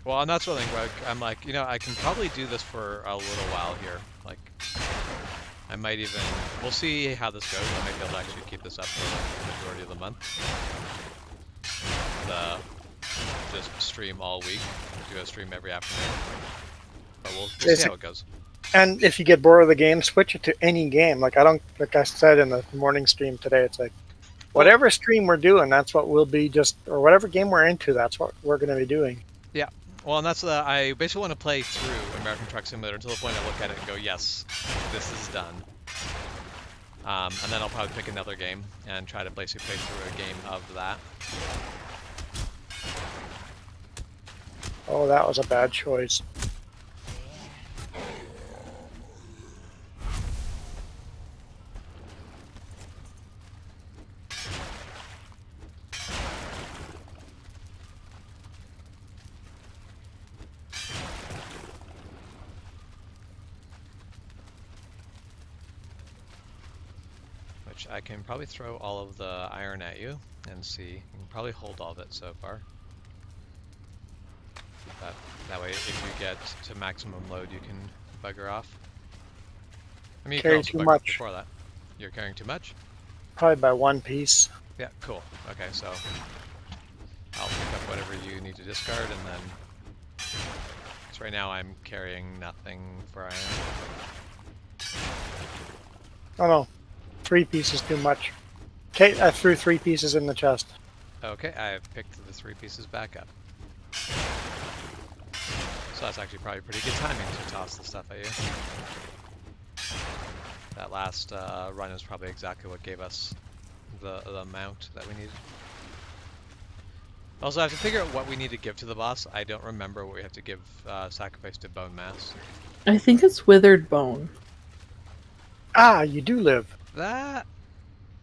Well, and that's what I think, like, I'm like, you know, I can probably do this for a little while here. Like, I might even, we'll see how this goes. I might be able to actually keep this up for like, the majority of the month. Just stream all week, do a stream every afternoon. But we'll see how it goes. And if you get bored of the game, switch it to any game. Like I said in the morning stream today, it's like whatever stream we're doing, that's what we'll be or whatever game we're into, that's what we're going to be doing. Yeah. Well, and that's I basically want to play through American Truck Simulator until the point I look at it and go, yes, this is done. And then I'll probably pick another game and try to basically play through a game of that. Oh, that was a bad choice. Which I can probably throw all of the iron at you and see. You can probably hold all of it so far. But that way, if you get to maximum load, you can bugger off. I mean, you can Carry also too bugger much. before that. You're carrying too much? Probably by one piece. Yeah, cool. Okay, so I'll pick up whatever you need to discard, and then... Because right now I'm carrying nothing for iron. Oh no, 3 pieces too much. Okay, I threw 3 pieces in the chest. Okay, I have picked the 3 pieces back up. So that's actually probably pretty good timing to toss the stuff at you. That last run is probably exactly what gave us the amount that we needed. Also, I have to figure out what we need to give to the boss. I don't remember what we have to give sacrifice to bone mass. I think it's withered bone. Ah, you do live. That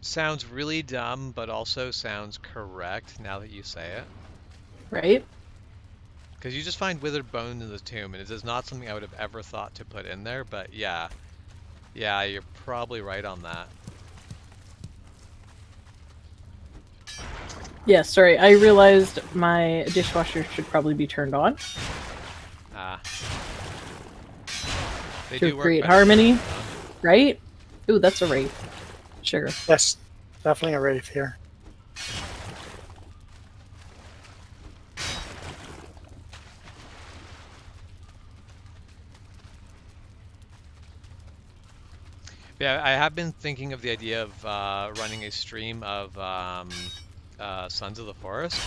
sounds really dumb, but also sounds correct now that you say it. Right? Because you just find withered bone in the tomb, and it is not something I would have ever thought to put in there, but yeah. Yeah, you're probably right on that. Yeah, sorry. I realized my dishwasher should probably be turned on Ah. They to do work create better harmony, when they're on. right? Ooh, that's a wraith. Sugar. Yes, definitely a wraith here. Yeah, I have been thinking of the idea of running a stream of Sons of the Forest,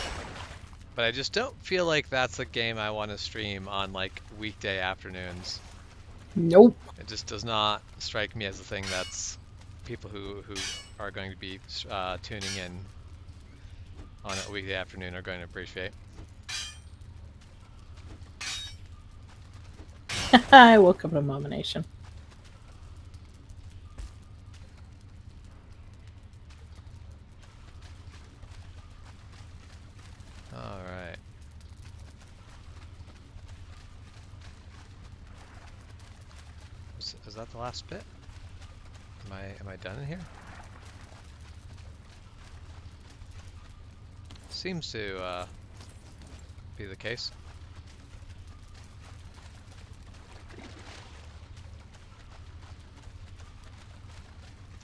but I just don't feel like that's a game I want to stream on like weekday afternoons. Nope. It just does not strike me as a thing that's people who are going to be tuning in on a weekday afternoon are going to appreciate. I woke up an abomination. All right. Is that the last bit? Am I done in here? Seems to be the case.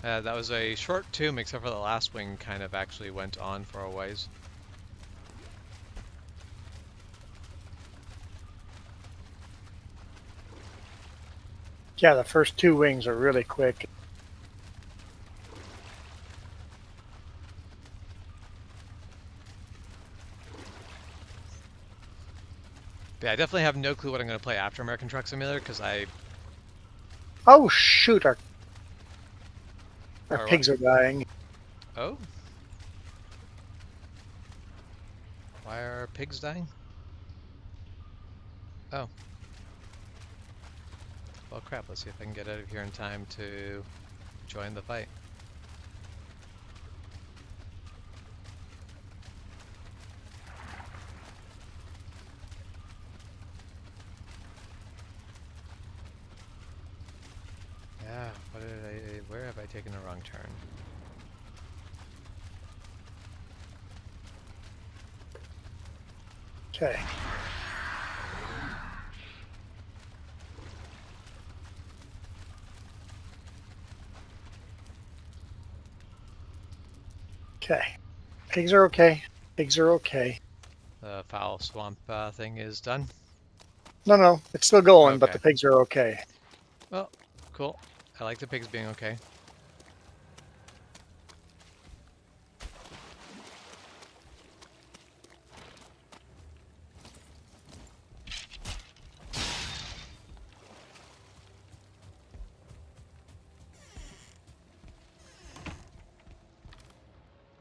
That was a short tomb, except for the last wing kind of actually went on for a ways. Yeah, the first 2 wings are really quick. But yeah, I definitely have no clue what I'm going to play after American Truck Simulator, because Oh shoot, our Or pigs are dying. Oh? Why are pigs dying? Oh. Well, crap, let's see if I can get out of here in time to join the fight. Yeah, where have I taken a wrong turn? Okay. Okay. Pigs are okay. Pigs are okay. The foul swamp thing is done? No, it's still going, but Okay. the pigs are okay. Well, cool. I like the pigs being okay.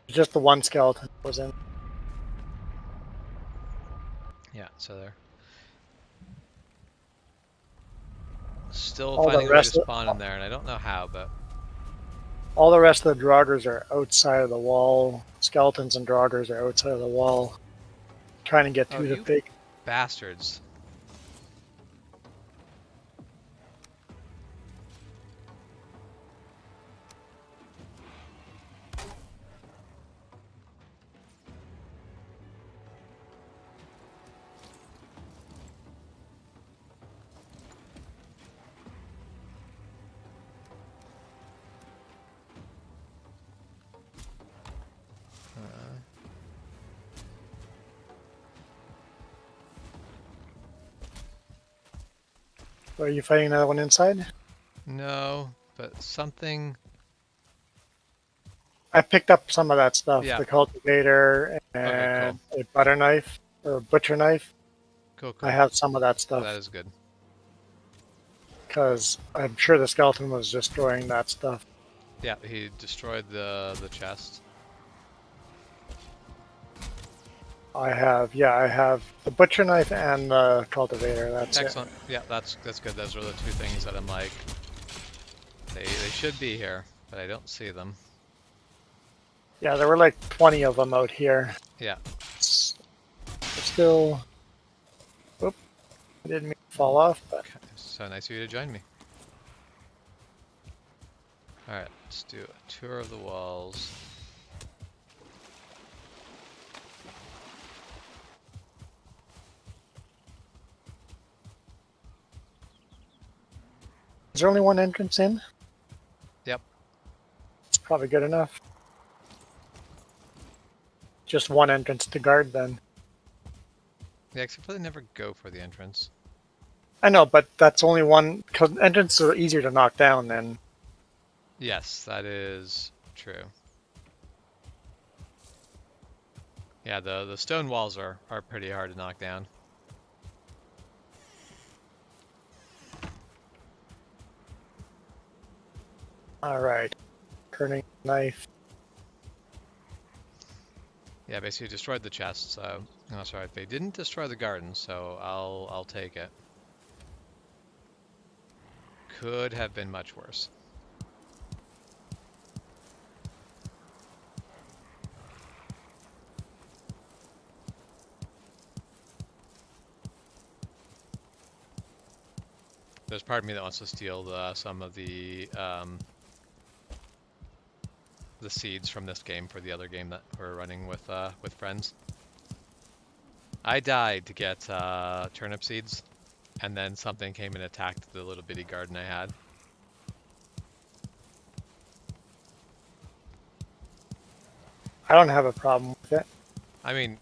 Just the one skeleton was in. Yeah, so they're still All the finding a way to rest of spawn in there, and I don't know how, but all the rest of the draugrs are outside of the wall. Skeletons and draugrs are outside of the wall, trying to get oh, to the you pig. bastards. Are you fighting another one inside? No, but something. I picked up some of that stuff. Yeah. The cultivator Okay, cool. and a butter knife or a butcher knife. Cool, cool. I have some of that stuff That is good. because I'm sure the skeleton was destroying that stuff. Yeah, he destroyed the chest. I have the butcher knife and the cultivator. That's Excellent. Yeah, that's good. Those are the two things that I'm like, they should be here, but I don't see them. Yeah, there were like 20 of them out here. Yeah. Still. Oop! I didn't mean to fall off, but Okay, so nice of you to join me. All right, let's do a tour of the walls. is there only one entrance in? Yep. It's probably good enough. Just one entrance to guard then. Yeah, except for they never go for the entrance. I know, but that's only one because entrances are easier to knock down than Yes, that is true. Yeah, the stone walls are pretty hard to knock down. All right. Turning knife. Yeah, basically destroyed the chest, so no, sorry, they didn't destroy the garden, so I'll take it. Could have been much worse. There's part of me that wants to steal some of the seeds from this game for the other game that we're running with friends. I died to get turnip seeds, and then something came and attacked the little bitty garden I had. I don't have a problem with it. I mean,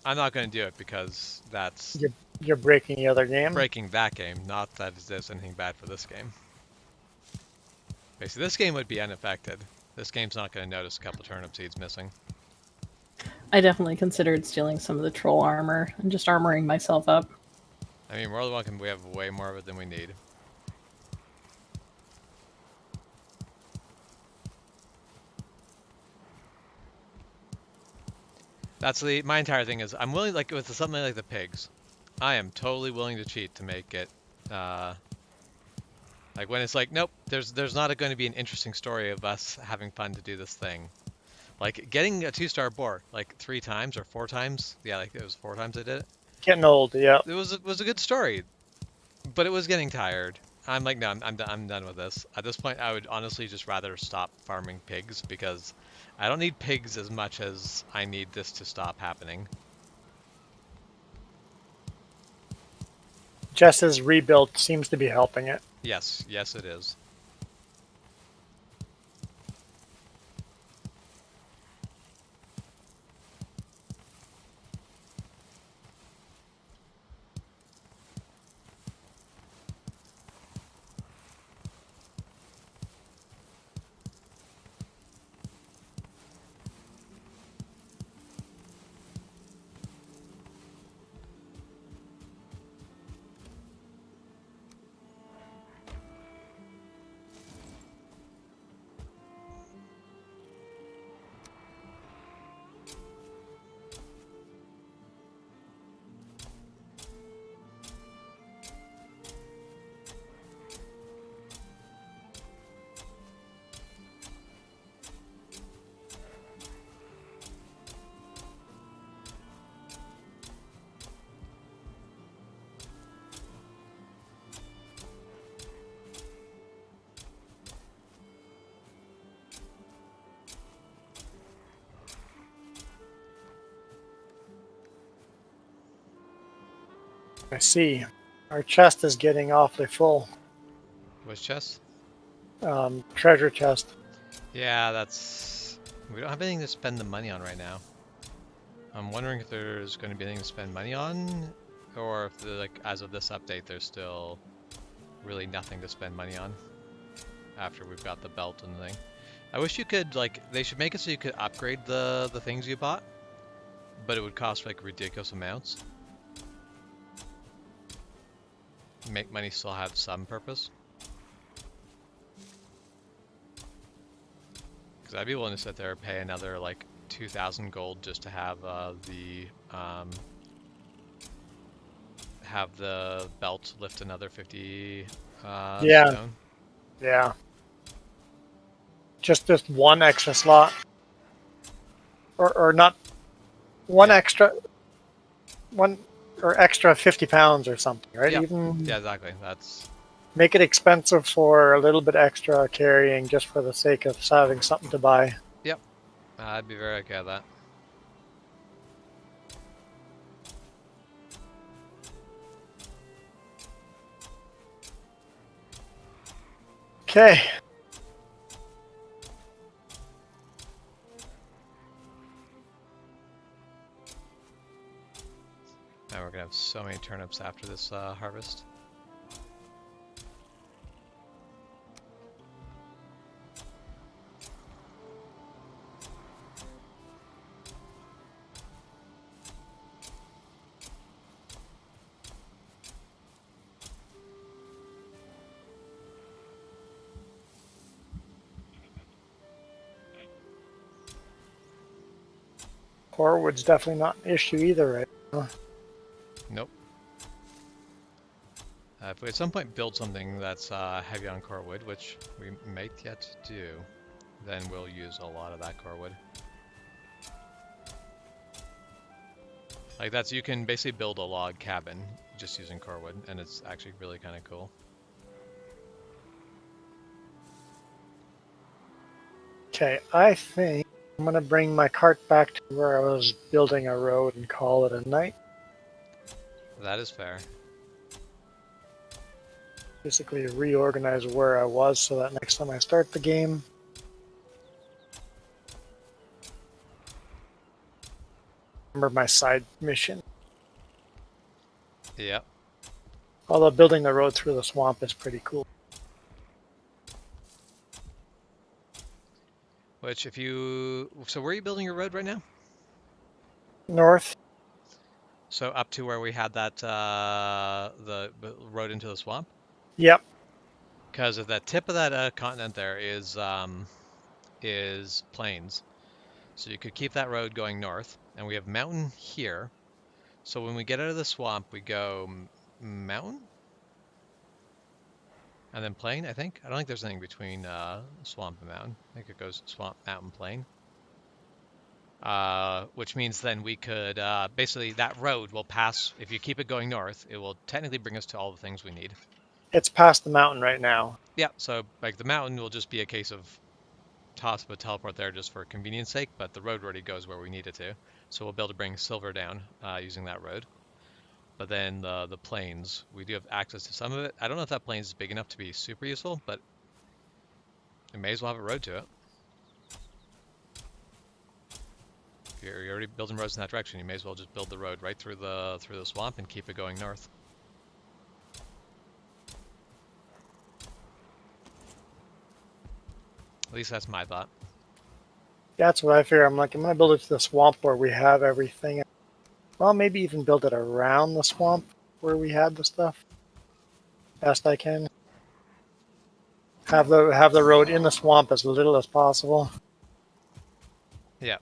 I'm not going to do it because that's You're breaking the other game. breaking that game, not that it does anything bad for this game. Basically, this game would be unaffected. This game's not going to notice a couple turnip seeds missing. I definitely considered stealing some of the troll armor and just armoring myself up. I mean, more than welcome, we have way more of it than we need. That's my entire thing is I'm willing, like with something like the pigs, I am totally willing to cheat to make it, like when it's like, nope, there's not going to be an interesting story of us having fun to do this thing. Like getting a 2-star boar like 3 times or 4 times. Yeah, like it was 4 times I did it. Getting old, yeah. It was a good story, but it was getting tired. I'm like, no, I'm done with this. At this point, I would honestly just rather stop farming pigs because I don't need pigs as much as I need this to stop happening. Jess's rebuild seems to be helping it. Yes, yes, it is. I see. Our chest is getting awfully full. Which chest? Treasure chest. Yeah, that's... We don't have anything to spend the money on right now. I'm wondering if there's going to be anything to spend money on, or if, like, as of this update, there's still really nothing to spend money on after we've got the belt and the thing. I wish you could, like, they should make it so you could upgrade the things you bought, but it would cost, like, ridiculous amounts. Make money still have some purpose. Because I'd be willing to sit there and pay another, like, 2,000 gold just to have the belt lift another 50 Yeah. stone. Yeah. Just this one extra slot. Or not one Yeah. extra one or extra 50 pounds or something, right? Yeah. Even Yeah, exactly. That's make it expensive for a little bit extra carrying just for the sake of having something to buy. I'd be very okay with that. Okay. Now we're gonna have so many turnips after this harvest. Corewood's definitely not an issue either right now. Nope. If we at some point build something that's heavy on core wood, which we might yet do, then we'll use a lot of that core wood. Like that's, you can basically build a log cabin just using core wood, and it's actually really kind of cool. Okay, I think I'm going to bring my cart back to where I was building a road and call it a night. That is fair. Basically reorganize where I was so that next time I start the game, remember my side mission. Yep. Although building the road through the swamp is pretty cool. Which if you... So where are you building your road right now? North. So up to where we had that, the road into the swamp? Yep. Because at the tip of that continent there is plains. So you could keep that road going north, and we have mountain here. So when we get out of the swamp, we go mountain? And then plain, I think? I don't think there's anything between swamp and mountain. I think it goes swamp, mountain, plain. Which means then we could, basically that road will pass, if you keep it going north, it will technically bring us to all the things we need. It's past the mountain right now. Yeah, so like the mountain will just be a case of toss of a teleport there just for convenience sake, but the road already goes where we need it to. So we'll be able to bring silver down using that road. But then the plains, we do have access to some of it. I don't know if that plains is big enough to be super useful, but we may as well have a road to it. If you're already building roads in that direction, you may as well just build the road right through the swamp and keep it going north. At least that's my thought. That's what I figure. I'm like, I'm going to build it to the swamp where we have everything. Well, maybe even build it around the swamp where we had the stuff. Best I can. Have the road in the swamp as little as possible. Yeah.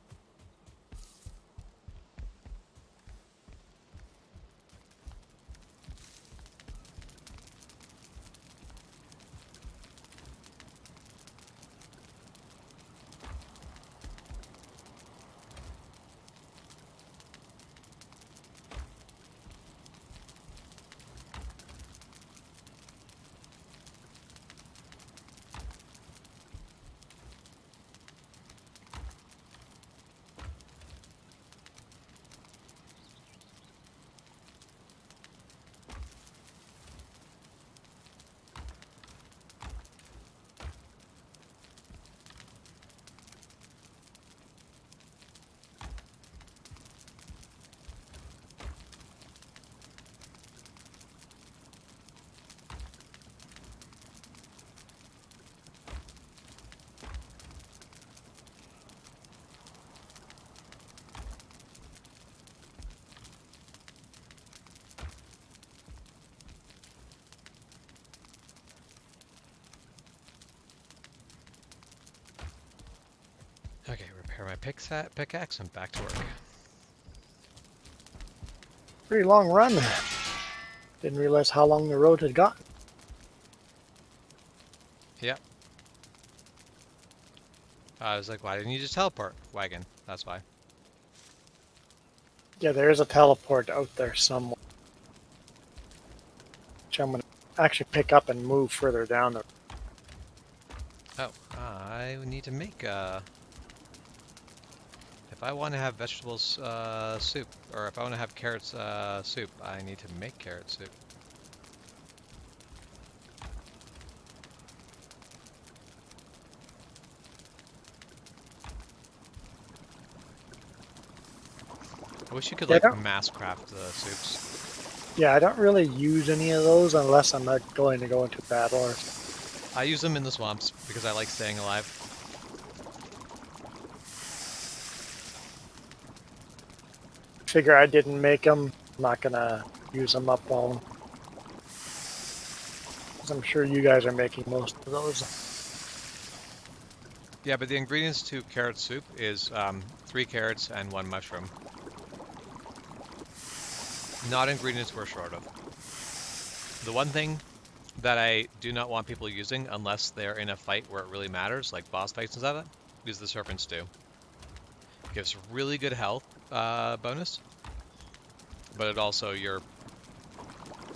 Okay, repair my pickaxe and back to work. Pretty long run. Didn't realize how long the road had gotten. Yep. I was like, why didn't you just teleport? Wagon, that's why. Yeah, there is a teleport out there somewhere. Which I'm going to actually pick up and move further down the. Oh, I need to make if I want to have vegetables soup, or if I want to have carrots soup, I need to make carrot soup. I wish you could like mass craft the soups. Yeah, I don't really use any of those unless I'm not going to go into battle. Or... I use them in the swamps because I like staying alive. Figure I didn't make them. I'm not gonna use them up all. I'm sure you guys are making most of those. Yeah, but the ingredients to carrot soup is 3 carrots and 1 mushroom. Not ingredients we're short of. The one thing that I do not want people using unless they're in a fight where it really matters, like boss fights and stuff, is the serpent stew. Gives really good health bonus, but it also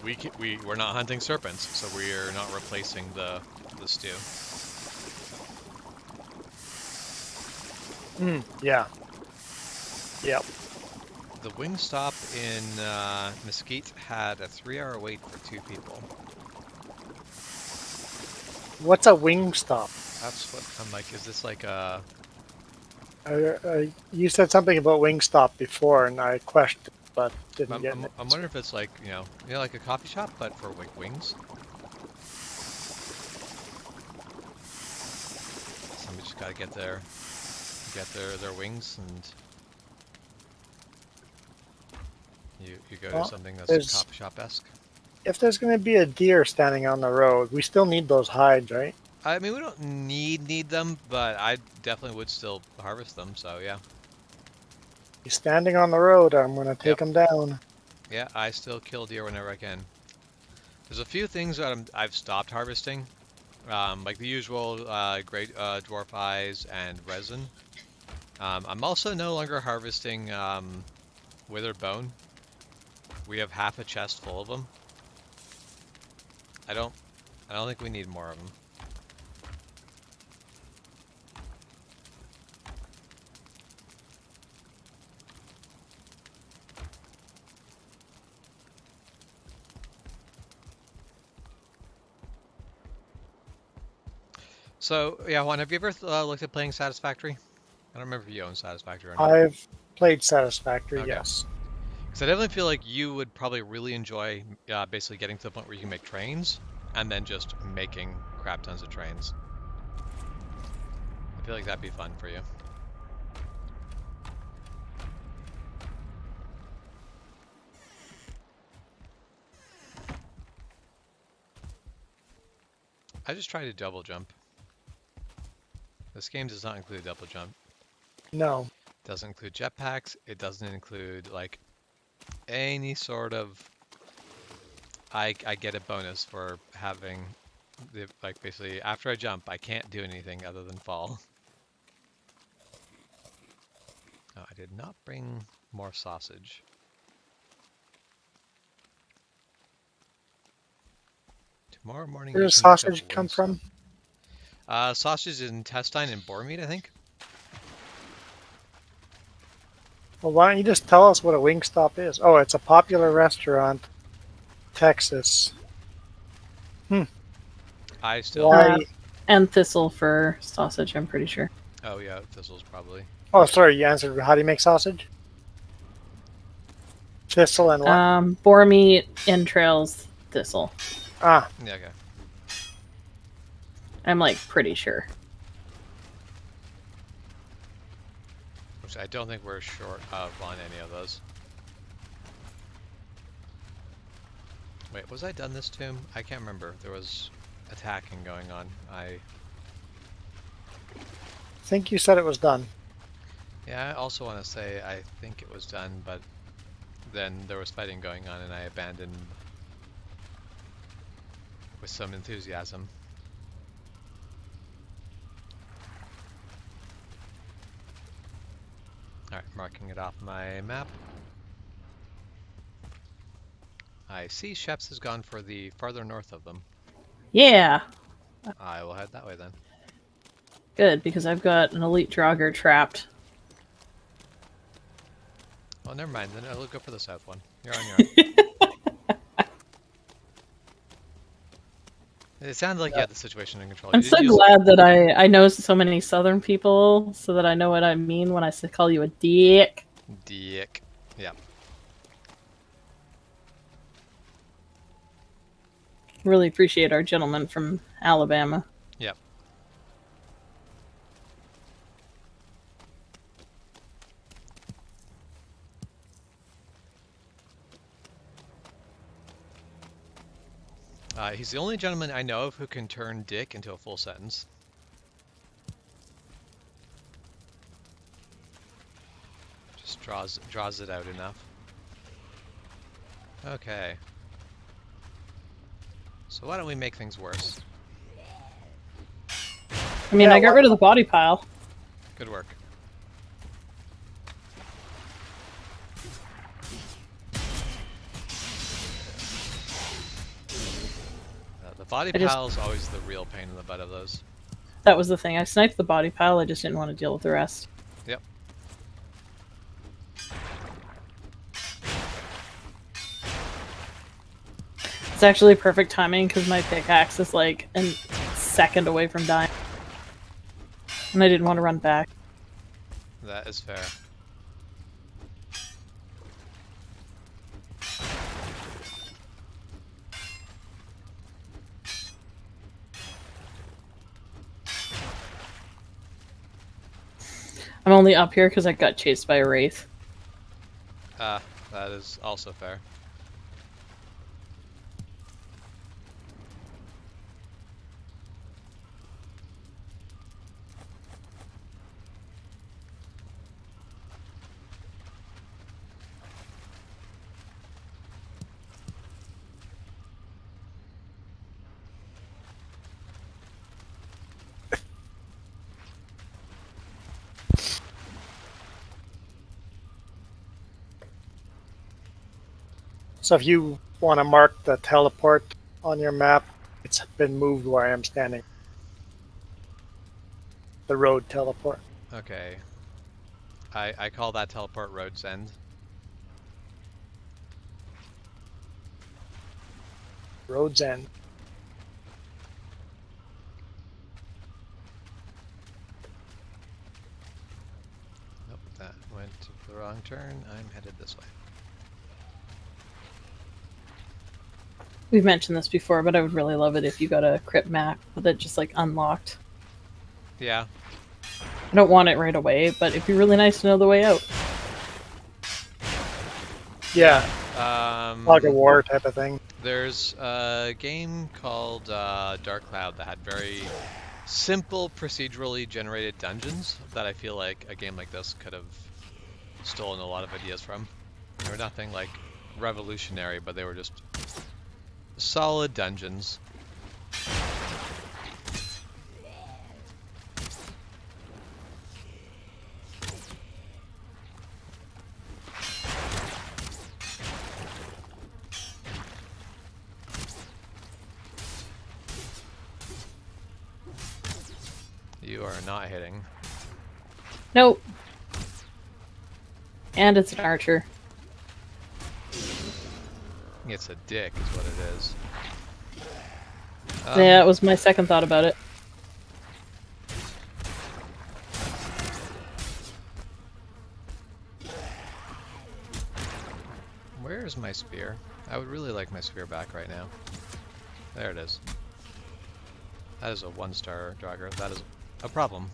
we're not hunting serpents, so we're not replacing the stew. Yeah. Yep. The Wingstop in Mesquite had a 3-hour wait for 2 people. What's a wing stop? That's what I'm like. Is this like a? You said something about Wingstop before, and I questioned, but didn't get it. I'm wondering if it's like like a coffee shop, but for like wings. Somebody just gotta get their wings, and you go to something that's coffee shop-esque. If there's going to be a deer standing on the road, we still need those hides, right? I mean, we don't need them, but I definitely would still harvest them. So yeah. He's standing on the road. I'm going to take him down. Yeah, I still kill deer whenever I can. There's a few things that I've stopped harvesting, like the usual great dwarf eyes and resin. I'm also no longer harvesting withered bone. We have half a chest full of them. I don't think we need more of them. So, yeah, Juan, have you ever looked at playing Satisfactory? I don't remember if you own Satisfactory or not. I've played Satisfactory, Okay. yes. Because I definitely feel like you would probably really enjoy basically getting to the point where you can make trains, and then just making crap tons of trains. I feel like that'd be fun for you. I just tried to double jump. This game does not include double jump. No. It doesn't include jetpacks. It doesn't include like any sort of. I get a bonus for having the basically after I jump I can't do anything other than fall. Oh, I did not bring more sausage. Tomorrow morning. Where does sausage come from? Sausage is intestine and boar meat, I think. Well, why don't you just tell us what a Wingstop is? Oh, it's a popular restaurant, Texas. I still. Why? And thistle for sausage, I'm pretty sure. Oh yeah, thistles probably. Oh, sorry, you answered. How do you make sausage? Thistle and what? Boar meat, entrails, thistle. Ah, Yeah, okay. I'm like pretty sure. Which I don't think we're short of on any of those. Wait, was I done this tomb? I can't remember. There was attacking going on. I think you said it was done. Yeah, I also want to say I think it was done, but then there was fighting going on and I abandoned with some enthusiasm. Alright, marking it off my map. I see Sheps has gone for the farther north of them. Yeah. I will head that way then. Good, because I've got an elite Draugr trapped. Well, never mind, then I'll go for the south one. You're on your own. It sounds like you had the situation in control. I'm so glad that I know so many southern people so that I know what I mean when I call you a dick. Dick. Yeah. Really appreciate our gentleman from Alabama. Yep. He's the only gentleman I know of who can turn dick into a full sentence. draws it out enough. Okay. So why don't we make things worse? I mean, Yeah, I got rid of the body pile. Good work. The body I just- pile is always the real pain in the butt of those. That was the thing. I sniped the body pile. I just didn't want to deal with the rest. Yep. It's actually perfect timing because my pickaxe is like a second away from dying. And I didn't want to run back. That is fair. I'm only up here because I got chased by a wraith. That is also fair. So if you want to mark the teleport on your map, it's been moved where I am standing. The road teleport. Okay. I call that teleport Road's End. Road's End. Nope, that went to the wrong turn. I'm headed this way. We've mentioned this before, but I would really love it if you got a crypt map that just like unlocked. Yeah. I don't want it right away, but it'd be really nice to know the way out. Yeah, Um, like a war type of thing. There's a game called Dark Cloud that had very simple procedurally generated dungeons that I feel like a game like this could have stolen a lot of ideas from. They were nothing like revolutionary, but they were just solid dungeons. You are not hitting. Nope. And it's an archer. It's a dick is what it is. Yeah, it was my second thought about it. Where's my spear? I would really like my spear back right now. There it is. That is a 1-star Draugr. That is a problem.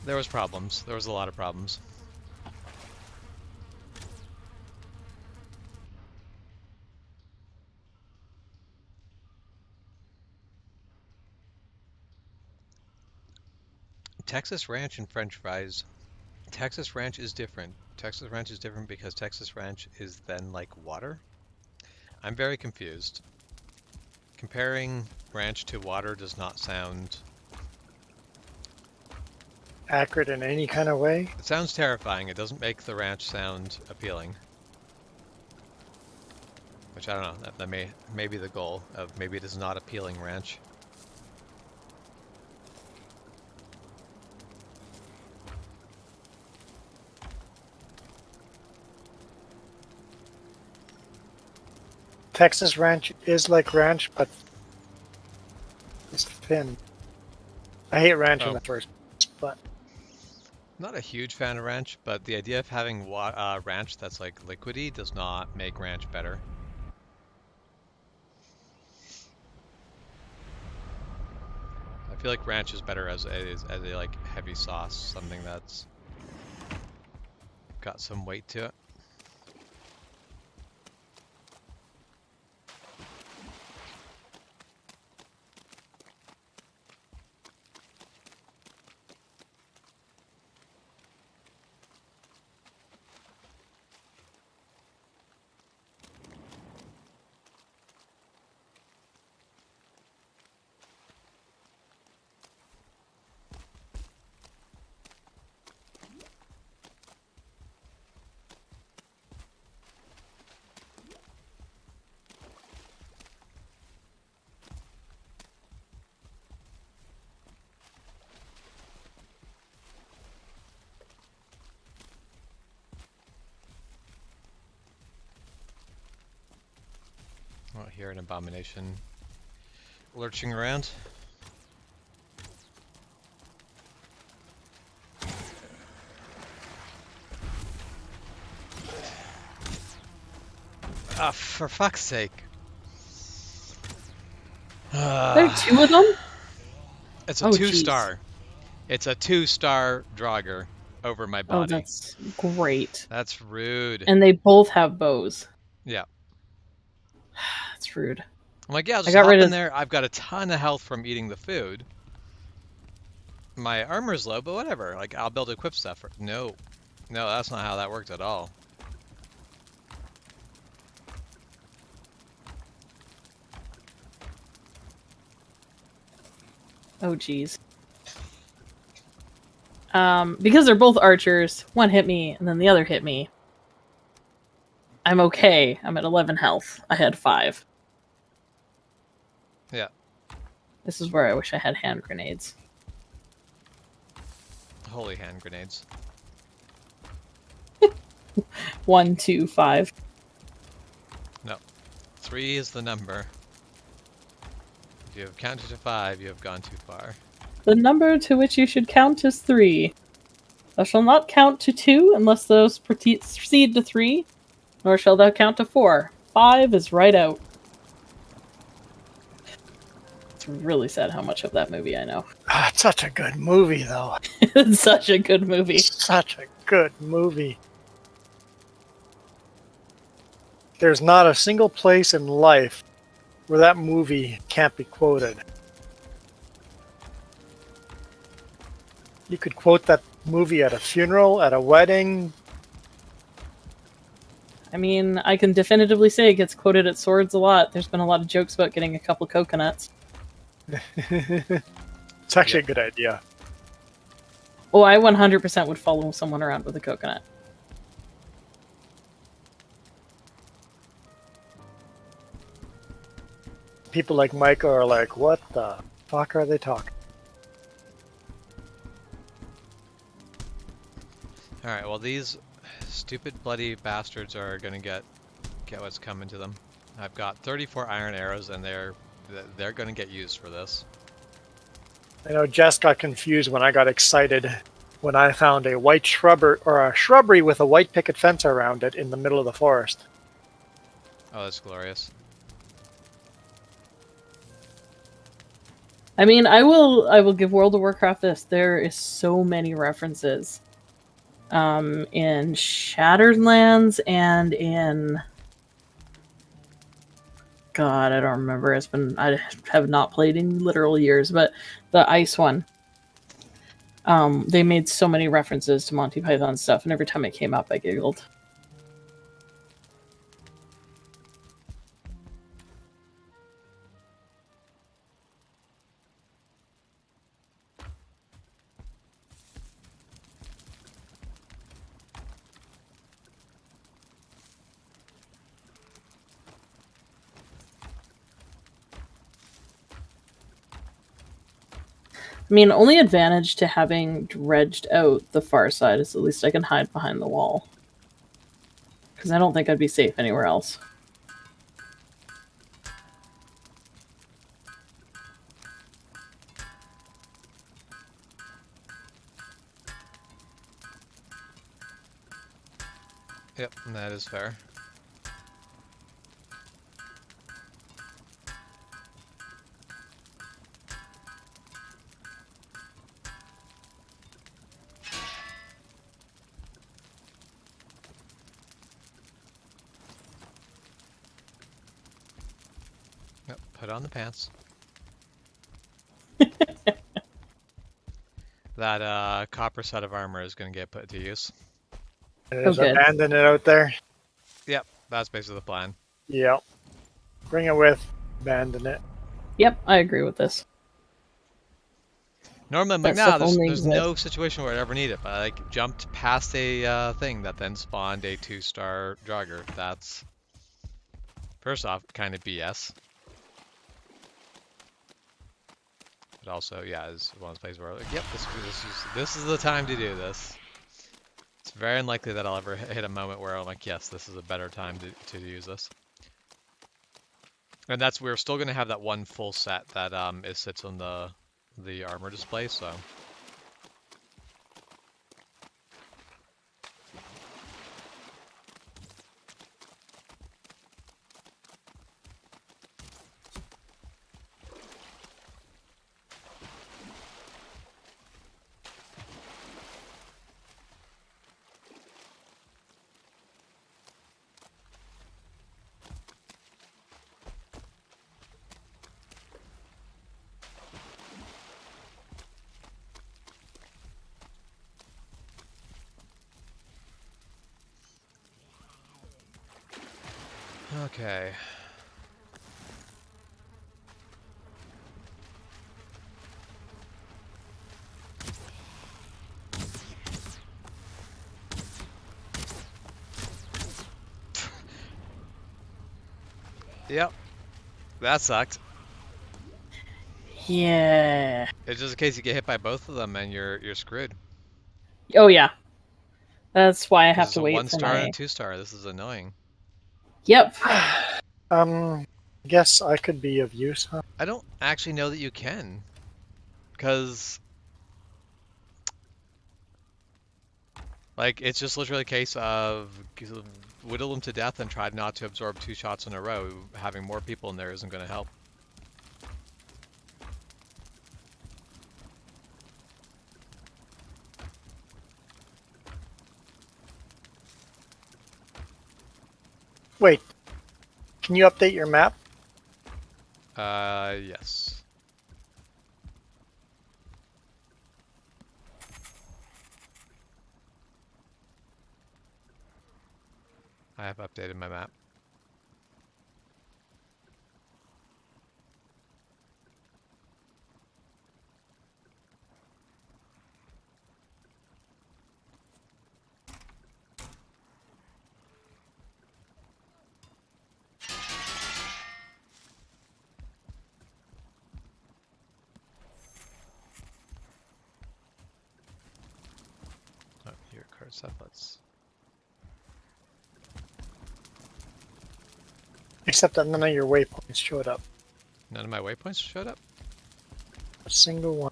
There was problems. There was a lot of problems. Texas Ranch and French fries. Texas Ranch is different. Texas Ranch is different because Texas Ranch is then like water. I'm very confused. Comparing ranch to water does not sound... Accurate in any kind of way. It sounds terrifying. It doesn't make the ranch sound appealing. Which I don't know. That may be the goal of maybe it is not appealing ranch. Texas Ranch is like ranch, but it's thin. I hate ranch in Oh. the first place, but Not a huge fan of ranch, but the idea of having ranch that's like liquidy does not make ranch better. I feel like ranch is better as a like heavy sauce, something that's got some weight to it. I don't hear an abomination lurching around. Ah, for fuck's sake. There are 2 of them? It's a Oh, 2-star. It's a 2-star Draugr over my Oh, body. that's great. That's rude. And they both have bows. Yeah. That's rude. I'm like, yeah, I'll I just got hop rid in of. there. I've got a ton of health from eating the food. My armor's low, but whatever. Like, I'll build equip stuff. No. No, that's not how that worked at all. Oh, jeez. Because they're both archers, one hit me, and then the other hit me. I'm okay. I'm at 11 health. I had 5. Yeah. This is where I wish I had hand grenades. Holy hand grenades. 1, 2, 5. No. 3 is the number. If you have counted to 5, you have gone too far. The number to which you should count is 3. Thou shalt not count to 2 unless those proceed to 3, nor shall thou count to 4. 5 is right out. It's really sad how much of that movie I know. Ah, it's such a good movie, though. It's such a good movie. Such a good movie. There's not a single place in life where that movie can't be quoted. You could quote that movie at a funeral, at a wedding. I mean, I can definitively say it gets quoted at Swords a lot. There's been a lot of jokes about getting a couple coconuts. It's actually a good idea. Oh, I 100% would follow someone around with a coconut. People like Michael are like, what the fuck are they talking? Alright, well these stupid bloody bastards are gonna get what's coming to them. I've got 34 iron arrows and they're gonna get used for this. I know Jess got confused when I got excited when I found a white shrubber or a shrubbery with a white picket fence around it in the middle of the forest. Oh, that's glorious. I mean, I will give World of Warcraft this. There is so many references. In Shattered Lands and in... God, I don't remember. I have not played in literal years, but the Ice one. They made so many references to Monty Python stuff, and every time it came up, I giggled. I mean, only advantage to having dredged out the far side is at least I can hide behind the wall. Because I don't think I'd be safe anywhere else. Yep, that is fair. Yep, put on the pants. That copper set of armor is going to get put to use. And Oh, just good. abandon it out there. Yep, that's basically the plan. Yep. Bring it with, abandon it. Yep, I agree with this. Normally I'm like, That nah, stuff only there's exists. no situation where I'd ever need it, but I like jumped past a thing that then spawned a 2-star Draugr. That's, first off, kind of BS. But also, yeah, it's one of those places where like, yep, this is the time to do this. It's very unlikely that I'll ever hit a moment where I'm like, yes, this is a better time to use this. And we're still gonna have that one full set that it sits on the armor display, so okay. Yep, that sucked. Yeah. It's just in case you get hit by both of them and you're screwed. Oh yeah. That's why I Because have it's to a wait for 1-star and a my. 2-star. This is annoying. Yep. I guess I could be of use, huh? I don't actually know that you can, because like it's just literally a case of whittle them to death and try not to absorb 2 shots in a row. Having more people in there isn't going to help. Wait, can you update your map? Yes. I have updated my map. Oh, here, card separates. Except that none of your waypoints showed up. None of my waypoints showed up? A single one.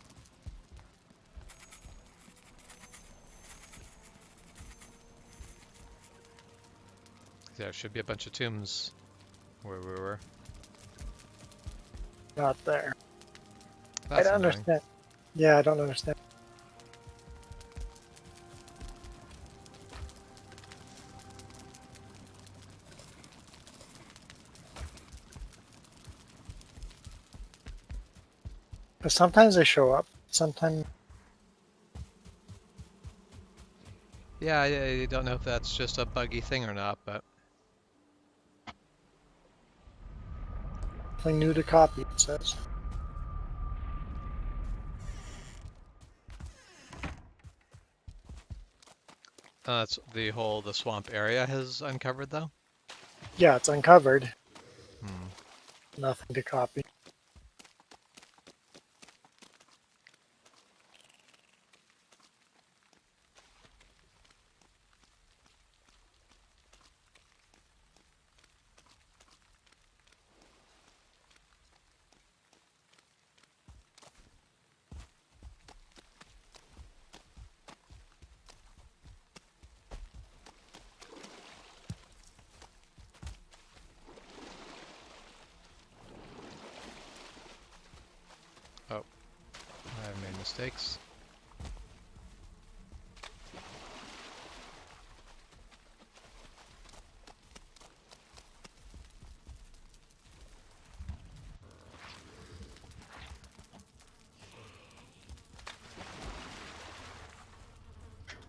There should be a bunch of tombs where we were. Not there. That's I don't annoying. understand. Yeah, I don't understand. But sometimes they show up. Sometimes Yeah, I don't know if that's just a buggy thing or not, but something new to copy, it says. that's the swamp area has uncovered though. Yeah, it's uncovered. Hmm. Nothing to copy. Oh, I've made mistakes.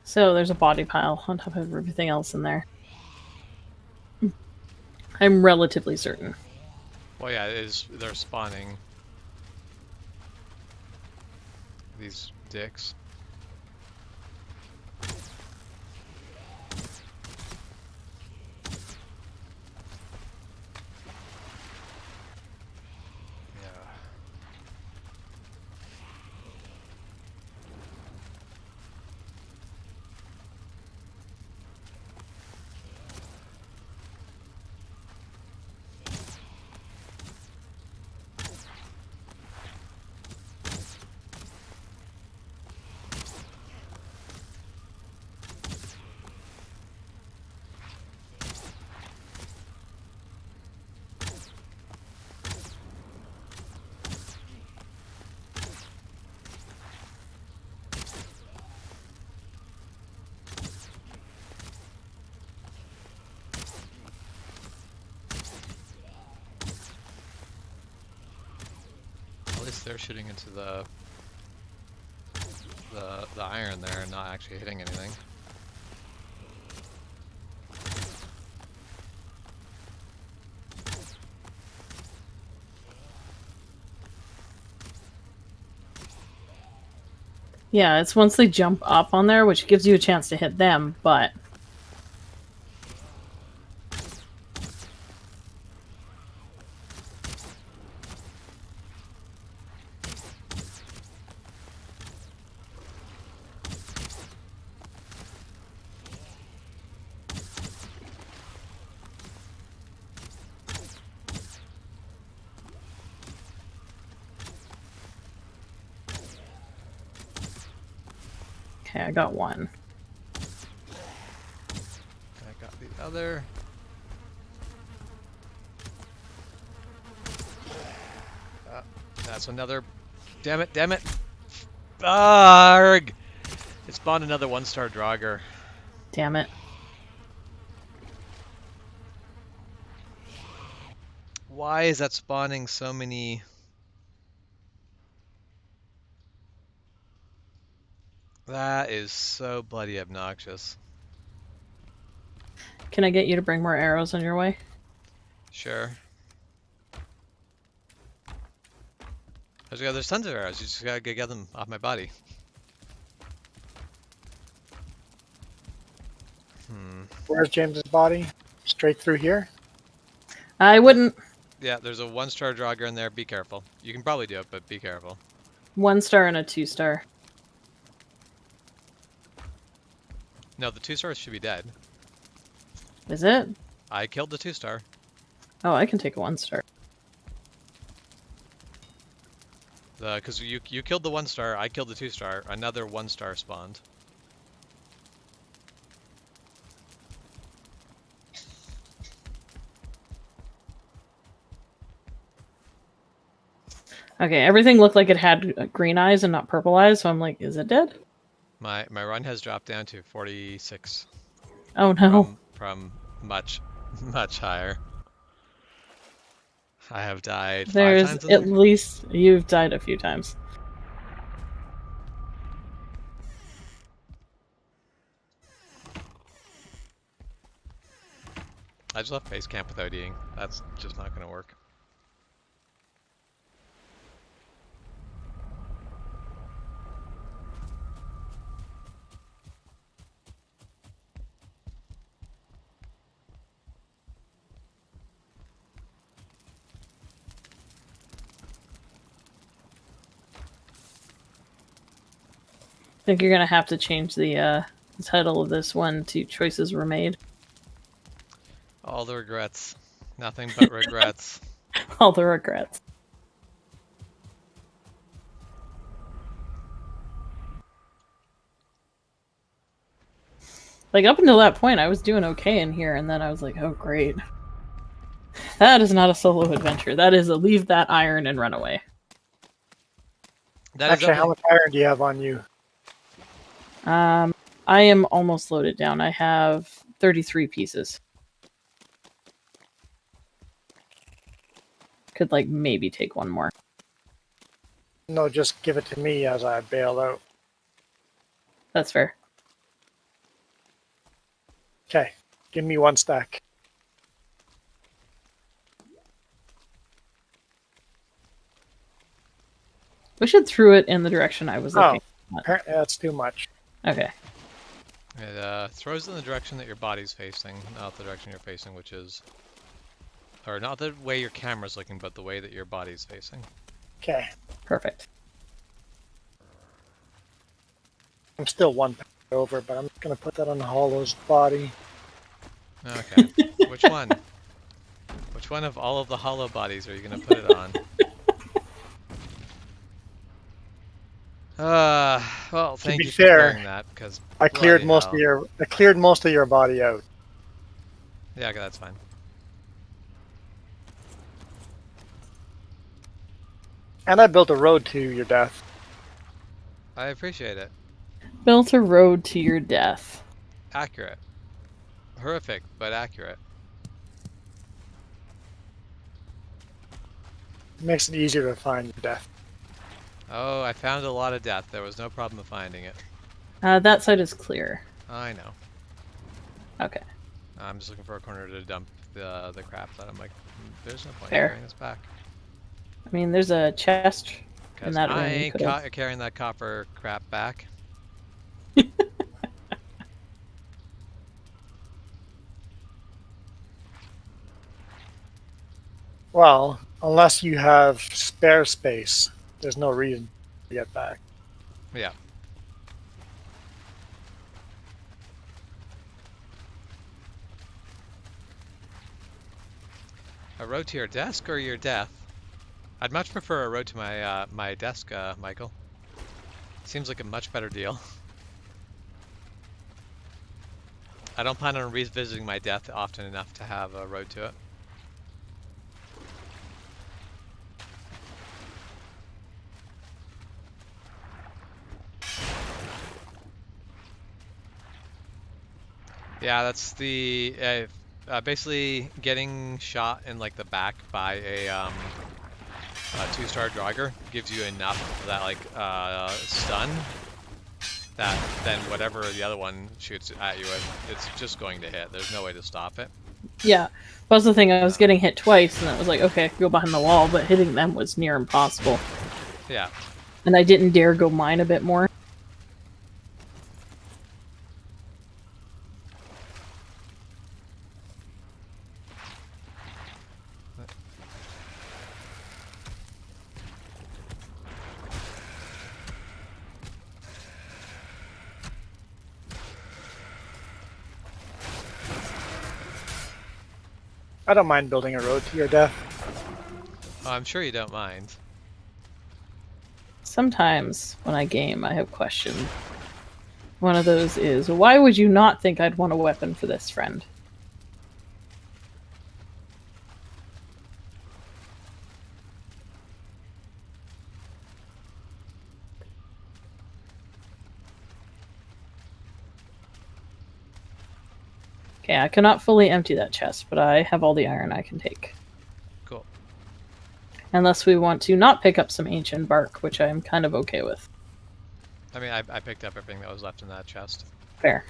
So there's a body pile on top of everything else in there. I'm relatively certain. Well, yeah, they're spawning these dicks. Yeah. notice they're shooting into the iron there and not actually hitting anything. Yeah, it's once they jump up on there, which gives you a chance to hit them, but... Okay, I got one. I got the other. That's another. Damn it, damn it. Arg! It spawned another 1-star Draugr. Damn it. Why is that spawning so many? That is so bloody obnoxious. Can I get you to bring more arrows on your way? Sure. There's tons of arrows. You just gotta get them off my body. Where's James's body? Straight through here? I wouldn't. Yeah, there's a 1-star Draugr in there. Be careful. You can probably do it, but be careful. 1-star and a 2-star. No, the 2-stars should be dead. Is it? I killed the 2-star. Oh, I can take a 1-star. Because you killed the 1-star, I killed the 2-star. Another 1-star spawned. Okay, everything looked like it had green eyes and not purple eyes, so I'm like, is it dead? My run has dropped down to 46 Oh no. from much higher. I have died 5 There's times in at them. least you've died a few times. I just left base camp without eating. That's just not going to work. I think you're gonna have to change the title of this one to "Choices Were Made." All the regrets. Nothing but regrets. All the regrets. Like, up until that point, I was doing okay in here, and then I was like, oh, great. That is not a solo adventure. That is a leave that iron and run away. That is Actually, how much iron do you have on you? I am almost loaded down. I have 33 pieces. Could, like, maybe take one more. No, just give it to me as I bail out. That's fair. Okay, give me 1 stack. We should throw it in the direction I was looking. Apparently that's too much. Okay. It throws in the direction that your body's facing, not the direction you're facing, which is... Or not the way your camera's looking, but the way that your body's facing. Okay, Perfect. I'm still 1 pack over, but I'm going to put that on Hollow's body. Okay. Which one? Which one of all of the hollow bodies are you going to put it on? Well, thank be you fair, for clearing that, because I cleared bloody hell. I cleared most of your body out. Yeah, okay, that's fine. And I built a road to your death. I appreciate it. Built a road to your death. Accurate. Horrific, but accurate. It makes it easier to find your death. Oh, I found a lot of death. There was no problem finding it. That side is clear. I know. Okay, I'm just looking for a corner to dump the crap that I'm like, there's no point in fair. carrying this back. I mean, there's a chest in Because that I room. You ain't could have. carrying that copper crap back. Well, unless you have spare space, there's no reason to get back. Yeah. A road to your desk or your death? I'd much prefer a road to my my desk, Michael. Seems like a much better deal. I don't plan on revisiting my death often enough to have a road to it. Yeah, that's the basically getting shot in like the back by a 2-star Draugr gives you enough of that like stun that then whatever the other one shoots at you with, it's just going to hit. There's no way to stop it. Yeah, that was the thing. I was getting hit twice, and it was like, okay, I could go behind the wall, but hitting them was near impossible. Yeah. And I didn't dare go mine a bit more. I don't mind building a road to your death. Oh, I'm sure you don't mind. Sometimes when I game, I have questions. One of those is, why would you not think I'd want a weapon for this, friend? Okay, I cannot fully empty that chest, but I have all the iron I can take. Cool. Unless we want to not pick up some ancient bark, which I'm kind of okay with. I mean, I picked up everything that was left in that chest. Fair.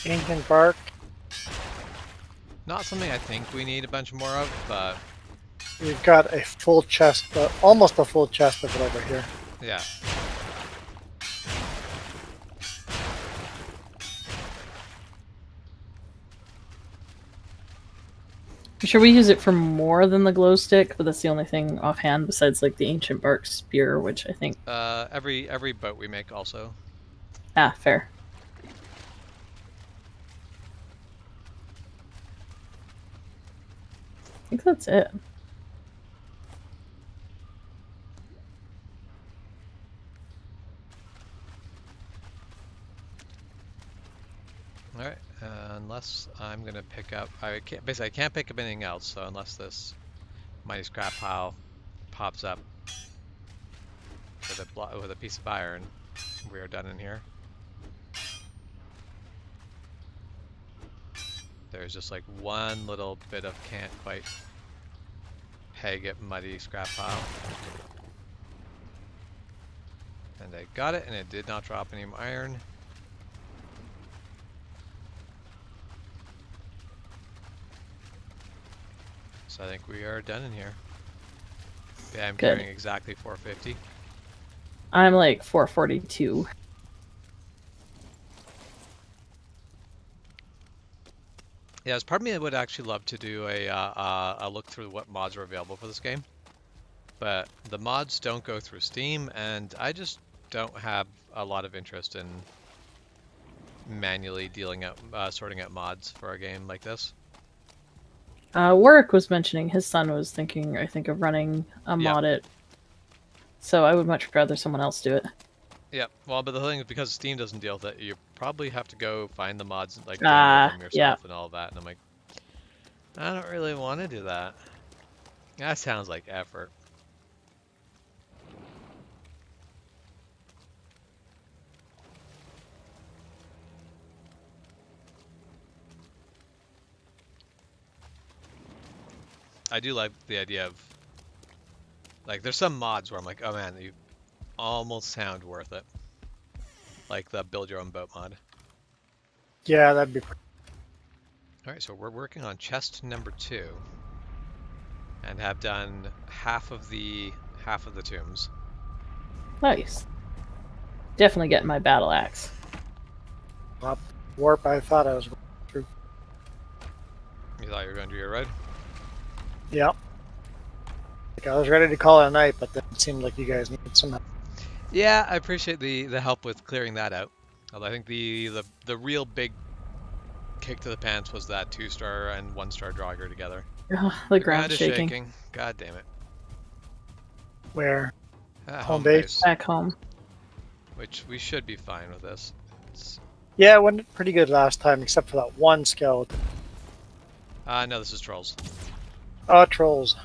Ancient bark. Not something I think we need a bunch more of, but We've got a full chest, almost a full chest of it over here. yeah. I'm sure we use it for more than the glow stick, but that's the only thing offhand besides like the ancient bark spear, which I think. Every boat we make also. Ah, fair. I think that's it. All right. Unless I'm gonna pick up, I can't pick up anything else. So unless this mighty scrap pile pops up with a piece of iron, we are done in here. There's just like one little bit of can't quite peg it muddy scrap pile. And I got it, and it did not drop any iron. So I think we are done in here. Yeah, I'm Good. carrying exactly 450. I'm like 442. Yeah, as part of me, I would actually love to do a look through what mods are available for this game. But the mods don't go through Steam, and I just don't have a lot of interest in manually sorting out mods for a game like this. Warwick was mentioning his son was thinking, I think, of running a mod it. So I would much rather someone else do it. Yeah, well, but the thing is, because Steam doesn't deal with it, you probably have to go find the mods and like download them yourself and all that. And I'm like, I don't really want to do that. That sounds like effort. I do like the idea of Like, there's some mods where I'm like, oh man, you almost sound worth it. Like the build your own boat mod. Yeah, that'd be. All right, so we're working on chest number 2, and have done half of the tombs. Nice. Definitely getting my battle axe. Up warp. I thought I was going through. You thought you were going to do your ride? Yeah. Like I was ready to call it a night, but then it seemed like you guys needed some help. Yeah, I appreciate the help with clearing that out. Although I think the real big kick to the pants was that 2-star and 1-star Draugr together. Ugh, the Ground ground's is shaking. God damn it. Where Home base? base. Back home. Which we should be fine with this. It's, Yeah, it went pretty good last time, except for that one skeleton. no, this is trolls. Oh, trolls.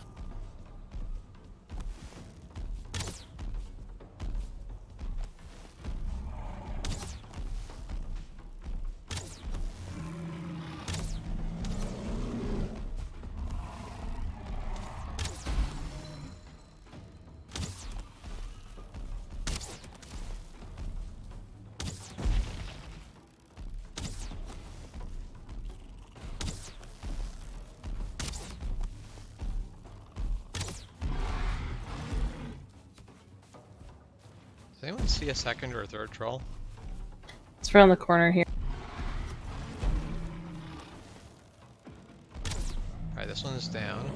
Does anyone see a second or a third troll? It's around the corner here. Alright, this one is down.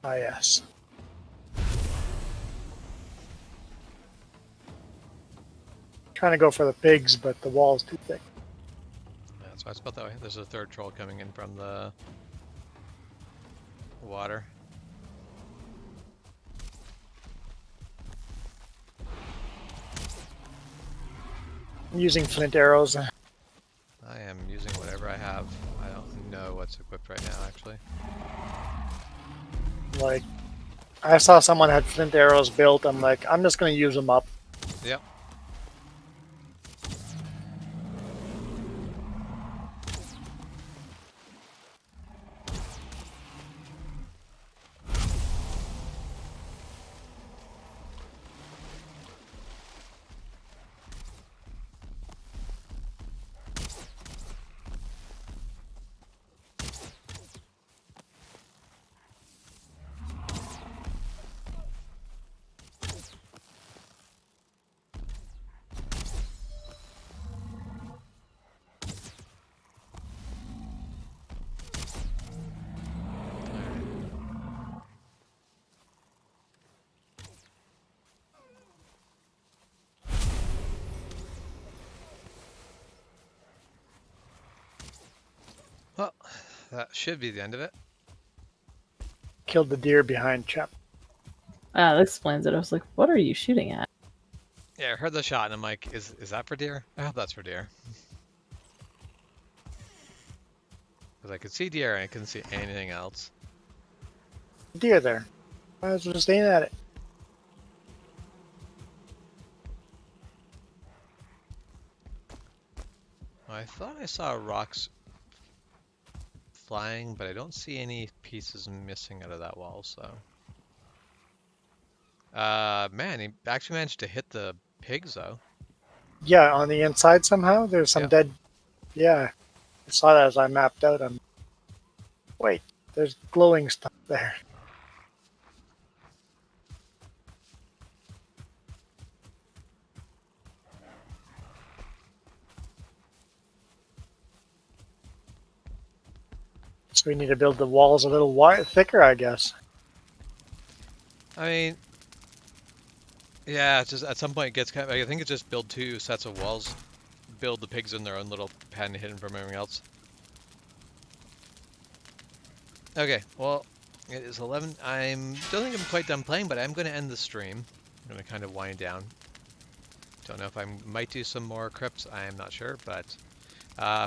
Ah, yes. Trying to go for the pigs, but the wall's too thick. Yeah, that's why it's about that way. There's a third troll coming in from the water. I'm using flint arrows. I am using whatever I have. I don't know what's equipped right now, actually. Like, I saw someone had flint arrows built. I'm like, I'm just going to use them up. Yep. Well, that should be the end of it. Killed the deer behind Chap. Ah, that explains it. I was like, what are you shooting at? Yeah, I heard the shot and I'm like, is that for deer? I hope that's for deer. Because I could see deer and I couldn't see anything else. Deer there. Might as well just aim at it. I thought I saw rocks flying, but I don't see any pieces missing out of that wall, so. Man, he actually managed to hit the pigs, though. Yeah, on the inside somehow, there's some Yeah. dead. Yeah, I saw that as I mapped out. Wait, there's glowing stuff there. So we need to build the walls a little thicker, I guess. I mean, yeah, it's just at some point it gets kind of, I think it's just build 2 sets of walls, build the pigs in their own little pen hidden from everything else. Okay, well, it is 11. Don't think I'm quite done playing, but I'm going to end the stream. I'm going to kind of wind down. Don't know if I might do some more crypts. I am not sure, but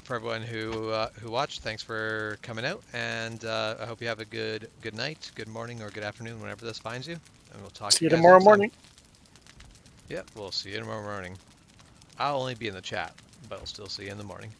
for everyone who watched, thanks for coming out, and I hope you have a good night, good morning, or good afternoon, whenever this finds you. And we'll talk to you guys tomorrow next time. morning. Yep, we'll see you tomorrow morning. I'll only be in the chat, but I'll still see you in the morning.